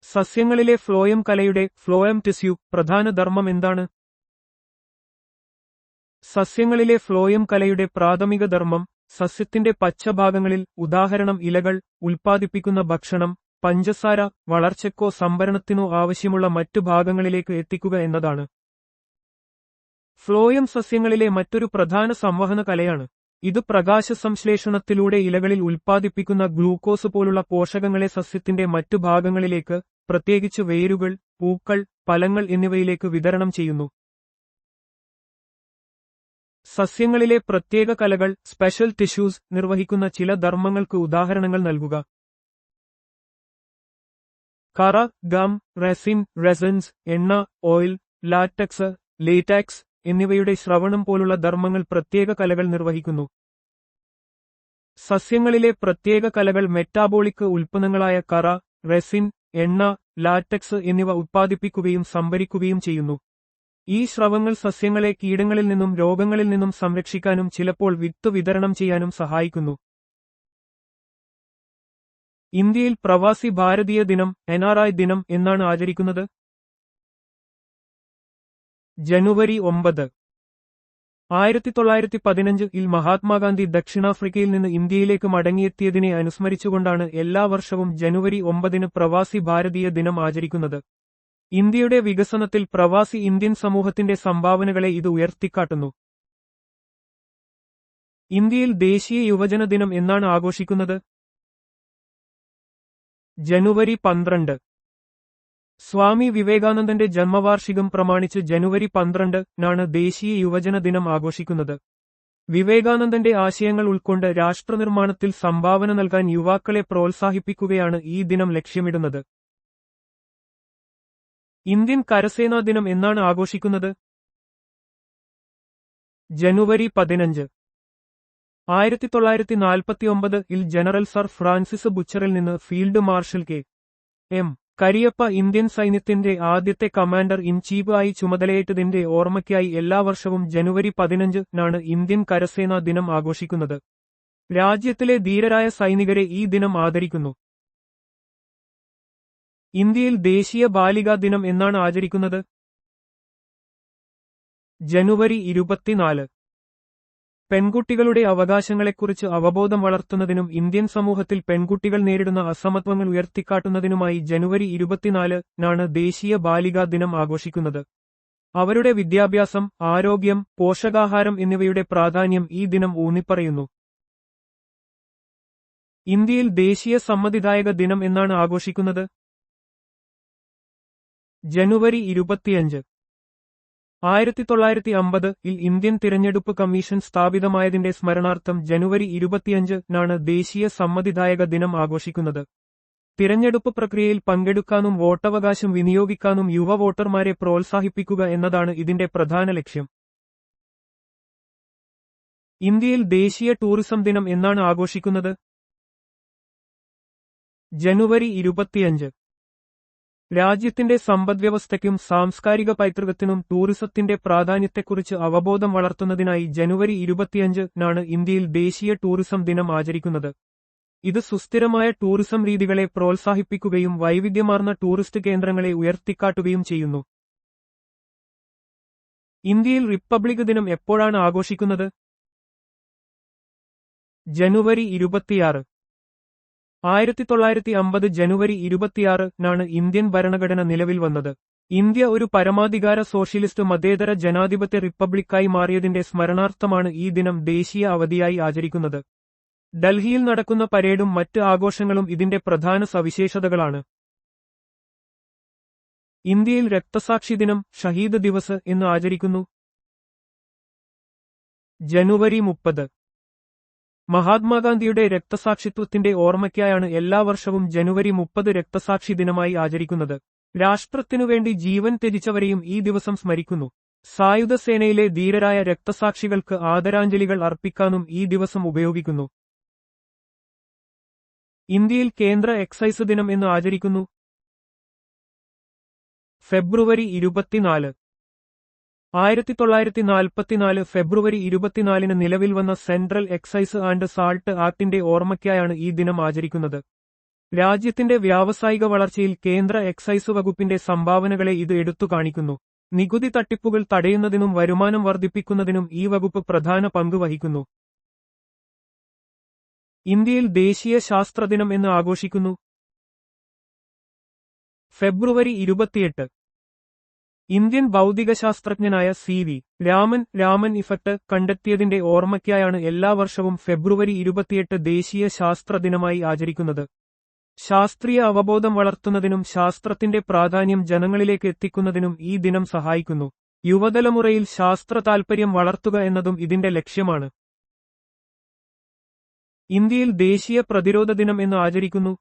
സസ്യങ്ങളിലെ ഫ്ലോയം കലയുടെ ഫ്ലോയം ടിഷ്യൂ പ്രധാന ധർമ്മം എന്താണ്? സസ്യങ്ങളിലെ ഫ്ലോയം കലയുടെ പ്രാഥമിക ധർമ്മം സസ്യത്തിന്റെ പച്ചഭാഗങ്ങളിൽ ഉദാഹരണം ഇലകൾ ഉൽപ്പാദിപ്പിക്കുന്ന ഭക്ഷണം പഞ്ചസാര വളർച്ചയ്ക്കോ സംഭരണത്തിനോ ആവശ്യമുള്ള മറ്റു ഭാഗങ്ങളിലേക്ക് എത്തിക്കുക എന്നതാണ്. ഫ്ലോയം സസ്യങ്ങളിലെ മറ്റൊരു പ്രധാന സംവഹന കലയാണ്. ഇത് പ്രകാശസംശ്ലേഷണത്തിലൂടെ ഇലകളിൽ ഉൽപ്പാദിപ്പിക്കുന്ന ഗ്ലൂക്കോസ് പോലുള്ള പോഷകങ്ങളെ സസ്യത്തിന്റെ മറ്റു ഭാഗങ്ങളിലേക്ക്, പ്രത്യേകിച്ച് വേരുകൾ, പൂക്കൾ, ഫലങ്ങൾ എന്നിവയിലേക്ക് വിതരണം ചെയ്യുന്നു. സസ്യങ്ങളിലെ പ്രത്യേക കലകൾ സ്പെഷ്യൽ ടിഷ്യൂസ് നിർവഹിക്കുന്ന ചില ധർമ്മങ്ങൾക്ക് ഉദാഹരണങ്ങൾ നൽകുക. കറ, ഗം, റെസിൻ, റെസൻസ്, എണ്ണ, ഓയിൽ, ലാറ്റക്സ്, ലേറ്റാക്സ് എന്നിവയുടെ ശ്രവണം പോലുള്ള ധർമ്മങ്ങൾ പ്രത്യേക കലകൾ നിർവഹിക്കുന്നു. സസ്യങ്ങളിലെ പ്രത്യേക കലകൾ മെറ്റാബോളിക് ഉൽപ്പന്നങ്ങളായ കറ, റെസിൻ, എണ്ണ, ലാറ്റക്സ് എന്നിവ ഉത്പാദിപ്പിക്കുകയും സംഭരിക്കുകയും ചെയ്യുന്നു. ഈ സ്രവങ്ങൾ സസ്യങ്ങളെ കീടങ്ങളിൽ നിന്നും രോഗങ്ങളിൽ നിന്നും സംരക്ഷിക്കാനും ചിലപ്പോൾ വിത്ത് വിതരണം ചെയ്യാനും സഹായിക്കുന്നു. ഇന്ത്യയിൽ പ്രവാസി ഭാരതീയ ദിനം NRI ദിനം എന്നാണ് ആചരിക്കുന്നത്. ജനുവരി 9. 1915 മഹാത്മാഗാന്ധി ദക്ഷിണാഫ്രിക്കയിൽ നിന്ന് ഇന്ത്യയിലേക്ക് മടങ്ങിയെത്തിയതിനെ അനുസ്മരിച്ചുകൊണ്ടാണ് എല്ലാ വർഷവും ജനുവരി 9 പ്രവാസി ഭാരതീയ ദിനം ആചരിക്കുന്നത്. ഇന്ത്യയുടെ വികസനത്തിൽ പ്രവാസി ഇന്ത്യൻ സമൂഹത്തിന്റെ സംഭാവനകളെ ഇത് ഉയർത്തിക്കാട്ടുന്നു. ഇന്ത്യയിൽ ദേശീയ യുവജന ദിനം എന്നാണ് ആഘോഷിക്കുന്നത്. ജനുവരി 12. സ്വാമി വിവേകാനന്ദന്റെ ജന്മവാർഷികം പ്രമാണിച്ച് ജനുവരി 12 ദേശീയ യുവജന ദിനം ആഘോഷിക്കുന്നത്. വിവേകാനന്ദന്റെ ആശയങ്ങൾ ഉൾക്കൊണ്ട് രാഷ്ട്രനിർമ്മാണത്തിൽ സംഭാവന നൽകാൻ യുവാക്കളെ പ്രോത്സാഹിപ്പിക്കുകയാണ് ഈ ദിനം ലക്ഷ്യമിടുന്നത്. ഇന്ത്യൻ കരസേനാ ദിനം എന്നാണ് ആഘോഷിക്കുന്നത്. ജനുവരി 15. 1949 ജനറൽ സർ ഫ്രാൻസിസ് ബുച്ചറിൽ നിന്ന് field marshal KM Cariappa Indian സൈന്യത്തിന്റെ ആദ്യത്തെ കമാൻഡർ ഇൻ ചീഫ് ആയി ചുമതലയേറ്റതിന്റെ ഓർമ്മയ്ക്കായി എല്ലാ വർഷവും ജനുവരി 15 ഇന്ത്യൻ കരസേനാ ദിനം ആഘോഷിക്കുന്നത്. രാജ്യത്തിലെ ധീരരായ സൈനികരെ ഈ ദിനം ആദരിക്കുന്നു. ഇന്ത്യയിൽ ദേശീയ ബാലികാ ദിനം എന്നാണ് ആചരിക്കുന്നത്. ജനുവരി 24. പെൺകുട്ടികളുടെ അവകാശങ്ങളെക്കുറിച്ച് അവബോധം വളർത്തുന്നതിനും ഇന്ത്യൻ സമൂഹത്തിൽ പെൺകുട്ടികൾ നേരിടുന്ന അസമത്വങ്ങൾ ഉയർത്തിക്കാട്ടുന്നതിനുമായി ജനുവരി 24 ദേശീയ ബാലികാ ദിനം ആഘോഷിക്കുന്നത്. അവരുടെ വിദ്യാഭ്യാസം, ആരോഗ്യം, പോഷകാഹാരം എന്നിവയുടെ പ്രാധാന്യം ഈ ദിനം ഊന്നിപ്പറയുന്നു. ഇന്ത്യയിൽ ദേശീയ സമ്മതിദായക ദിനം എന്നാണ് ആഘോഷിക്കുന്നത്. ജനുവരി 25. 1950 ഇന്ത്യൻ തിരഞ്ഞെടുപ്പ് കമ്മീഷൻ സ്ഥാപിതമായതിന്റെ സ്മരണാർത്ഥം ജനുവരി 25 ദേശീയ സമ്മതിദായക ദിനം ആഘോഷിക്കുന്നത്. തിരഞ്ഞെടുപ്പ് പ്രക്രിയയിൽ പങ്കെടുക്കാനും വോട്ടവകാശം വിനിയോഗിക്കാനും യുവ വോട്ടർമാരെ പ്രോത്സാഹിപ്പിക്കുക എന്നതാണ് ഇതിന്റെ പ്രധാന ലക്ഷ്യം. ഇന്ത്യയിൽ ദേശീയ ടൂറിസം ദിനം എന്നാണ് ആഘോഷിക്കുന്നത്. ജനുവരി 25. രാജ്യത്തിന്റെ സമ്പദ്വ്യവസ്ഥയ്ക്കും സാംസ്കാരിക പൈതൃകത്തിനും ടൂറിസത്തിന്റെ പ്രാധാന്യത്തെക്കുറിച്ച് അവബോധം വളർത്തുന്നതിനായി ജനുവരി 25 ഇന്ത്യയിൽ ദേശീയ ടൂറിസം ദിനം ആചരിക്കുന്നത്. ഇത് സുസ്ഥിരമായ ടൂറിസം രീതികളെ പ്രോത്സാഹിപ്പിക്കുകയും വൈവിധ്യമാർന്ന ടൂറിസ്റ്റ് കേന്ദ്രങ്ങളെ ഉയർത്തിക്കാട്ടുകയും ചെയ്യുന്നു. ഇന്ത്യയിൽ റിപ്പബ്ലിക് ദിനം എപ്പോഴാണ് ആഘോഷിക്കുന്നത്? ജനുവരി 26. 1950 ജനുവരി 26 ഇന്ത്യൻ ഭരണഘടന നിലവിൽ വന്നത്. ഇന്ത്യ ഒരു പരമാധികാര സോഷ്യലിസ്റ്റ് മതേതര ജനാധിപത്യ റിപ്പബ്ലിക്കായി മാറിയതിന്റെ സ്മരണാർത്ഥമാണ് ഈ ദിനം ദേശീയ അവധിയായി ആചരിക്കുന്നത്. ഡൽഹിയിൽ നടക്കുന്ന പരേഡും മറ്റ് ആഘോഷങ്ങളും ഇതിന്റെ പ്രധാന സവിശേഷതകളാണ്. ഇന്ത്യയിൽ രക്തസാക്ഷി ദിനം, ഷഹീദ് ദിവസ് എന്ന് ആചരിക്കുന്നു. ജനുവരി 30. മഹാത്മാഗാന്ധിയുടെ രക്തസാക്ഷിത്വത്തിന്റെ ഓർമ്മയ്ക്കായാണ് എല്ലാ വർഷവും ജനുവരി 30 രക്തസാക്ഷി ദിനമായി ആചരിക്കുന്നത്. രാഷ്ട്രത്തിനുവേണ്ടി ജീവൻ ത്യജിച്ചവരെയും ഈ ദിവസം സ്മരിക്കുന്നു. സായുധ സേനയിലെ ധീരരായ രക്തസാക്ഷികൾക്ക് ആദരാഞ്ജലികൾ അർപ്പിക്കാനും ഈ ദിവസം ഉപയോഗിക്കുന്നു. ഇന്ത്യയിൽ കേന്ദ്ര എക്സൈസ് ദിനം എന്ന് ആചരിക്കുന്നു. ഫെബ്രുവരി 24. 1944 ഫെബ്രുവരി 24 നിലവിൽ വന്ന സെൻട്രൽ എക്സൈസ് ആൻഡ് സാൾട്ട് ആക്ടിന്റെ ഓർമ്മയ്ക്കായാണ് ഈ ദിനം ആചരിക്കുന്നത്. രാജ്യത്തിന്റെ വ്യാവസായിക വളർച്ചയിൽ കേന്ദ്ര എക്സൈസ് വകുപ്പിന്റെ സംഭാവനകളെ ഇത് എടുത്തു കാണിക്കുന്നു. നികുതി തട്ടിപ്പുകൾ തടയുന്നതിനും വരുമാനം വർദ്ധിപ്പിക്കുന്നതിനും ഈ വകുപ്പ് പ്രധാന പങ്ക് വഹിക്കുന്നു. ഇന്ത്യയിൽ ദേശീയ ശാസ്ത്രദിനം എന്ന് ആഘോഷിക്കുന്നു. ഫെബ്രുവരി 28. Indian ഭൗതികശാസ്ത്രജ്ഞനായ CV. രാമൻ ഇഫക്ട് കണ്ടെത്തിയതിന്റെ ഓർമ്മയ്ക്കായാണ് എല്ലാ വർഷവും ഫെബ്രുവരി 28 ദേശീയ ശാസ്ത്രദിനമായി ആചരിക്കുന്നത്. ശാസ്ത്രീയ അവബോധം വളർത്തുന്നതിനും ശാസ്ത്രത്തിന്റെ പ്രാധാന്യം ജനങ്ങളിലേക്ക് എത്തിക്കുന്നതിനും ഈ ദിനം സഹായിക്കുന്നു. യുവതലമുറയിൽ ശാസ്ത്ര താൽപര്യം വളർത്തുക എന്നതും ഇതിന്റെ ലക്ഷ്യമാണ്. ഇന്ത്യയിൽ ദേശീയ പ്രതിരോധ ദിനം എന്ന് ആചരിക്കുന്നു.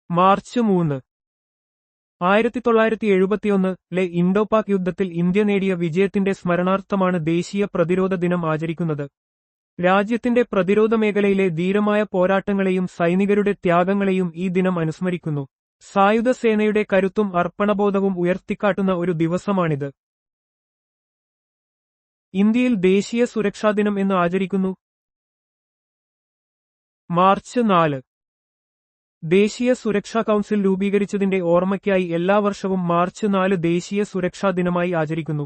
മാർച്ച് 3. 1971 ഇൻഡോ-പാക് യുദ്ധത്തിൽ ഇന്ത്യ നേടിയ വിജയത്തിന്റെ സ്മരണാർത്ഥമാണ് ദേശീയ പ്രതിരോധ ദിനം ആചരിക്കുന്നത്. രാജ്യത്തിന്റെ പ്രതിരോധ മേഖലയിലെ ധീരമായ പോരാട്ടങ്ങളെയും സൈനികരുടെ ത്യാഗങ്ങളെയും ഈ ദിനം അനുസ്മരിക്കുന്നു. സായുധ സേനയുടെ കരുത്തും അർപ്പണബോധവും ഉയർത്തിക്കാട്ടുന്ന ഒരു ദിവസമാണിത്. ഇന്ത്യയിൽ ദേശീയ സുരക്ഷാ ദിനം എന്ന് ആചരിക്കുന്നു. മാർച്ച് 4. ദേശീയ സുരക്ഷാ കൗൺസിൽ രൂപീകരിച്ചതിന്റെ ഓർമ്മയ്ക്കായി എല്ലാ വർഷവും മാർച്ച് 4 ദേശീയ സുരക്ഷാ ദിനമായി ആചരിക്കുന്നു.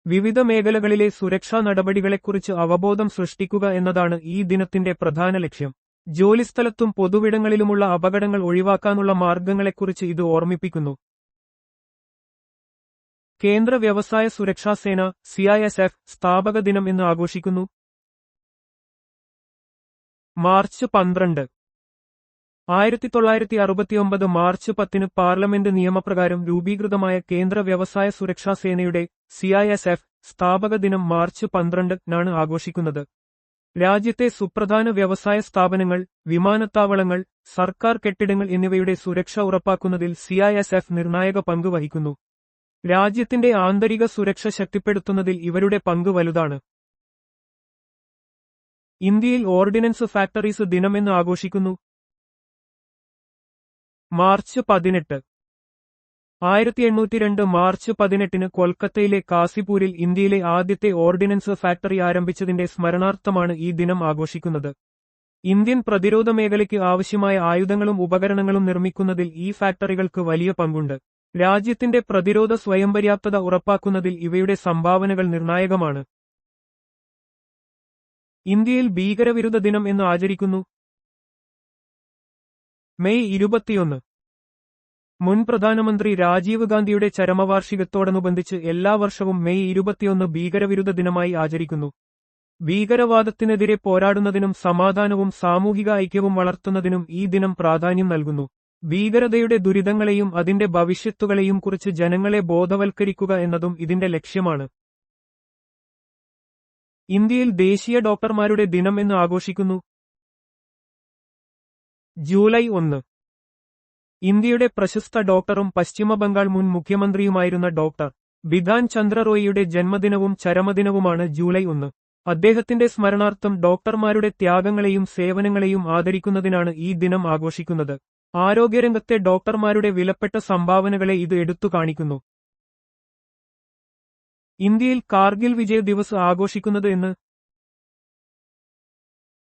വിവിധ മേഖലകളിലെ സുരക്ഷാ നടപടികളെക്കുറിച്ച് അവബോധം സൃഷ്ടിക്കുക എന്നതാണ് ഈ ദിനത്തിന്റെ പ്രധാന ലക്ഷ്യം. ജോലിസ്ഥലത്തും പൊതുവിടങ്ങളിലുമുള്ള അപകടങ്ങൾ ഒഴിവാക്കാനുള്ള മാർഗങ്ങളെക്കുറിച്ച് ഇത് ഓർമ്മിപ്പിക്കുന്നു. കേന്ദ്ര വ്യവസായ സുരക്ഷാ സേന CISF സ്ഥാപക ദിനം എന്ന് ആഘോഷിക്കുന്നു. മാർച്ച് 12. 1969 മാർച്ച് 10 പാർലമെന്റ് നിയമപ്രകാരം രൂപീകൃതമായ കേന്ദ്ര വ്യവസായ സുരക്ഷാ സേനയുടെ CISF സ്ഥാപക ദിനം മാർച്ച് 12 ആഘോഷിക്കുന്നത്. രാജ്യത്തെ സുപ്രധാന വ്യവസായ സ്ഥാപനങ്ങൾ, വിമാനത്താവളങ്ങൾ, സർക്കാർ കെട്ടിടങ്ങൾ എന്നിവയുടെ സുരക്ഷ ഉറപ്പാക്കുന്നതിൽ CISF നിർണായക പങ്ക് വഹിക്കുന്നു. രാജ്യത്തിന്റെ ആന്തരിക സുരക്ഷ ശക്തിപ്പെടുത്തുന്നതിൽ ഇവരുടെ പങ്ക് വലുതാണ്. ഇന്ത്യയിൽ ഓർഡിനൻസ് ഫാക്ടറീസ് ദിനം എന്ന് ആഘോഷിക്കുന്നു. മാർച്ച് 18. 1802 മാർച്ച് 18 കൊൽക്കത്തയിലെ കാസിപൂരിൽ ഇന്ത്യയിലെ ആദ്യത്തെ ഓർഡിനൻസ് ഫാക്ടറി ആരംഭിച്ചതിന്റെ സ്മരണാർത്ഥമാണ് ഈ ദിനം ആഘോഷിക്കുന്നത്. ഇന്ത്യൻ പ്രതിരോധ മേഖലയ്ക്ക് ആവശ്യമായ ആയുധങ്ങളും ഉപകരണങ്ങളും നിർമ്മിക്കുന്നതിൽ ഈ ഫാക്ടറികൾക്ക് വലിയ പങ്കുണ്ട്. രാജ്യത്തിന്റെ പ്രതിരോധ സ്വയംപര്യാപ്തത ഉറപ്പാക്കുന്നതിൽ ഇവയുടെ സംഭാവനകൾ നിർണായകമാണ്. ഇന്ത്യയിൽ ഭീകരവിരുദ്ധ ദിനം എന്ന് ആചരിക്കുന്നു. മെയ് 21. മുൻ പ്രധാനമന്ത്രി രാജീവ് ഗാന്ധിയുടെ ചരമവാർഷികത്തോടനുബന്ധിച്ച് എല്ലാ വർഷവും മെയ് 21 ഭീകരവിരുദ്ധ ദിനമായി ആചരിക്കുന്നു. ഭീകരവാദത്തിനെതിരെ പോരാടുന്നതിനും സമാധാനവും സാമൂഹിക ഐക്യവും വളർത്തുന്നതിനും ഈ ദിനം പ്രാധാന്യം നൽകുന്നു. ഭീകരതയുടെ ദുരിതങ്ങളെയും അതിന്റെ ഭവിഷ്യത്തുകളെയും കുറിച്ച് ജനങ്ങളെ ബോധവൽക്കരിക്കുക എന്നതും ഇതിന്റെ ലക്ഷ്യമാണ്. ഇന്ത്യയിൽ ദേശീയ ഡോക്ടർമാരുടെ ദിനം എന്ന് ആഘോഷിക്കുന്നു. ജൂലൈ 1. ഇന്ത്യയുടെ പ്രശസ്ത ഡോക്ടറും പശ്ചിമ ബംഗാൾ മുൻ മുഖ്യമന്ത്രിയുമായിരുന്ന ഡോക്ടർ ബിധാൻ ചന്ദ്ര റോയിയുടെ ജന്മദിനവും ചരമദിനവുമാണ് ജൂലൈ 1. അദ്ദേഹത്തിന്റെ സ്മരണാർത്ഥം ഡോക്ടർമാരുടെ ത്യാഗങ്ങളെയും സേവനങ്ങളെയും ആദരിക്കുന്നതിനാണ് ഈ ദിനം ആഘോഷിക്കുന്നത്. ആരോഗ്യരംഗത്തെ ഡോക്ടർമാരുടെ വിലപ്പെട്ട സംഭാവനകളെ ഇത് എടുത്തു കാണിക്കുന്നു. ഇന്ത്യയിൽ കാർഗിൽ വിജയ് ദിവസ് ആഘോഷിക്കുന്നത് എന്ന്.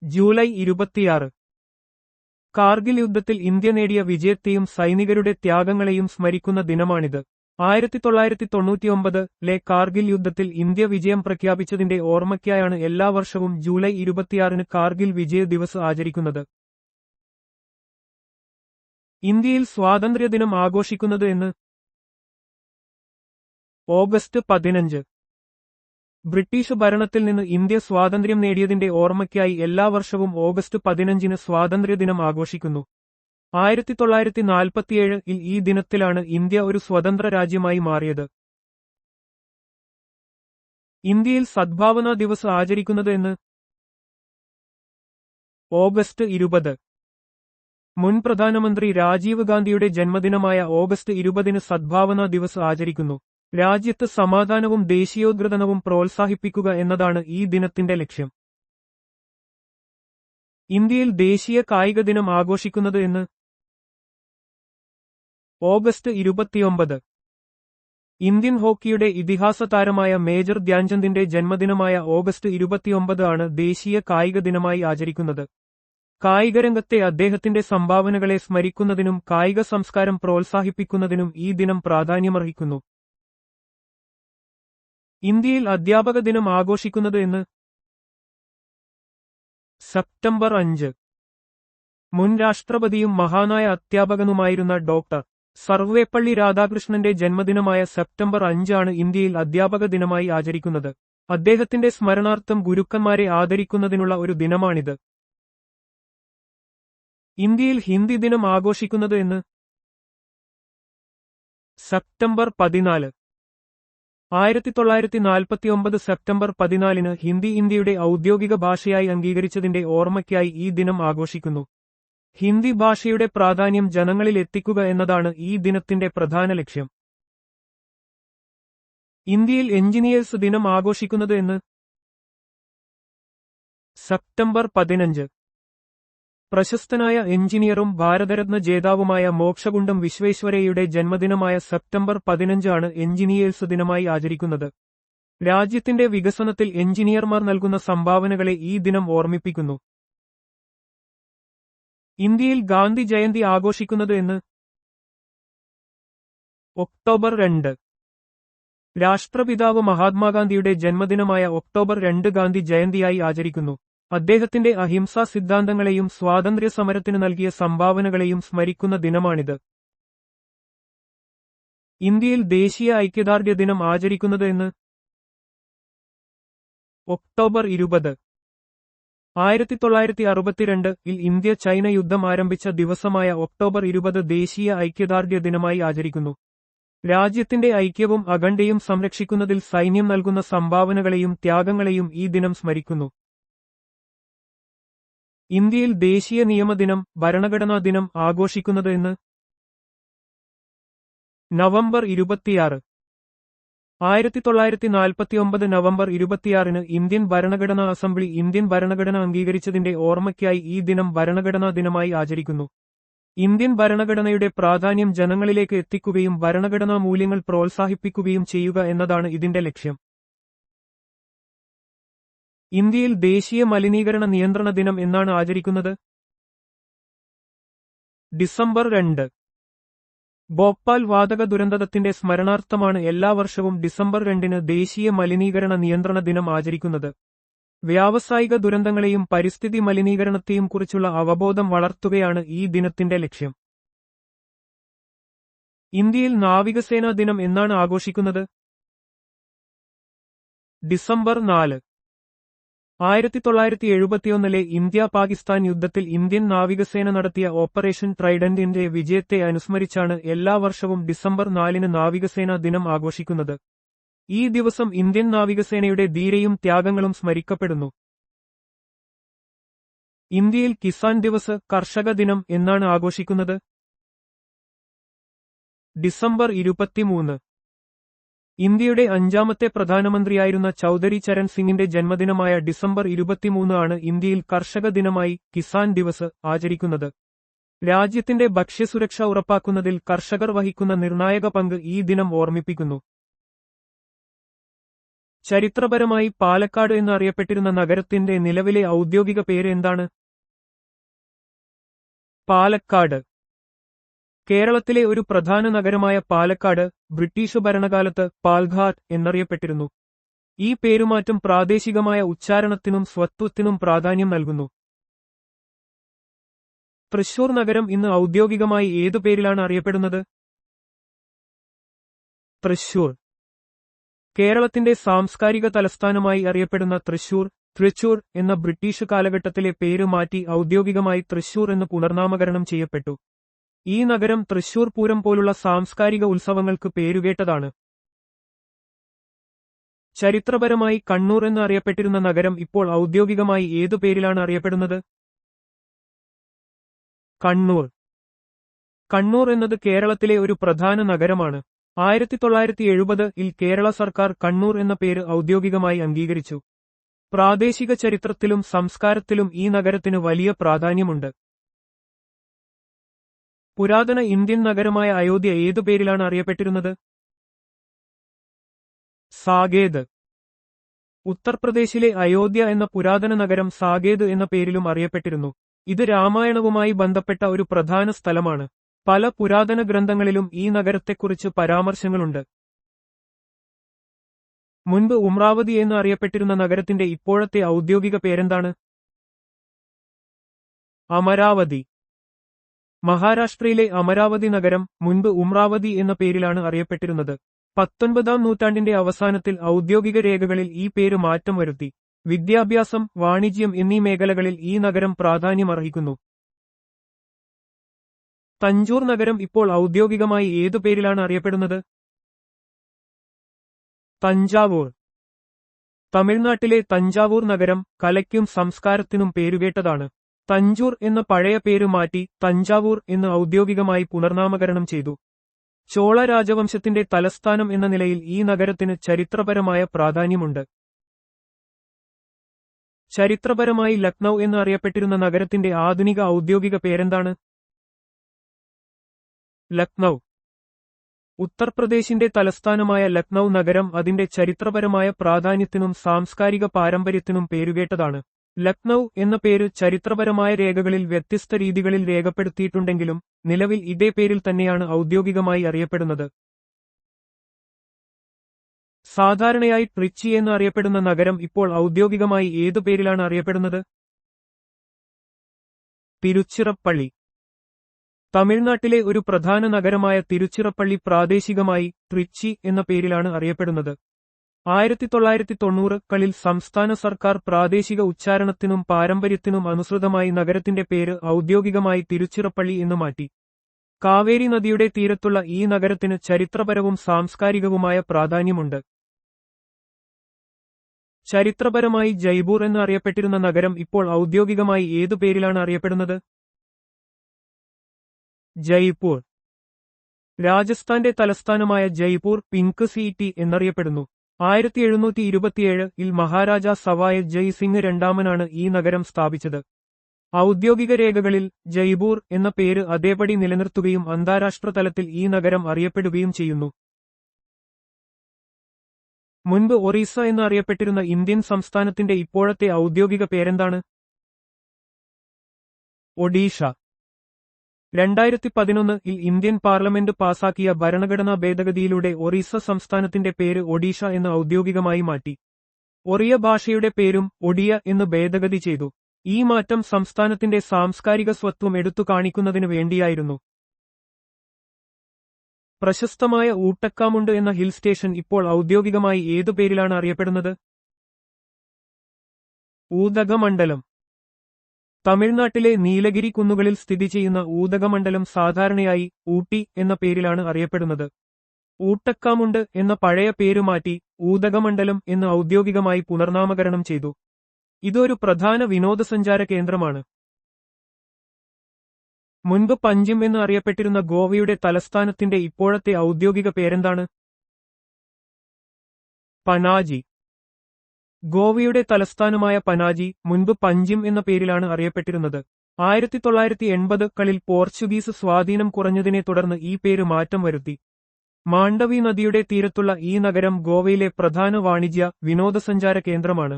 ജൂലൈ 26. കാർഗിൽ യുദ്ധത്തിൽ ഇന്ത്യ നേടിയ വിജയത്തെയും സൈനികരുടെ ത്യാഗങ്ങളെയും സ്മരിക്കുന്ന ദിനമാണിത്. 1999 കാർഗിൽ യുദ്ധത്തിൽ ഇന്ത്യ വിജയം പ്രഖ്യാപിച്ചതിന്റെ ഓർമ്മയ്ക്കായാണ് എല്ലാ വർഷവും ജൂലൈ 26 കാർഗിൽ വിജയ് ദിവസ് ആചരിക്കുന്നത്. ഇന്ത്യയിൽ സ്വാതന്ത്ര്യദിനം ആഘോഷിക്കുന്നത് എന്ന്. ഓഗസ്റ്റ് 15. ബ്രിട്ടീഷ് ഭരണത്തിൽ നിന്ന് ഇന്ത്യ സ്വാതന്ത്ര്യം നേടിയതിന്റെ ഓർമ്മയ്ക്കായി എല്ലാ വർഷവും ഓഗസ്റ്റ് 15 സ്വാതന്ത്ര്യദിനം ആഘോഷിക്കുന്നു. 1947 ഈ ദിനത്തിലാണ് ഇന്ത്യ ഒരു സ്വതന്ത്ര രാജ്യമായി മാറിയത്. ഇന്ത്യയിൽ സദ്ഭാവന ദിവസ് ആചരിക്കുന്നത് എന്ന്. ഓഗസ്റ്റ് 20. മുൻ പ്രധാനമന്ത്രി രാജീവ് ഗാന്ധിയുടെ ജന്മദിനമായ ഓഗസ്റ്റ് 20 സദ്ഭാവന ദിവസ് ആചരിക്കുന്നു. രാജ്യത്ത് സമാധാനവും ദേശീയോദ്ഗ്രഥനവും പ്രോത്സാഹിപ്പിക്കുക എന്നതാണ് ഈ ദിനത്തിന്റെ ലക്ഷ്യം. ഇന്ത്യയിൽ ദേശീയ കായിക ദിനം ആഘോഷിക്കുന്നത് എന്ന്. ഓഗസ്റ്റ് 29. ഇന്ത്യൻ ഹോക്കിയുടെ ഇതിഹാസ താരമായ മേജർ ധ്യാൻചന്ദിന്റെ ജന്മദിനമായ ഓഗസ്റ്റ് 29 ദേശീയ കായിക ദിനമായി ആചരിക്കുന്നത്. കായികരംഗത്തെ അദ്ദേഹത്തിന്റെ സംഭാവനകളെ സ്മരിക്കുന്നതിനും കായിക സംസ്കാരം പ്രോത്സാഹിപ്പിക്കുന്നതിനും ഈ ദിനം പ്രാധാന്യമർഹിക്കുന്നു. ഇന്ത്യയിൽ അധ്യാപക ദിനം ആഘോഷിക്കുന്നത് എന്ന്. സെപ്റ്റംബർ 5. മുൻ രാഷ്ട്രപതിയും മഹാനായ അധ്യാപകനുമായിരുന്ന ഡോക്ടർ സർവേപ്പള്ളി രാധാകൃഷ്ണന്റെ ജന്മദിനമായ സെപ്റ്റംബർ 5 ആണ് ഇന്ത്യയിൽ അധ്യാപക ദിനമായി ആചരിക്കുന്നത്. അദ്ദേഹത്തിന്റെ സ്മരണാർത്ഥം ഗുരുക്കന്മാരെ ആദരിക്കുന്നതിനുള്ള ഒരു ദിനമാണിത്. ഇന്ത്യയിൽ ഹിന്ദി ദിനം ആഘോഷിക്കുന്നത് എന്ന്. സെപ്റ്റംബർ 14. 1949 സെപ്റ്റംബർ 14 ഹിന്ദി ഇന്ത്യയുടെ ഔദ്യോഗിക ഭാഷയായി അംഗീകരിച്ചതിന്റെ ഓർമ്മയ്ക്കായി ഈ ദിനം ആഘോഷിക്കുന്നു. ഹിന്ദി ഭാഷയുടെ പ്രാധാന്യം ജനങ്ങളിൽ എത്തിക്കുക എന്നതാണ് ഈ ദിനത്തിന്റെ പ്രധാന ലക്ഷ്യം. ഇന്ത്യയിൽ എഞ്ചിനീയേഴ്സ് ദിനം ആഘോഷിക്കുന്നത് എന്ന്. സെപ്റ്റംബർ 15. പ്രശസ്തനായ എഞ്ചിനീയറും ഭാരതരത്ന ജേതാവുമായ മോക്ഷഗുണ്ടം വിശ്വേശ്വരയ്യയുടെ ജന്മദിനമായ സെപ്റ്റംബർ 15 ആണ് എഞ്ചിനീയേഴ്സ് ദിനമായി ആചരിക്കുന്നത്. രാജ്യത്തിന്റെ വികസനത്തിൽ എഞ്ചിനീയർമാർ നൽകുന്ന സംഭാവനകളെ ഈ ദിനം ഓർമ്മിപ്പിക്കുന്നു. ഇന്ത്യയിൽ ഗാന്ധി ജയന്തി ആഘോഷിക്കുന്നത് എന്ന്. ഒക്ടോബർ 2. രാഷ്ട്രപിതാവ് മഹാത്മാഗാന്ധിയുടെ ജന്മദിനമായ ഒക്ടോബർ 2 ഗാന്ധി ജയന്തിയായി ആചരിക്കുന്നു. അദ്ദേഹത്തിന്റെ അഹിംസാ സിദ്ധാന്തങ്ങളെയും സ്വാതന്ത്ര്യ സമരത്തിന് നൽകിയ സംഭാവനകളെയും സ്മരിക്കുന്ന ദിനമാണിത്. ഇന്ത്യയിൽ ദേശീയ ഐക്യദാർഢ്യ ദിനം ആചരിക്കുന്നത് എന്ന്. ഒക്ടോബർ 20. 1962 ഇന്ത്യ ചൈന യുദ്ധം ആരംഭിച്ച ദിവസമായ ഒക്ടോബർ 20 ദേശീയ ഐക്യദാർഢ്യ ദിനമായി ആചരിക്കുന്നു. രാജ്യത്തിന്റെ ഐക്യവും അഖണ്ഡതയും സംരക്ഷിക്കുന്നതിൽ സൈന്യം നൽകുന്ന സംഭാവനകളെയും ത്യാഗങ്ങളെയും ഈ ദിനം സ്മരിക്കുന്നു. ഇന്ത്യയിൽ ദേശീയ നിയമദിനം, ഭരണഘടനാ ദിനം ആഘോഷിക്കുന്നത് എന്ന്. നവംബർ 26. 1949 നവംബർ 26 ഇന്ത്യൻ ഭരണഘടനാ അസംബ്ലി ഇന്ത്യൻ ഭരണഘടന അംഗീകരിച്ചതിന്റെ ഓർമ്മയ്ക്കായി ഈ ദിനം ഭരണഘടനാ ദിനമായി ആചരിക്കുന്നു. ഇന്ത്യൻ ഭരണഘടനയുടെ പ്രാധാന്യം ജനങ്ങളിലേക്ക് എത്തിക്കുകയും ഭരണഘടനാ മൂല്യങ്ങൾ പ്രോത്സാഹിപ്പിക്കുകയും ചെയ്യുക എന്നതാണ് ഇതിന്റെ ലക്ഷ്യം. ഇന്ത്യയിൽ ദേശീയ മലിനീകരണ നിയന്ത്രണ ദിനം എന്നാണ് ആചരിക്കുന്നത്. ഡിസംബർ 2. ഭോപ്പാൽ വാതക ദുരന്തത്തിന്റെ സ്മരണാർത്ഥമാണ് എല്ലാ വർഷവും ഡിസംബർ 2 ദേശീയ മലിനീകരണ നിയന്ത്രണ ദിനം ആചരിക്കുന്നത്. വ്യാവസായിക ദുരന്തങ്ങളെയും പരിസ്ഥിതി മലിനീകരണത്തെയും കുറിച്ചുള്ള അവബോധം വളർത്തുകയാണ് ഈ ദിനത്തിന്റെ ലക്ഷ്യം. ഇന്ത്യയിൽ നാവികസേനാ ദിനം എന്നാണ് ആഘോഷിക്കുന്നത്. ഡിസംബർ 4. 1971 ഇന്ത്യ പാകിസ്ഥാൻ യുദ്ധത്തിൽ ഇന്ത്യൻ നാവികസേന നടത്തിയ ഓപ്പറേഷൻ ട്രൈഡന്റിന്റെ വിജയത്തെ അനുസ്മരിച്ചാണ് എല്ലാ വർഷവും ഡിസംബർ 4 നാവികസേനാ ദിനം ആഘോഷിക്കുന്നത്. ഈ ദിവസം ഇന്ത്യൻ നാവികസേനയുടെ ധീരയും ത്യാഗങ്ങളും സ്മരിക്കപ്പെടുന്നു. ഇന്ത്യയിൽ കിസാൻ ദിവസ് കർഷക ദിനം എന്നാണ് ആഘോഷിക്കുന്നത്. ഡിസംബർ 23. ഇന്ത്യയുടെ 5ാമത്തെ പ്രധാനമന്ത്രിയായിരുന്ന ചൌധരി ചരൺ സിംഗിന്റെ ജന്മദിനമായ ഡിസംബർ 23 ആണ് ഇന്ത്യയിൽ കർഷക ദിനമായി കിസാൻ ദിവസ് ആചരിക്കുന്നത്. രാജ്യത്തിന്റെ ഭക്ഷ്യസുരക്ഷ ഉറപ്പാക്കുന്നതിൽ കർഷകർ വഹിക്കുന്ന നിർണായക പങ്ക് ഈ ദിനം ഓർമ്മിപ്പിക്കുന്നു. ചരിത്രപരമായി പാലക്കാട് എന്ന് അറിയപ്പെട്ടിരുന്ന നഗരത്തിന്റെ നിലവിലെ ഔദ്യോഗിക പേര് എന്താണ്? പാലക്കാട്. കേരളത്തിലെ ഒരു പ്രധാന നഗരമായ പാലക്കാട് ബ്രിട്ടീഷ് ഭരണകാലത്ത് പാൽഘാട്ട് എന്നറിയപ്പെട്ടിരുന്നു. ഈ പേരുമാറ്റം പ്രാദേശികമായ ഉച്ചാരണത്തിനും സ്വത്വത്തിനും പ്രാധാന്യം നൽകുന്നു. തൃശൂർ നഗരം ഇന്ന് ഔദ്യോഗികമായി ഏതു പേരിലാണ് അറിയപ്പെടുന്നത്? തൃശൂർ. കേരളത്തിന്റെ സാംസ്കാരിക തലസ്ഥാനമായി അറിയപ്പെടുന്ന തൃശൂർ, തൃച്ചൂർ എന്ന ബ്രിട്ടീഷ് കാലഘട്ടത്തിലെ പേര് മാറ്റി ഔദ്യോഗികമായി തൃശൂർ എന്ന് പുനർനാമകരണം ചെയ്യപ്പെട്ടു. ഈ നഗരം തൃശൂർ പൂരം പോലുള്ള സാംസ്കാരിക ഉത്സവങ്ങൾക്ക് പേരുകേട്ടതാണ്. ചരിത്രപരമായി കണ്ണൂർ എന്ന് അറിയപ്പെട്ടിരുന്ന നഗരം ഇപ്പോൾ ഔദ്യോഗികമായി ഏതു പേരിലാണ് അറിയപ്പെടുന്നത്? കണ്ണൂർ. കണ്ണൂർ എന്നത് കേരളത്തിലെ ഒരു പ്രധാന നഗരമാണ്. 1970 കേരള സർക്കാർ കണ്ണൂർ എന്ന പേര് ഔദ്യോഗികമായി അംഗീകരിച്ചു. പ്രാദേശിക ചരിത്രത്തിലും സംസ്കാരത്തിലും ഈ നഗരത്തിന് വലിയ പ്രാധാന്യമുണ്ട്. പുരാതന ഇന്ത്യൻ നഗരമായ അയോധ്യ ഏതു പേരിലാണ് അറിയപ്പെട്ടിരുന്നത്? സാകേത്. ഉത്തർപ്രദേശിലെ അയോധ്യ എന്ന പുരാതന നഗരം സാകേത് എന്ന പേരിലും അറിയപ്പെട്ടിരുന്നു. ഇത് രാമായണവുമായി ബന്ധപ്പെട്ട ഒരു പ്രധാന സ്ഥലമാണ്. പല പുരാതന ഗ്രന്ഥങ്ങളിലും ഈ നഗരത്തെക്കുറിച്ച് പരാമർശങ്ങളുണ്ട്. മുൻപ് ഉമ്രാവതി എന്ന് അറിയപ്പെട്ടിരുന്ന നഗരത്തിന്റെ ഇപ്പോഴത്തെ ഔദ്യോഗിക പേരെന്താണ്? അമരാവതി. മഹാരാഷ്ട്രയിലെ അമരാവതി നഗരം മുൻപ് ഉമ്രാവതി എന്ന പേരിലാണ് അറിയപ്പെട്ടിരുന്നത്. 19-ാം നൂറ്റാണ്ടിന്റെ അവസാനത്തിൽ ഔദ്യോഗിക രേഖകളിൽ ഈ പേര് മാറ്റം വരുത്തി. വിദ്യാഭ്യാസം, വാണിജ്യം എന്നീ മേഖലകളിൽ ഈ നഗരം പ്രാധാന്യമർഹിക്കുന്നു. തഞ്ചൂർ നഗരം ഇപ്പോൾ ഔദ്യോഗികമായി ഏതു പേരിലാണ് അറിയപ്പെടുന്നത്? തഞ്ചാവൂർ. തമിഴ്നാട്ടിലെ തഞ്ചാവൂർ നഗരം കലയ്ക്കും സംസ്കാരത്തിനും പേരുകേട്ടതാണ്. തഞ്ചൂർ എന്ന പഴയ പേര് മാറ്റി തഞ്ചാവൂർ എന്ന് ഔദ്യോഗികമായി പുനർനാമകരണം ചെയ്തു. ചോള രാജവംശത്തിന്റെ തലസ്ഥാനം എന്ന നിലയിൽ ഈ നഗരത്തിന് ചരിത്രപരമായ പ്രാധാന്യമുണ്ട്. ചരിത്രപരമായി ലക്നൗ എന്ന് അറിയപ്പെട്ടിരുന്ന നഗരത്തിന്റെ ആധുനിക ഔദ്യോഗിക പേരെന്താണ്? ലക്നൗ. ഉത്തർപ്രദേശിന്റെ തലസ്ഥാനമായ ലക്നൗ നഗരം അതിന്റെ ചരിത്രപരമായ പ്രാധാന്യത്തിനും സാംസ്കാരിക പാരമ്പര്യത്തിനും പേരുകേട്ടതാണ്. ലക്നൗ എന്ന പേര് ചരിത്രപരമായ രേഖകളിൽ വ്യത്യസ്ത രീതികളിൽ രേഖപ്പെടുത്തിയിട്ടുണ്ടെങ്കിലും നിലവിൽ ഇതേ പേരിൽ തന്നെയാണ് ഔദ്യോഗികമായി അറിയപ്പെടുന്നത്. സാധാരണയായി ട്രിച്ചി എന്ന് അറിയപ്പെടുന്ന നഗരം ഇപ്പോൾ ഔദ്യോഗികമായി ഏതു പേരിലാണ് അറിയപ്പെടുന്നത്? തിരുച്ചിറപ്പള്ളി. തമിഴ്നാട്ടിലെ ഒരു പ്രധാന നഗരമായ തിരുച്ചിറപ്പള്ളി പ്രാദേശികമായി ട്രിച്ചി എന്ന പേരിലാണ് അറിയപ്പെടുന്നത്. 1990കളിൽ സംസ്ഥാന സർക്കാർ പ്രാദേശിക ഉച്ചാരണത്തിനും പാരമ്പര്യത്തിനും അനുസൃതമായി നഗരത്തിന്റെ പേര് ഔദ്യോഗികമായി തിരുച്ചിറപ്പള്ളി എന്ന് മാറ്റി. കാവേരി നദിയുടെ തീരത്തുള്ള ഈ നഗരത്തിന് ചരിത്രപരവും സാംസ്കാരികവുമായ പ്രാധാന്യമുണ്ട്. ചരിത്രപരമായി ജയ്പൂർ എന്ന് അറിയപ്പെട്ടിരുന്ന നഗരം ഇപ്പോൾ ഔദ്യോഗികമായി ഏതു പേരിലാണ് അറിയപ്പെടുന്നത്? ജയ്പൂർ. രാജസ്ഥാന്റെ തലസ്ഥാനമായ ജയ്പൂർ പിങ്ക് സിറ്റി എന്നറിയപ്പെടുന്നു. 1727-ൽ മഹാരാജാ സവായ് ജയ് സിംഗ് രണ്ടാമനാണ് ഈ നഗരം സ്ഥാപിച്ചത്. ഔദ്യോഗിക രേഖകളിൽ ജയ്പൂർ എന്ന പേര് അതേപടി നിലനിർത്തുകയും അന്താരാഷ്ട്ര തലത്തിൽ ഈ നഗരം അറിയപ്പെടുകയും ചെയ്യുന്നു. മുൻപ് ഒറീസ എന്ന് അറിയപ്പെട്ടിരുന്ന ഇന്ത്യൻ സംസ്ഥാനത്തിന്റെ ഇപ്പോഴത്തെ ഔദ്യോഗിക പേരെന്താണ്? ഒഡീഷ. 2011-ൽ ഇന്ത്യൻ പാർലമെന്റ് പാസാക്കിയ ഭരണഘടനാ ഭേദഗതിയിലൂടെ ഒറീസ സംസ്ഥാനത്തിന്റെ പേര് ഒഡീഷ എന്ന് ഔദ്യോഗികമായി മാറ്റി. ഒറിയ ഭാഷയുടെ പേരും ഒഡിയ എന്ന് ഭേദഗതി ചെയ്തു. ഈ മാറ്റം സംസ്ഥാനത്തിന്റെ സാംസ്കാരിക സ്വത്വം എടുത്തു കാണിക്കുന്നതിനു വേണ്ടിയായിരുന്നു. പ്രശസ്തമായ ഊട്ടക്കാമുണ്ട് എന്ന ഹിൽ സ്റ്റേഷൻ ഇപ്പോൾ ഔദ്യോഗികമായി ഏതു പേരിലാണ് അറിയപ്പെടുന്നത്? ഊദകമണ്ഡലം. തമിഴ്നാട്ടിലെ നീലഗിരി കുന്നുകളിൽ സ്ഥിതി ചെയ്യുന്ന ഊദകമണ്ഡലം സാധാരണയായി ഊട്ടി എന്ന പേരിലാണ് അറിയപ്പെടുന്നത്. ഊട്ടക്കാമുണ്ട് എന്ന പഴയ പേരു മാറ്റി ഊദകമണ്ഡലം എന്ന് ഔദ്യോഗികമായി പുനർനാമകരണം ചെയ്തു. ഇതൊരു പ്രധാന വിനോദസഞ്ചാര കേന്ദ്രമാണ്. മുൻപ് പഞ്ചിം എന്ന് അറിയപ്പെട്ടിരുന്ന ഗോവയുടെ തലസ്ഥാനത്തിന്റെ ഇപ്പോഴത്തെ ഔദ്യോഗിക പേരെന്താണ്? പനാജി. ഗോവയുടെ തലസ്ഥാനമായ പനാജി മുൻപ് പഞ്ചിം എന്ന പേരിലാണ് അറിയപ്പെട്ടിരുന്നത്. 1980കളിൽ പോർച്ചുഗീസ് സ്വാധീനം കുറഞ്ഞതിനെ തുടർന്ന് ഈ പേര് മാറ്റം വരുത്തി. മാണ്ഡവി നദിയുടെ തീരത്തുള്ള ഈ നഗരം ഗോവയിലെ പ്രധാന വാണിജ്യ വിനോദസഞ്ചാര കേന്ദ്രമാണ്.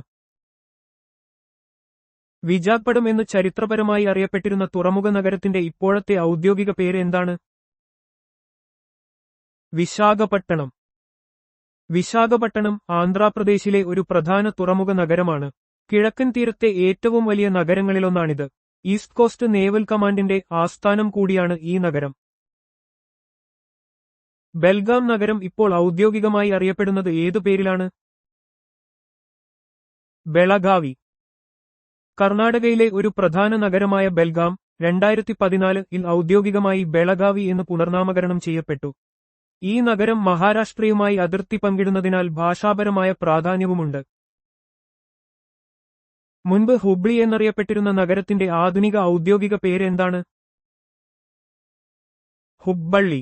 വിജാഖ്പടം എന്ന് ചരിത്രപരമായി അറിയപ്പെട്ടിരുന്ന തുറമുഖ നഗരത്തിന്റെ ഇപ്പോഴത്തെ ഔദ്യോഗിക പേര് എന്താണ്? വിശാഖപട്ടണം. വിശാഖപട്ടണം ആന്ധ്രാപ്രദേശിലെ ഒരു പ്രധാന തുറമുഖ നഗരമാണ്. കിഴക്കൻ തീരത്തെ ഏറ്റവും വലിയ നഗരങ്ങളിലൊന്നാണിത്. ഈസ്റ്റ് കോസ്റ്റ് നേവൽ കമാൻഡിന്റെ ആസ്ഥാനം കൂടിയാണ് ഈ നഗരം. ബെൽഗാം നഗരം ഇപ്പോൾ ഔദ്യോഗികമായി അറിയപ്പെടുന്നത് ഏതു പേരിലാണ്? ബെളഗാവി. കർണാടകയിലെ ഒരു പ്രധാന നഗരമായ ബെൽഗാം 2014-ൽ ഔദ്യോഗികമായി ബെളഗാവി എന്ന് പുനർനാമകരണം ചെയ്യപ്പെട്ടു. ഈ നഗരം മഹാരാഷ്ട്രയുമായി അതിർത്തി പങ്കിടുന്നതിനാൽ ഭാഷാപരമായ പ്രാധാന്യവുമുണ്ട്. മുൻപ് ഹുബ്ലി എന്നറിയപ്പെട്ടിരുന്ന നഗരത്തിന്റെ ആധുനിക ഔദ്യോഗിക പേര് എന്താണ്? ഹുബ്ബള്ളി.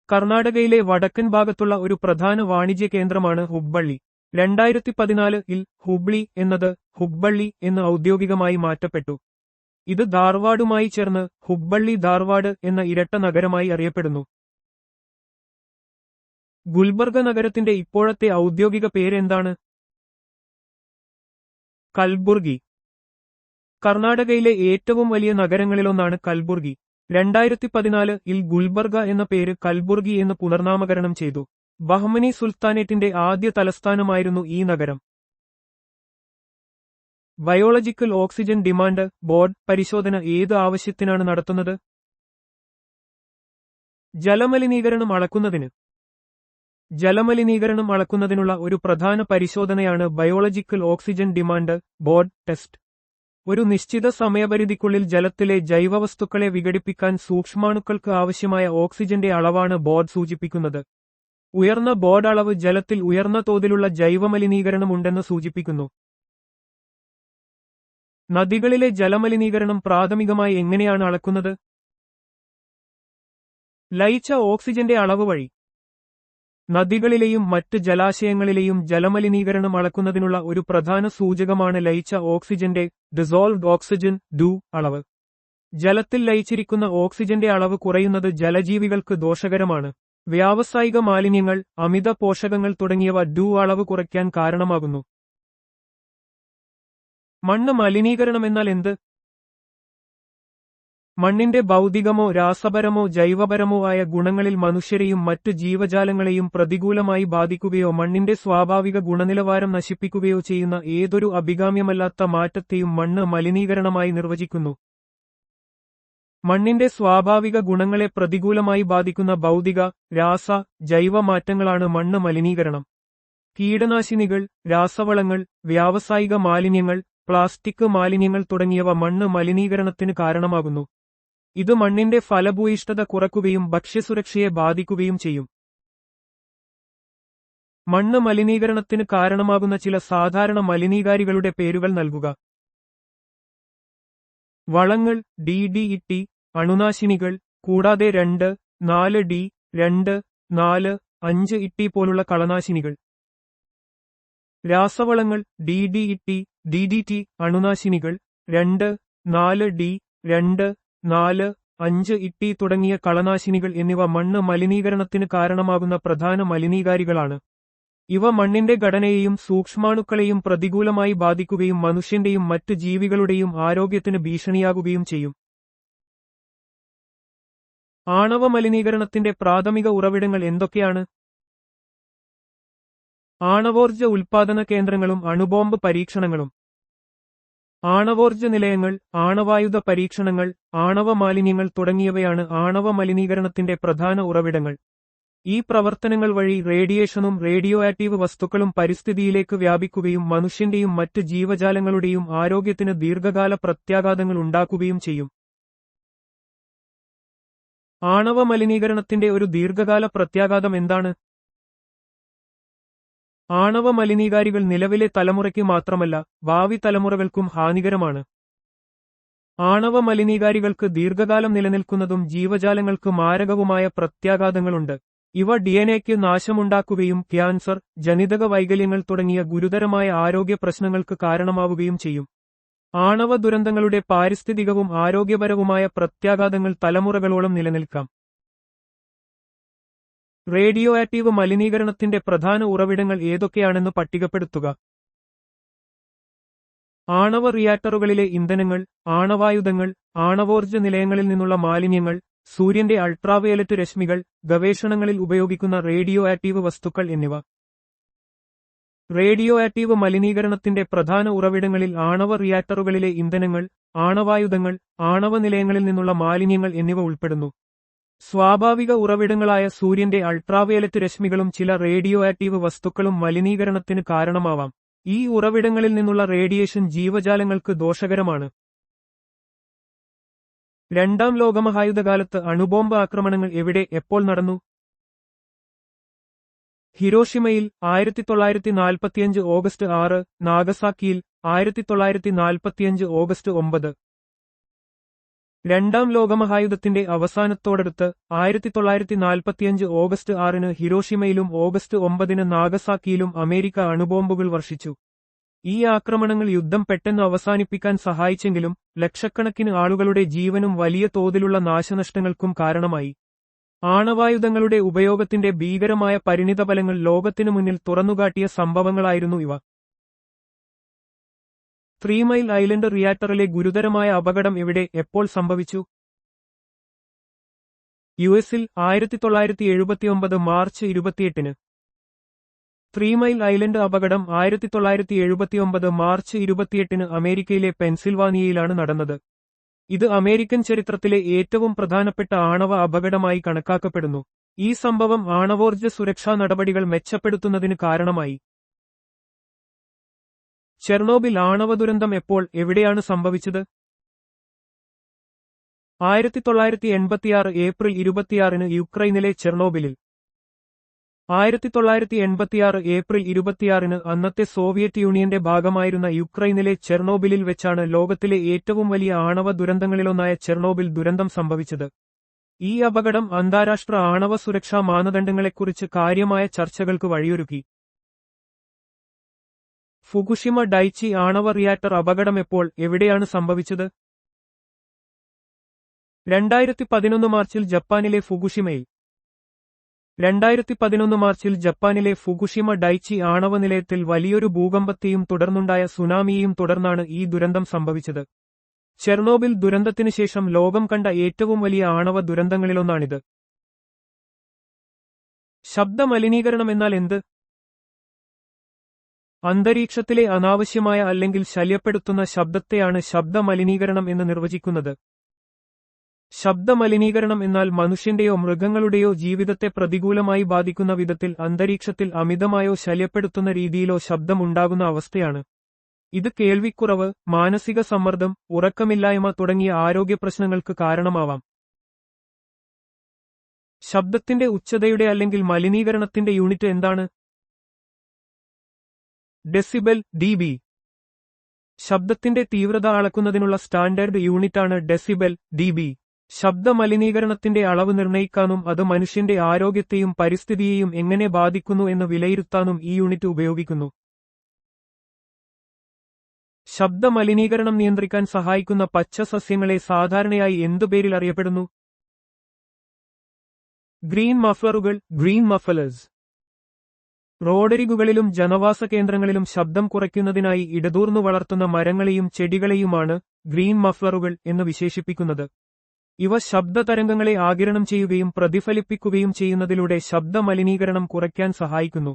കർണാടകയിലെ വടക്കൻ ഭാഗത്തുള്ള ഒരു പ്രധാന വാണിജ്യ കേന്ദ്രമാണ് ഹുബ്ബള്ളി. 2014-ൽ ഹുബ്ലി എന്നത് ഹുബ്ബള്ളി എന്ന് ഔദ്യോഗികമായി മാറ്റപ്പെട്ടു. ഇത് ധാർവാഡുമായി ചേർന്ന് ഹുബ്ബള്ളി ധാർവാഡ് എന്ന ഇരട്ട നഗരമായി അറിയപ്പെടുന്നു. ഗുൽബർഗ നഗരത്തിന്റെ ഇപ്പോഴത്തെ ഔദ്യോഗിക പേര് എന്താണ്? കൽബുർഗി. കർണാടകയിലെ ഏറ്റവും വലിയ നഗരങ്ങളിലൊന്നാണ് കൽബുർഗി. 2014-ൽ ഗുൽബർഗ എന്ന പേര് കൽബുർഗി എന്ന് പുനർനാമകരണം ചെയ്തു. ബഹ്മനി സുൽത്താനേറ്റിന്റെ ആദ്യ തലസ്ഥാനമായിരുന്നു ഈ നഗരം. ബയോളജിക്കൽ ഓക്സിജൻ ഡിമാൻഡ് ബോർഡ് പരിശോധന ഏത് ആവശ്യത്തിനാണ് നടത്തുന്നത്? ജലമലിനീകരണം അളക്കുന്നതിന്. ജലമലിനീകരണം അളക്കുന്നതിനുള്ള ഒരു പ്രധാന പരിശോധനയാണ് biological oxygen demand board test. ഒരു നിശ്ചിത സമയപരിധിക്കുള്ളിൽ ജലത്തിലെ ജൈവവസ്തുക്കളെ വിഘടിപ്പിക്കാൻ സൂക്ഷ്മാണുക്കൾക്ക് ആവശ്യമായ ഓക്സിജന്റെ അളവാണ് ബോർഡ് സൂചിപ്പിക്കുന്നത്. ഉയർന്ന ബോർഡ് അളവ് ജലത്തിൽ ഉയർന്ന തോതിലുള്ള ജൈവമലിനീകരണം ഉണ്ടെന്ന് സൂചിപ്പിക്കുന്നു. നദികളിലെ ജലമലിനീകരണം പ്രാഥമികമായി എങ്ങനെയാണ് അളക്കുന്നത്? ലയിച്ച ഓക്സിജന്റെ അളവ് വഴി. നദികളിലെയും മറ്റ് ജലാശയങ്ങളിലെയും ജലമലിനീകരണം അളക്കുന്നതിനുള്ള ഒരു പ്രധാന സൂചകമാണ് ലയിച്ച ഓക്സിജന്റെ ഡിസോൾവ്ഡ് ഓക്സിജൻ ഡു അളവ്. ജലത്തിൽ ലയിച്ചിരിക്കുന്ന ഓക്സിജന്റെ അളവ് കുറയുന്നത് ജലജീവികൾക്ക് ദോഷകരമാണ്. വ്യാവസായിക മാലിന്യങ്ങൾ, അമിത പോഷകങ്ങൾ തുടങ്ങിയവ ഡു അളവ് കുറയ്ക്കാൻ കാരണമാകുന്നു. മണ്ണ് മലിനീകരണമെന്നാൽ എന്ത്? മണ്ണിന്റെ ഭൗതികമോ രാസപരമോ ജൈവപരമോ ആയ ഗുണങ്ങളിൽ മനുഷ്യരെയും മറ്റു ജീവജാലങ്ങളെയും പ്രതികൂലമായി ബാധിക്കുകയോ മണ്ണിന്റെ സ്വാഭാവിക ഗുണനിലവാരം നശിപ്പിക്കുകയോ ചെയ്യുന്ന ഏതൊരു അഭികാമ്യമല്ലാത്ത മാറ്റത്തെയും മണ്ണ് മലിനീകരണമായി നിർവചിക്കുന്നു. മണ്ണിന്റെ സ്വാഭാവിക ഗുണങ്ങളെ പ്രതികൂലമായി ബാധിക്കുന്ന ഭൗതിക, രാസ, ജൈവ മാറ്റങ്ങളാണ് മണ്ണ് മലിനീകരണം. കീടനാശിനികൾ, രാസവളങ്ങൾ, വ്യാവസായിക മാലിന്യങ്ങൾ, പ്ലാസ്റ്റിക് മാലിന്യങ്ങൾ തുടങ്ങിയവ മണ്ണ് മലിനീകരണത്തിന് കാരണമാകുന്നു. ഇത് മണ്ണിന്റെ ഫലഭൂയിഷ്ഠത കുറയ്ക്കുകയും ഭക്ഷ്യസുരക്ഷയെ ബാധിക്കുകയും ചെയ്യും. മണ്ണ് മലിനീകരണത്തിന് കാരണമാകുന്ന ചില സാധാരണ മലിനീകാരികളുടെ പേരുകൾ നൽകുക. വളങ്ങൾ, DDET, അണുനാശിനികൾ, കൂടാതെ 2, 4D, 2, 4, 5ET പോലുള്ള കളനാശിനികൾ. രാസവളങ്ങൾ, DDET, DDT, അണുനാശിനികൾ, 2, 4D, 2, 4, 5ET തുടങ്ങിയ കളനാശിനികൾ എന്നിവ മണ്ണ് മലിനീകരണത്തിന് കാരണമാകുന്ന പ്രധാന മലിനീകാരികളാണ്. ഇവ മണ്ണിന്റെ ഘടനയെയും സൂക്ഷ്മാണുക്കളെയും പ്രതികൂലമായി ബാധിക്കുകയും മനുഷ്യന്റെയും മറ്റ് ജീവികളുടെയും ആരോഗ്യത്തിന് ഭീഷണിയാകുകയും ചെയ്യും. ആണവ മലിനീകരണത്തിന്റെ പ്രാഥമിക ഉറവിടങ്ങൾ എന്തൊക്കെയാണ്? ആണവോർജ്ജ ഉൽപ്പാദന കേന്ദ്രങ്ങളും അണുബോംബ് പരീക്ഷണങ്ങളും. ആണവോർജ്ജ നിലയങ്ങൾ, ആണവായുധ പരീക്ഷണങ്ങൾ, ആണവ മാലിന്യങ്ങൾ തുടങ്ങിയവയാണ് ആണവ മലിനീകരണത്തിന്റെ പ്രധാന ഉറവിടങ്ങൾ. ഈ പ്രവർത്തനങ്ങൾ വഴി റേഡിയേഷനും റേഡിയോ ആക്റ്റീവ് വസ്തുക്കളും പരിസ്ഥിതിയിലേക്ക് വ്യാപിക്കുകയും മനുഷ്യന്റെയും മറ്റ് ജീവജാലങ്ങളുടെയും ആരോഗ്യത്തിന് ദീർഘകാല പ്രത്യാഘാതങ്ങൾ ഉണ്ടാക്കുകയും ചെയ്യും. ആണവ മലിനീകരണത്തിന്റെ ഒരു ദീർഘകാല പ്രത്യാഘാതം എന്താണ്? ആണവ മലിനീകാരികൾ നിലവിലെ തലമുറയ്ക്ക് മാത്രമല്ല, ഭാവി തലമുറകൾക്കും ഹാനികരമാണ്. ആണവ മലിനീകാരികൾക്ക് ദീർഘകാലം നിലനിൽക്കുന്നതും ജീവജാലങ്ങൾക്ക് മാരകവുമായ പ്രത്യാഘാതങ്ങളുണ്ട്. ഇവ DNA-ക്ക് നാശമുണ്ടാക്കുകയും ക്യാൻസർ, ജനിതക വൈകല്യങ്ങൾ തുടങ്ങിയ ഗുരുതരമായ ആരോഗ്യ പ്രശ്നങ്ങൾക്ക് കാരണമാവുകയും ചെയ്യും. ആണവ ദുരന്തങ്ങളുടെ പാരിസ്ഥിതികവും ആരോഗ്യപരവുമായ പ്രത്യാഘാതങ്ങൾ തലമുറകളോളം നിലനിൽക്കാം. റേഡിയോ ആക്റ്റീവ് മലിനീകരണത്തിന്റെ പ്രധാന ഉറവിടങ്ങൾ ഏതൊക്കെയാണെന്ന് പട്ടികപ്പെടുത്തുക. ആണവ റിയാക്ടറുകളിലെ ഇന്ധനങ്ങൾ, ആണവായുധങ്ങൾ, ആണവോർജ്ജ നിലയങ്ങളിൽ നിന്നുള്ള മാലിന്യങ്ങൾ, സൂര്യന്റെ അൾട്രാവയലറ്റ് രശ്മികൾ, ഗവേഷണങ്ങളിൽ ഉപയോഗിക്കുന്ന റേഡിയോ ആക്റ്റീവ് വസ്തുക്കൾ എന്നിവ. റേഡിയോ ആക്റ്റീവ് മലിനീകരണത്തിന്റെ പ്രധാന ഉറവിടങ്ങളിൽ ആണവ റിയാക്ടറുകളിലെ ഇന്ധനങ്ങൾ, ആണവായുധങ്ങൾ, ആണവ നിലയങ്ങളിൽ നിന്നുള്ള മാലിന്യങ്ങൾ എന്നിവ ഉൾപ്പെടുന്നു. സ്വാഭാവിക ഉറവിടങ്ങളായ സൂര്യന്റെ അൾട്രാവയലറ്റ് രശ്മികളും ചില റേഡിയോ ആക്റ്റീവ് വസ്തുക്കളും മലിനീകരണത്തിന് കാരണമാവാം. ഈ ഉറവിടങ്ങളിൽ നിന്നുള്ള റേഡിയേഷൻ ജീവജാലങ്ങൾക്ക് ദോഷകരമാണ്. രണ്ടാം ലോകമഹായുദ്ധകാലത്ത് അണുബോംബ് ആക്രമണങ്ങൾ എവിടെ, എപ്പോൾ നടന്നു? ഹിരോഷിമയിൽ 1945 ഓഗസ്റ്റ് 6, നാഗസാക്കിയിൽ 1945 ഓഗസ്റ്റ് 9. രണ്ടാം ലോകമഹായുദ്ധത്തിന്റെ അവസാനത്തോടടുത്ത് 1945 ഓഗസ്റ്റ് 6 ഹിരോഷിമയിലും ഓഗസ്റ്റ് 9 നാഗസാക്കിയിലും അമേരിക്ക അണുബോംബുകൾ വർഷിച്ചു. ഈ ആക്രമണങ്ങൾ യുദ്ധം പെട്ടെന്ന് അവസാനിപ്പിക്കാൻ സഹായിച്ചെങ്കിലും ലക്ഷക്കണക്കിന് ആളുകളുടെ ജീവനും വലിയ തോതിലുള്ള നാശനഷ്ടങ്ങൾക്കും കാരണമായി. ആണവായുധങ്ങളുടെ ഉപയോഗത്തിന്റെ ഭീകരമായ പരിണിതഫലങ്ങൾ ലോകത്തിനു മുന്നിൽ തുറന്നുകാട്ടിയ സംഭവങ്ങളായിരുന്നു ഇവ. 3 മൈൽ ഐലൻഡ് റിയാക്ടറിലെ ഗുരുതരമായ അപകടം എവിടെ എപ്പോൾ സംഭവിച്ചു? യുഎസിൽ 1979 മാർച്ച് 28-ന്. 3 മൈൽ ഐലൻഡ് അപകടം 1979 മാർച്ച് 28-ന് അമേരിക്കയിലെ പെൻസിൽവാനിയയിലാണ് നടന്നത്. ഇത് അമേരിക്കൻ ചരിത്രത്തിലെ ഏറ്റവും പ്രധാനപ്പെട്ട ആണവ അപകടമായി കണക്കാക്കപ്പെടുന്നു. ഈ സംഭവം ആണവോർജ്ജ സുരക്ഷാ നടപടികൾ മെച്ചപ്പെടുത്തുന്നതിന് കാരണമായി. ചെർണോബിൽ ആണവ ദുരന്തം എപ്പോൾ എവിടെയാണ് സംഭവിച്ചത്? 1986 ഏപ്രിൽ 26-ന് യുക്രൈനിലെ ചെർണോബിലിൽ. 1986 ഏപ്രിൽ 26-ന് അന്നത്തെ സോവിയറ്റ് യൂണിയന്റെ ഭാഗമായിരുന്ന യുക്രൈനിലെ ചെർണോബിലിൽ വെച്ചാണ് ലോകത്തിലെ ഏറ്റവും വലിയ ആണവ ദുരന്തങ്ങളിലൊന്നായ ചെർണോബിൽ ദുരന്തം സംഭവിച്ചത്. ഈ അപകടം അന്താരാഷ്ട്ര ആണവ സുരക്ഷാ മാനദണ്ഡങ്ങളെക്കുറിച്ച് കാര്യമായ ചർച്ചകൾക്ക് വഴിയൊരുക്കി. ഫുകുഷിമ ഡൈച്ചി ആണവ റിയാക്ടർ അപകടം എപ്പോൾ എവിടെയാണ് സംഭവിച്ചത്? 2011 മാർച്ചിൽ ജപ്പാനിലെ ഫുകുഷിമയിൽ. 2011 മാർച്ചിൽ ജപ്പാനിലെ ഫുകുഷിമ ഡൈച്ചി ആണവ നിലയത്തിൽ വലിയൊരു ഭൂകമ്പത്തെയും തുടർന്നുണ്ടായ സുനാമിയെയും തുടർന്നാണ് ഈ ദുരന്തം സംഭവിച്ചത്. ചെർണോബിൽ ദുരന്തത്തിനു ശേഷം ലോകം കണ്ട ഏറ്റവും വലിയ ആണവ ദുരന്തങ്ങളിലൊന്നാണിത്. ശബ്ദമലിനീകരണം എന്നാൽ എന്ത്? അന്തരീക്ഷത്തിലെ അനാവശ്യമായ അല്ലെങ്കിൽ ശല്യപ്പെടുത്തുന്ന ശബ്ദത്തെയാണ് ശബ്ദമലിനീകരണം എന്ന് നിർവചിക്കുന്നത്. ശബ്ദമലിനീകരണം എന്നാൽ മനുഷ്യന്റെയോ മൃഗങ്ങളുടെയോ ജീവിതത്തെ പ്രതികൂലമായി ബാധിക്കുന്ന വിധത്തിൽ അന്തരീക്ഷത്തിൽ അമിതമായോ ശല്യപ്പെടുത്തുന്ന രീതിയിലോ ശബ്ദമുണ്ടാകുന്ന അവസ്ഥയാണ്. ഇത് കേൾവിക്കുറവ്, മാനസിക സമ്മർദ്ദം, ഉറക്കമില്ലായ്മ തുടങ്ങിയ ആരോഗ്യപ്രശ്നങ്ങൾക്ക് കാരണമാവാം. ശബ്ദത്തിന്റെ ഉച്ചതയുടെ അല്ലെങ്കിൽ മലിനീകരണത്തിന്റെ യൂണിറ്റ് എന്താണ്? Decibel (dB). ശബ്ദത്തിന്റെ തീവ്രത അളക്കുന്നതിനുള്ള സ്റ്റാൻഡേർഡ് യൂണിറ്റാണ് ഡെസിബൽ (dB). ശബ്ദമലിനീകരണത്തിന്റെ അളവ് നിർണ്ണയിക്കാനും അത് മനുഷ്യന്റെ ആരോഗ്യത്തെയും പരിസ്ഥിതിയെയും എങ്ങനെ ബാധിക്കുന്നു എന്ന് വിലയിരുത്താനും ഈ യൂണിറ്റ് ഉപയോഗിക്കുന്നു. ശബ്ദമലിനീകരണം നിയന്ത്രിക്കാൻ സഹായിക്കുന്ന പച്ച സസ്യങ്ങളെ സാധാരണയായി എന്തു പേരിൽ അറിയപ്പെടുന്നു? Green മഫ്ലറുകൾ, green മഫലേഴ്സ്. റോഡരികുകളിലും ജനവാസ കേന്ദ്രങ്ങളിലും ശബ്ദം കുറയ്ക്കുന്നതിനായി ഇടതൂർന്നു വളർത്തുന്ന മരങ്ങളെയും ചെടികളെയുമാണ് ഗ്രീൻ മഫ്ലറുകൾ എന്ന് വിശേഷിപ്പിക്കുന്നത്. ഇവ ശബ്ദതരംഗങ്ങളെ ആഗിരണം ചെയ്യുകയും പ്രതിഫലിപ്പിക്കുകയും ചെയ്യുന്നതിലൂടെ ശബ്ദമലിനീകരണം കുറയ്ക്കാൻ സഹായിക്കുന്നു.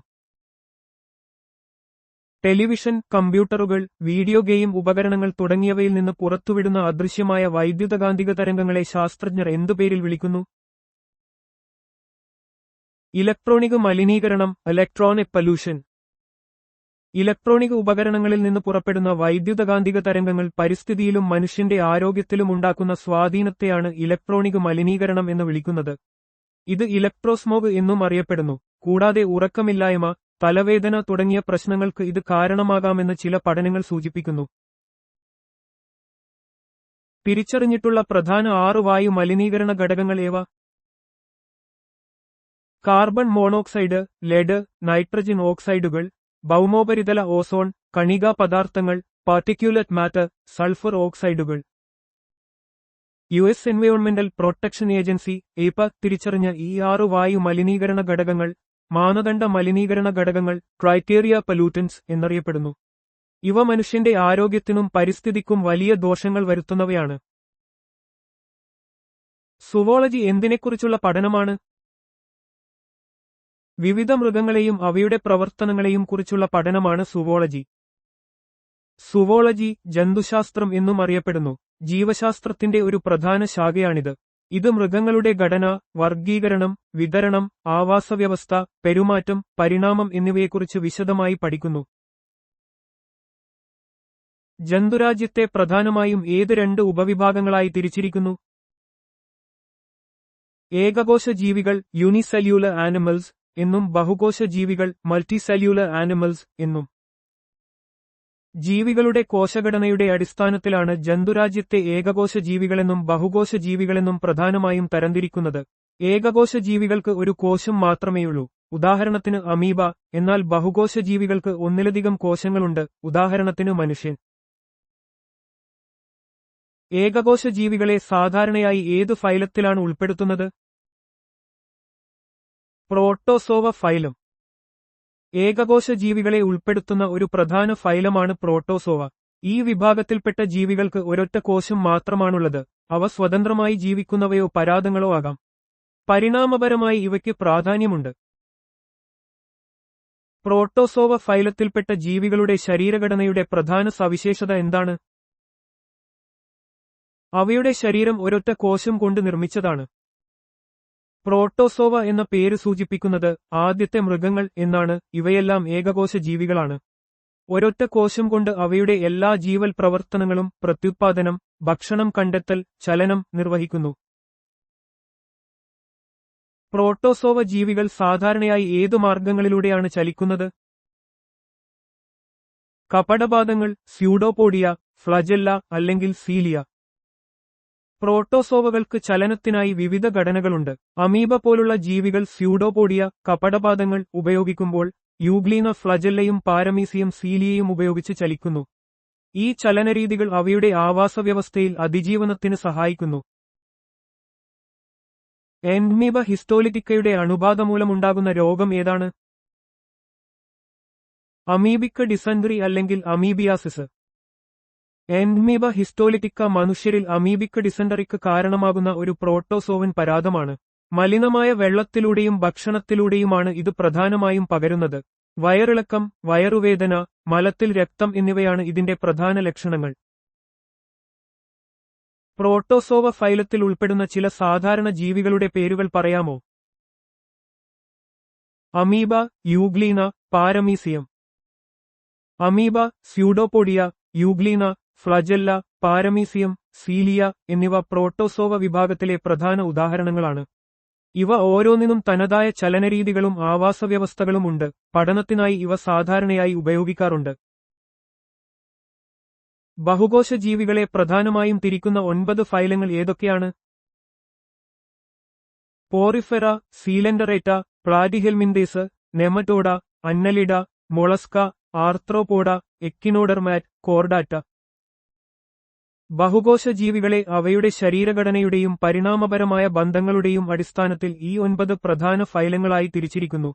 ടെലിവിഷൻ, കമ്പ്യൂട്ടറുകൾ, വീഡിയോ ഗെയിം ഉപകരണങ്ങൾ തുടങ്ങിയവയിൽ നിന്ന് പുറത്തുവിടുന്ന അദൃശ്യമായ വൈദ്യുതകാന്തിക തരംഗങ്ങളെ ശാസ്ത്രജ്ഞർ എന്തുപേരിൽ വിളിക്കുന്നു? ഇലക്ട്രോണിക് മലിനീകരണം, ഇലക്ട്രോണിക് പൊല്യൂഷൻ. ഇലക്ട്രോണിക് ഉപകരണങ്ങളിൽ നിന്ന് പുറപ്പെടുന്ന വൈദ്യുതകാന്തിക തരംഗങ്ങൾ പരിസ്ഥിതിയിലും മനുഷ്യന്റെ ആരോഗ്യത്തിലും ഉണ്ടാക്കുന്ന സ്വാധീനത്തെയാണ് ഇലക്ട്രോണിക് മലിനീകരണം എന്ന് വിളിക്കുന്നത്. ഇത് ഇലക്ട്രോസ്മോഗ് എന്നും അറിയപ്പെടുന്നു. കൂടാതെ ഉറക്കമില്ലായ്മ, തലവേദന തുടങ്ങിയ പ്രശ്നങ്ങൾക്ക് ഇത് കാരണമാകാമെന്ന് ചില പഠനങ്ങൾ സൂചിപ്പിക്കുന്നു. തിരിച്ചറിഞ്ഞിട്ടുള്ള പ്രധാന 6 വായു മലിനീകരണ ഘടകങ്ങൾ ഏവ? കാർബൺ മോണോക്സൈഡ്, ലെഡ്, നൈട്രജൻ ഓക്സൈഡുകൾ, ഭൗമോപരിതല ഓസോൺ, കണികാ പദാർത്ഥങ്ങൾ, പാർട്ടിക്യുലേറ്റ് മാറ്റർ, സൾഫർ ഓക്സൈഡുകൾ. യുഎസ് എൻവയോൺമെന്റൽ പ്രൊട്ടക്ഷൻ ഏജൻസി (EPA) തിരിച്ചറിഞ്ഞ ഈ 6 വായു മലിനീകരണ ഘടകങ്ങൾ മാനദണ്ഡ മലിനീകരണ ഘടകങ്ങൾ ക്രൈറ്റീരിയ പൊല്യൂട്ടൻസ് എന്നറിയപ്പെടുന്നു. ഇവ മനുഷ്യന്റെ ആരോഗ്യത്തിനും പരിസ്ഥിതിക്കും വലിയ ദോഷങ്ങൾ വരുത്തുന്നവയാണ്. സുവോളജി എന്തിനെക്കുറിച്ചുള്ള പഠനമാണ്? വിവിധ മൃഗങ്ങളെയും അവയുടെ പ്രവർത്തനങ്ങളെയും കുറിച്ചുള്ള പഠനമാണ് സുവോളജി. സുവോളജി ജന്തുശാസ്ത്രം എന്നും അറിയപ്പെടുന്നു. ജീവശാസ്ത്രത്തിന്റെ ഒരു പ്രധാന ശാഖയാണിത്. ഇത് മൃഗങ്ങളുടെ ഘടന, വർഗീകരണം, വിതരണം, ആവാസവ്യവസ്ഥ, പെരുമാറ്റം, പരിണാമം എന്നിവയെക്കുറിച്ച് വിശദമായി പഠിക്കുന്നു. ജന്തുരാജ്യത്തെ പ്രധാനമായും ഏത് 2 ഉപവിഭാഗങ്ങളായി തിരിച്ചിരിക്കുന്നു? ഏകകോശ ജീവികൾ യൂണിസെല്യൂലർ ആനിമൽസ് എന്നും ബഹുകോശ ജീവികൾ മൾട്ടിസെല്യൂലർ ആനിമൽസ് എന്നും. ജീവികളുടെ കോശഘടനയുടെ അടിസ്ഥാനത്തിലാണ് ജന്തുരാജ്യത്തെ ഏകകോശ ജീവികളെന്നും ബഹുകോശ ജീവികളെന്നും പ്രധാനമായും തരംതിരിക്കുന്നത്. ഏകകോശ ജീവികൾക്ക് ഒരു കോശം മാത്രമേയുള്ളൂ, ഉദാഹരണത്തിന് അമീബ. എന്നാൽ ബഹുകോശ ജീവികൾക്ക് ഒന്നിലധികം കോശങ്ങളുണ്ട്, ഉദാഹരണത്തിന് മനുഷ്യൻ. ഏകകോശ ജീവികളെ സാധാരണയായി ഏതു ഫൈലത്തിലാണ് ഉൾപ്പെടുത്തുന്നത്? Protozoa phylum. ഏകകോശ ജീവികളെ ഉൾപ്പെടുത്തുന്ന ഒരു പ്രധാന ഫൈലമാണ് പ്രോട്ടോസോവ. ഈ വിഭാഗത്തിൽപ്പെട്ട ജീവികൾക്ക് ഒരൊറ്റ കോശം മാത്രമാണുള്ളത്. അവ സ്വതന്ത്രമായി ജീവിക്കുന്നവയോ പരാദങ്ങളോ ആകാം. പരിണാമപരമായി ഇവയ്ക്ക് പ്രാധാന്യമുണ്ട്. പ്രോട്ടോസോവ ഫൈലത്തിൽപ്പെട്ട ജീവികളുടെ ശരീരഘടനയുടെ പ്രധാന സവിശേഷത എന്താണ്? അവയുടെ ശരീരം ഒരൊറ്റ കോശം കൊണ്ട് നിർമ്മിച്ചതാണ്. പ്രോട്ടോസോവ എന്ന പേര് സൂചിപ്പിക്കുന്നത് ആദ്യത്തെ മൃഗങ്ങൾ എന്നാണ്. ഇവയെല്ലാം ഏകകോശ ജീവികളാണ്. ഒരൊറ്റ കോശം കൊണ്ട് അവയുടെ എല്ലാ ജീവൽ പ്രവർത്തനങ്ങളും പ്രത്യുത്പാദനം, ഭക്ഷണം കണ്ടെത്തൽ, ചലനം നിർവഹിക്കുന്നു. പ്രോട്ടോസോവ ജീവികൾ സാധാരണയായി ഏതു മാർഗങ്ങളിലൂടെയാണ് ചലിക്കുന്നത്? കപടപാദങ്ങൾ, സ്യൂഡോപോഡിയ, ഫ്ലജെല്ല അല്ലെങ്കിൽ സീലിയ. പ്രോട്ടോസോവകൾക്ക് ചലനത്തിനായി വിവിധ ഘടനകളുണ്ട്. അമീബ പോലുള്ള ജീവികൾ സ്യൂഡോപോഡിയ, കപടപാദങ്ങൾ ഉപയോഗിക്കുമ്പോൾ യൂഗ്ലീന ഫ്ലജെല്ലയും പാരമീസിയം സീലിയയും ഉപയോഗിച്ച് ചലിക്കുന്നു. ഈ ചലനരീതികൾ അവയുടെ ആവാസവ്യവസ്ഥയിൽ അതിജീവനത്തിന് സഹായിക്കുന്നു. എൻമീബ ഹിസ്റ്റോലിറ്റിക്കയുടെ അണുബാധ മൂലമുണ്ടാകുന്ന രോഗം ഏതാണ്? അമീബിക് ഡിസെൻട്രി അല്ലെങ്കിൽ അമീബിയാസിസ്. എൻമീബ ഹിസ്റ്റോലിറ്റിക്ക മനുഷ്യരിൽ അമീബിക് ഡിസെൻട്രിക്ക് കാരണമാകുന്ന ഒരു പ്രോട്ടോസോവൻ പരാദമാണ്. മലിനമായ വെള്ളത്തിലൂടെയും ഭക്ഷണത്തിലൂടെയുമാണ് ഇത് പ്രധാനമായും പകരുന്നത്. വയറിളക്കം, വയറുവേദന, മലത്തിൽ രക്തം എന്നിവയാണ് ഇതിന്റെ പ്രധാന ലക്ഷണങ്ങൾ. പ്രോട്ടോസോവ ഫൈലത്തിൽ ഉൾപ്പെടുന്ന ചില സാധാരണ ജീവികളുടെ പേരുകൾ പറയാമോ? Amoeba, euglena, paramecium. Amoeba, pseudopodia, euglena, flagella, paramecium, cilia എന്നിവ പ്രോട്ടോസോവ വിഭാഗത്തിലെ പ്രധാന ഉദാഹരണങ്ങളാണ്. ഇവ ഓരോന്നിനും തനതായ ചലനരീതികളും ആവാസവ്യവസ്ഥകളും ഉണ്ട്. പഠനത്തിനായി ഇവ സാധാരണയായി ഉപയോഗിക്കാറുണ്ട്. ബഹുകോശ ജീവികളെ പ്രധാനമായും തിരിക്കുന്ന 9 ഫൈലങ്ങൾ ഏതൊക്കെയാണ്? Porifera, സീലൻഡറേറ്റ, പ്ലാറ്റിഹെൽമിന്തേസ്, നെമറ്റോഡ, അന്നലിഡ, Mollusca, ആർത്രോപോഡ, എക്കിനോഡർമാറ്റ്, Chordata. ബഹുകോശ ജീവികളെ അവയുടെ ശരീരഘടനയുടെയും പരിണാമപരമായ ബന്ധങ്ങളുടെയും അടിസ്ഥാനത്തിൽ ഈ 9 പ്രധാന ഫൈലങ്ങളായി തിരിച്ചിരിക്കുന്നു.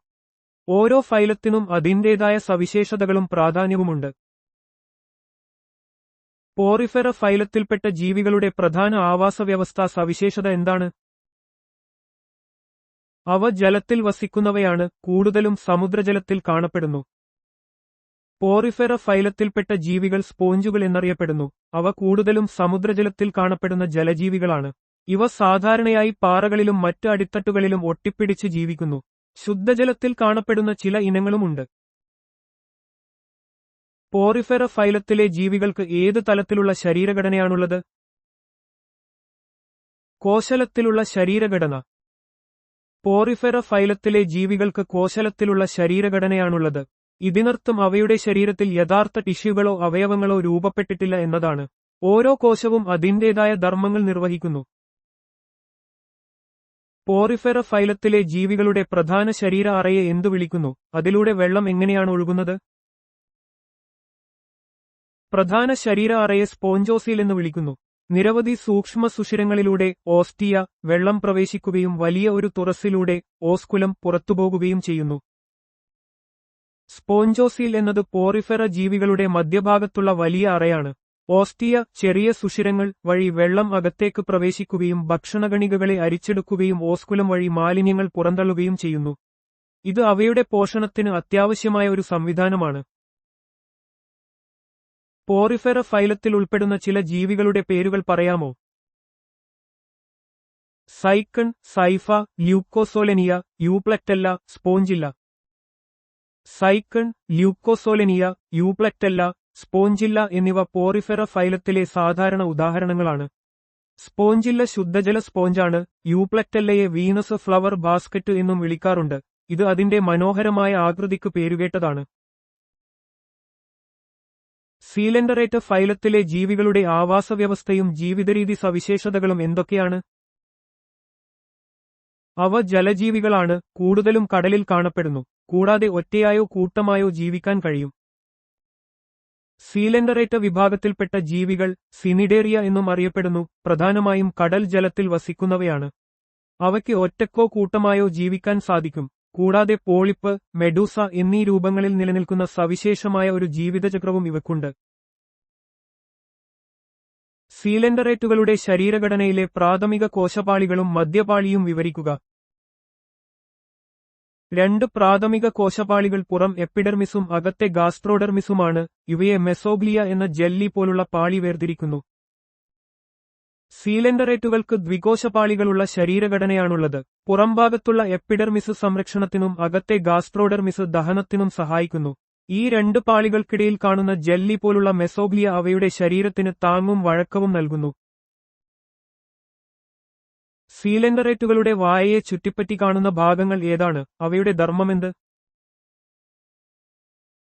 ഓരോ ഫൈലത്തിനും അതിന്റേതായ സവിശേഷതകളും പ്രാധാന്യവുമുണ്ട്. പോറിഫെറ ഫൈലത്തിൽപ്പെട്ട ജീവികളുടെ പ്രധാന ആവാസവ്യവസ്ഥാ സവിശേഷത എന്താണ്? അവ ജലത്തിൽ വസിക്കുന്നവയാണ്, കൂടുതലും സമുദ്രജലത്തിൽ കാണപ്പെടുന്നു. പോറിഫെറ ഫൈലത്തിൽപ്പെട്ട ജീവികൾ സ്പോഞ്ചുകൾ എന്നറിയപ്പെടുന്നു. അവ കൂടുതലും സമുദ്രജലത്തിൽ കാണപ്പെടുന്ന ജലജീവികളാണ്. ഇവ സാധാരണയായി പാറകളിലും മറ്റ് അടിത്തട്ടുകളിലും ഒട്ടിപ്പിടിച്ച് ജീവിക്കുന്നു. ശുദ്ധജലത്തിൽ കാണപ്പെടുന്ന ചില ഇനങ്ങളുമുണ്ട്. പോറിഫെറ ഫൈലത്തിലെ ജീവികൾക്ക് ഏത് തലത്തിലുള്ള ശരീരഘടനയാണുള്ളത്? കോശലത്തിലുള്ള ശരീരഘടന. പോറിഫെറ ഫൈലത്തിലെ ജീവികൾക്ക് കോശലത്തിലുള്ള ശരീരഘടനയാണുള്ളത്. ഇതിനർത്ഥം അവയുടെ ശരീരത്തിൽ യഥാർത്ഥ ടിഷ്യൂകളോ അവയവങ്ങളോ രൂപപ്പെട്ടിട്ടില്ല എന്നതാണ്. ഓരോ കോശവും അതിന്റേതായ ധർമ്മങ്ങൾ നിർവഹിക്കുന്നു. പോറിഫെറ ഫൈലത്തിലെ ജീവികളുടെ പ്രധാന ശരീര അറയെ എന്തു വിളിക്കുന്നു? അതിലൂടെ വെള്ളം എങ്ങനെയാണ് ഒഴുകുന്നത്? പ്രധാന ശരീര അറയെ സ്പോഞ്ചോസീൽ എന്ന് വിളിക്കുന്നു. നിരവധി സൂക്ഷ്മ സുഷിരങ്ങളിലൂടെ ഓസ്റ്റിയ വെള്ളം പ്രവേശിക്കുകയും വലിയ ഒരു തുറസ്സിലൂടെ ഓസ്കുലം പുറത്തുപോകുകയും ചെയ്യുന്നു. സ്പോഞ്ചോസീൽ എന്നത് പോറിഫെറ ജീവികളുടെ മധ്യഭാഗത്തുള്ള വലിയ അറയാണ്. ഓസ്റ്റിയ ചെറിയ സുഷിരങ്ങൾ വഴി വെള്ളം അകത്തേക്ക് പ്രവേശിക്കുകയും ഭക്ഷണകണികകളെ അരിച്ചെടുക്കുകയും ഓസ്കുലം വഴി മാലിന്യങ്ങൾ പുറന്തള്ളുകയും ചെയ്യുന്നു. ഇത് അവയുടെ പോഷണത്തിന് അത്യാവശ്യമായ ഒരു സംവിധാനമാണ്. പോറിഫെറ ഫൈലത്തിൽ ഉൾപ്പെടുന്ന ചില ജീവികളുടെ പേരുകൾ പറയാമോ? Sycon, Saifa, ല്യൂക്കോസോലെനിയ, യൂപ്ലക്റ്റെല്ല, Spongilla. Sycon, ല്യൂക്കോസോലെനിയ, യൂപ്ലക്റ്റെല്ല, Spongilla എന്നിവ പോറിഫെറ ഫൈലത്തിലെ സാധാരണ ഉദാഹരണങ്ങളാണ്. സ്പോഞ്ചില്ല ശുദ്ധജല സ്പോഞ്ചാണ്. യൂപ്ലക്റ്റെല്ലയെ വീനസ് ഫ്ലവർ ബാസ്ക്കറ്റ് എന്നും വിളിക്കാറുണ്ട്. ഇത് അതിന്റെ മനോഹരമായ ആകൃതിക്ക് പേരുകേട്ടതാണ്. സീലൻഡറേറ്റ ഫൈലത്തിലെ ജീവികളുടെ ആവാസവ്യവസ്ഥയും ജീവിതരീതി സവിശേഷതകളും എന്തൊക്കെയാണ്? അവ ജലജീവികളാണ്, കൂടുതലും കടലിൽ കാണപ്പെടുന്നു. കൂടാതെ ഒറ്റയായോ കൂട്ടമായോ ജീവിക്കാൻ കഴിയും. സീലൻഡറേറ്റ വിഭാഗത്തിൽപ്പെട്ട ജീവികൾ സിനിഡേറിയ എന്നും അറിയപ്പെടുന്നു. പ്രധാനമായും കടൽ ജലത്തിൽ വസിക്കുന്നവയാണ്. അവയ്ക്ക് ഒറ്റക്കോ കൂട്ടമായോ ജീവിക്കാൻ സാധിക്കും. കൂടാതെ പോളിപ്പ്, മെഡൂസ എന്നീ രൂപങ്ങളിൽ നിലനിൽക്കുന്ന സവിശേഷമായ ഒരു ജീവിതചക്രവും ഇവയ്ക്കുണ്ട്. സീലൻഡറേറ്റുകളുടെ ശരീരഘടനയിലെ പ്രാഥമിക കോശപാളികളും മധ്യപാളിയും വിവരിക്കുക. രണ്ട് പ്രാഥമിക കോശപാളികൾ പുറം എപ്പിഡെർമിസും അകത്തെ ഗാസ്ട്രോഡെർമിസുമാണ്. ഇവയെ മെസോഗ്ലിയ എന്ന ജെല്ലി പോലുള്ള പാളി വേർതിരിക്കുന്നു. സീലൻഡറേറ്റുകൾക്ക് ദ്വികോശപാളികളുള്ള ശരീരഘടനയാണുള്ളത്. പുറംഭാഗത്തുള്ള എപ്പിഡെർമിസ് സംരക്ഷണത്തിനും അകത്തെ ഗാസ്ട്രോഡെർമിസ് ദഹനത്തിനും സഹായിക്കുന്നു. ഈ രണ്ട് പാളികൾക്കിടയിൽ കാണുന്ന ജെല്ലി പോലുള്ള മെസോഗ്ലിയ അവയുടെ ശരീരത്തിന് താങ്ങും വഴക്കവും നൽകുന്നു. സീലൻഡറേറ്റുകളുടെ വായയെ ചുറ്റിപ്പറ്റി കാണുന്ന ഭാഗങ്ങൾ ഏതാണ്? അവയുടെ ധർമ്മമെന്ത്?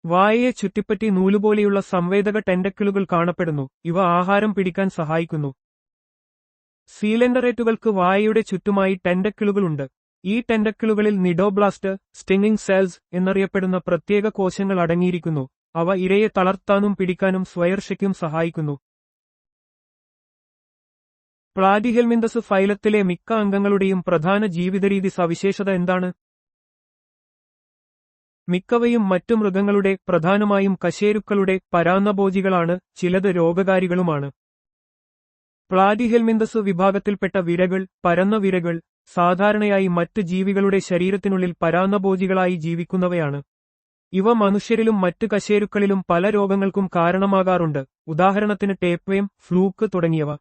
വായയെ ചുറ്റിപ്പറ്റി നൂലുപോലെയുള്ള സംവേദക ടെന്റക്കിളുകൾ കാണപ്പെടുന്നു. ഇവ ആഹാരം പിടിക്കാൻ സഹായിക്കുന്നു. സീലൻഡറേറ്റുകൾക്ക് വായയുടെ ചുറ്റുമായി ടെന്റക്കിളുകളുണ്ട്. ഈ ടെന്റക്കിളുകളിൽ നിഡോബ്ലാസ്റ്റ്, സ്റ്റിങ്ങിംഗ് സെൽസ് എന്നറിയപ്പെടുന്ന പ്രത്യേക കോശങ്ങൾ അടങ്ങിയിരിക്കുന്നു. അവ ഇരയെ തളർത്താനും പിടിക്കാനും സ്വയർശയ്ക്കും സഹായിക്കുന്നു. പ്ലാറ്റിഹെൽമിന്തസ് ഫൈലത്തിലെ മിക്ക അംഗങ്ങളുടെയും പ്രധാന ജീവിതരീതി സവിശേഷത എന്താണ്? മിക്കവയും മറ്റു മൃഗങ്ങളുടെ, പ്രധാനമായും കശേരുക്കളുടെ പരാന്നഭോജികളാണ്. ചിലത് രോഗകാരികളുമാണ്. പ്ലാറ്റിഹെൽമിന്തസ് വിഭാഗത്തിൽപ്പെട്ട വിരകൾ, പരന്ന വിരകൾ, സാധാരണയായി മറ്റ് ജീവികളുടെ ശരീരത്തിനുള്ളിൽ പരാന്നഭോജികളായി ജീവിക്കുന്നവയാണ്. ഇവ മനുഷ്യരിലും മറ്റ് കശേരുക്കളിലും പല രോഗങ്ങൾക്കും കാരണമാകാറുണ്ട്. ഉദാഹരണത്തിന് ടേപ്വേം, ഫ്ലൂക്ക് തുടങ്ങിയവ.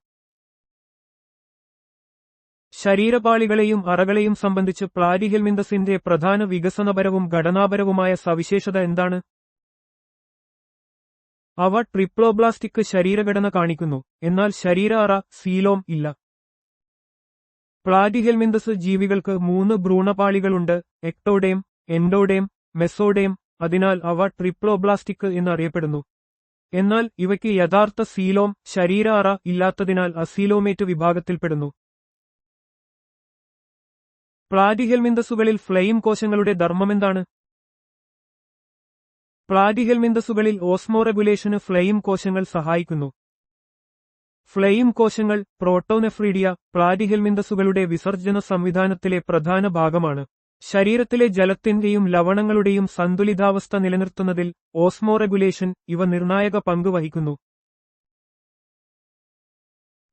ശരീരപാളികളെയും അറകളെയും സംബന്ധിച്ച് പ്ലാറ്റിഹെൽമിന്തസിന്റെ പ്രധാന വികസനപരവും ഘടനാപരവുമായ സവിശേഷത എന്താണ്? അവ ട്രിപ്ലോബ്ലാസ്റ്റിക് ശരീരഘടന കാണിക്കുന്നു. എന്നാൽ ശരീര അറ, സീലോം ഇല്ല. പ്ലാറ്റിഹെൽമിന്തസ് ജീവികൾക്ക് 3 ഭ്രൂണപാളികളുണ്ട്: എക്ടോഡേം, എൻഡോഡേം, മെസോഡേം. അതിനാൽ അവ ട്രിപ്ലോബ്ലാസ്റ്റിക് എന്ന് അറിയപ്പെടുന്നു. എന്നാൽ ഇവയ്ക്ക് യഥാർത്ഥ സീലോം, ശരീര അറ ഇല്ലാത്തതിനാൽ അസീലോമേറ്റ് വിഭാഗത്തിൽപ്പെടുന്നു. പ്ലാറ്റിഹെൽമിന്തസുകളിൽ ഫ്ലെയിം കോശങ്ങളുടെ ധർമ്മമെന്താണ്? പ്ലാറ്റിഹെൽമിന്തസുകളിൽ ഓസ്മോറെഗുലേഷന് ഫ്ലെയിം കോശങ്ങൾ സഹായിക്കുന്നു. ഫ്ലെയിം കോശങ്ങൾ, പ്രോട്ടോനെഫ്രീഡിയ, പ്ലാറ്റിഹെൽമിന്തസുകളുടെ വിസർജന സംവിധാനത്തിലെ പ്രധാന ഭാഗമാണ്. ശരീരത്തിലെ ജലത്തിന്റെയും ലവണങ്ങളുടെയും സന്തുലിതാവസ്ഥ നിലനിർത്തുന്നതിൽ ഓസ്മോറെഗുലേഷൻ ഇവ നിർണായക പങ്ക് വഹിക്കുന്നു.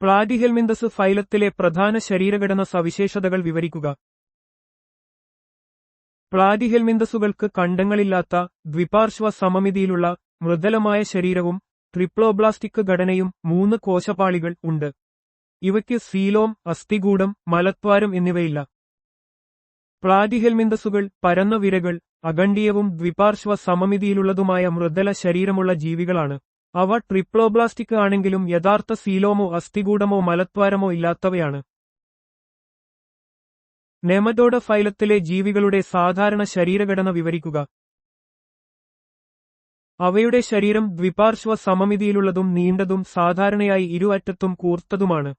പ്ലാറ്റിഹെൽമിന്തസ് ഫൈലത്തിലെ പ്രധാന ശരീരഘടന സവിശേഷതകൾ വിവരിക്കുക. പ്ലാറ്റിഹെൽമിന്തസുകൾക്ക് ഖണ്ഡങ്ങളില്ലാത്ത, ദ്വിപാർശ്വ സമമിതിയിലുള്ള, മൃദുലമായ ശരീരവും ട്രിപ്ലോബ്ലാസ്റ്റിക് ഘടനയും 3 കോശപാളികൾ ഉണ്ട്. ഇവയ്ക്ക് സീലോം, അസ്ഥികൂടം, മലദ്വാരം എന്നിവയില്ല. പ്ലാറ്റിഹെൽമിന്തസുകൾ പരന്ന വിരകൾ, അഖണ്ഡീയവും ദ്വിപാർശ്വ സമമിതിയിലുള്ളതുമായ മൃദുല ശരീരമുള്ള ജീവികളാണ്. അവ ട്രിപ്ലോബ്ലാസ്റ്റിക് ആണെങ്കിലും യഥാർത്ഥ സീലോമോ അസ്ഥികൂടമോ മലദ്വാരമോ ഇല്ലാത്തവയാണ്. നെമറ്റോഡ ഫൈലത്തിലെ ജീവികളുടെ സാധാരണ ശരീരഘടന വിവരിക്കുക. അവയുടെ ശരീരം ദ്വിപാർശ്വ സമമിതിയിലുള്ളതും നീണ്ടതും സാധാരണയായി ഇരുഅറ്റത്തും കൂർത്തതുമാണ്.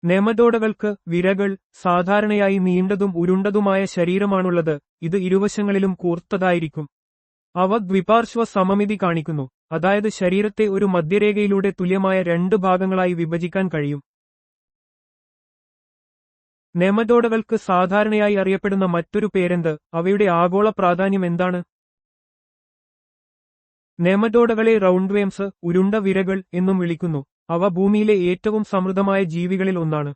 നെമറ്റോഡകൾക്ക് വിരകൾ, സാധാരണയായി നീണ്ടതും ഉരുണ്ടതുമായ ശരീരമാണുള്ളത്. ഇത് ഇരുവശങ്ങളിലും കൂർത്തതായിരിക്കും. അവ ദ്വിപാർശ്വ സമമിതി കാണിക്കുന്നു. അതായത് ശരീരത്തെ ഒരു മധ്യരേഖയിലൂടെ തുല്യമായ 2 ഭാഗങ്ങളായി വിഭജിക്കാൻ കഴിയും. നെമറ്റോഡകൾക്ക് സാധാരണയായി അറിയപ്പെടുന്ന മറ്റൊരു പേരെന്ത്? അവയുടെ ആഗോള പ്രാധാന്യം എന്താണ്? നെമറ്റോഡകളെ റൗണ്ട്വേംസ്, ഉരുണ്ട വിരകൾ എന്നും വിളിക്കുന്നു. അവ ഭൂമിയിലെ ഏറ്റവും സമൃദ്ധമായ ജീവികളിൽ ഒന്നാണ്.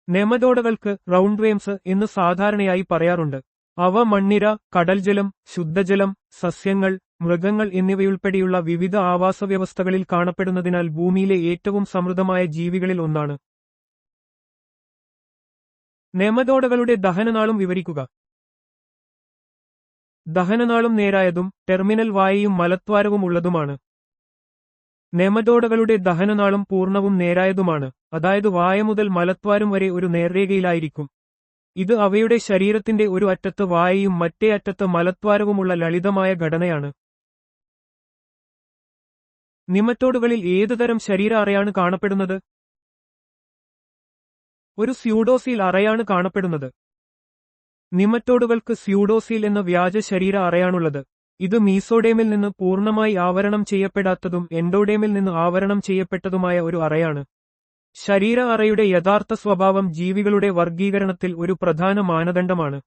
നെമറ്റോഡകൾക്ക് റൗണ്ട്വേംസ് എന്ന് സാധാരണയായി പറയാറുണ്ട്. അവ മണ്ണിര, കടൽജലം, ശുദ്ധജലം, സസ്യങ്ങൾ, മൃഗങ്ങൾ എന്നിവയുൾപ്പെടെയുള്ള വിവിധ ആവാസവ്യവസ്ഥകളിൽ കാണപ്പെടുന്നതിനാൽ ഭൂമിയിലെ ഏറ്റവും സമൃദ്ധമായ ജീവികളിൽ ഒന്നാണ്. നെമറ്റോഡകളുടെ ദഹനനാളം വിവരിക്കുക. ദഹനനാളം നേരായതും ടെർമിനൽ വായയും മലദ്വാരവും ഉള്ളതുമാണ്. നെമറ്റോഡകളുടെ ദഹനനാളം പൂർണ്ണവും നേരായതുമാണ്. അതായത് വായ മുതൽ മലദ്വാരം വരെ ഒരു നേർരേഖയിലായിരിക്കും. ഇത് അവയുടെ ശരീരത്തിന്റെ ഒരു അറ്റത്ത് വായയും മറ്റേ അറ്റത്ത് മലദ്വാരവുമുള്ള ലളിതമായ ഘടനയാണ്. നിമറ്റോഡുകളിൽ ഏതുതരം ശരീര അറയാണ് കാണപ്പെടുന്നത്? ഒരു സ്യൂഡോസീൽ അറയാണ് കാണപ്പെടുന്നത്. നിമറ്റോഡുകൾക്ക് സ്യൂഡോസീൽ എന്ന വ്യാജ ശരീര അറയാണുള്ളത്. ഇത് മീസോഡേമിൽ നിന്ന് പൂർണ്ണമായി ആവരണം ചെയ്യപ്പെടാത്തതും എൻഡോഡേമിൽ നിന്ന് ആവരണം ചെയ്യപ്പെട്ടതുമായ ഒരു അറയാണ്. ശരീര അറയുടെ യഥാർത്ഥ സ്വഭാവം ജീവികളുടെ വർഗീകരണത്തിൽ ഒരു പ്രധാന മാനദണ്ഡമാണ്.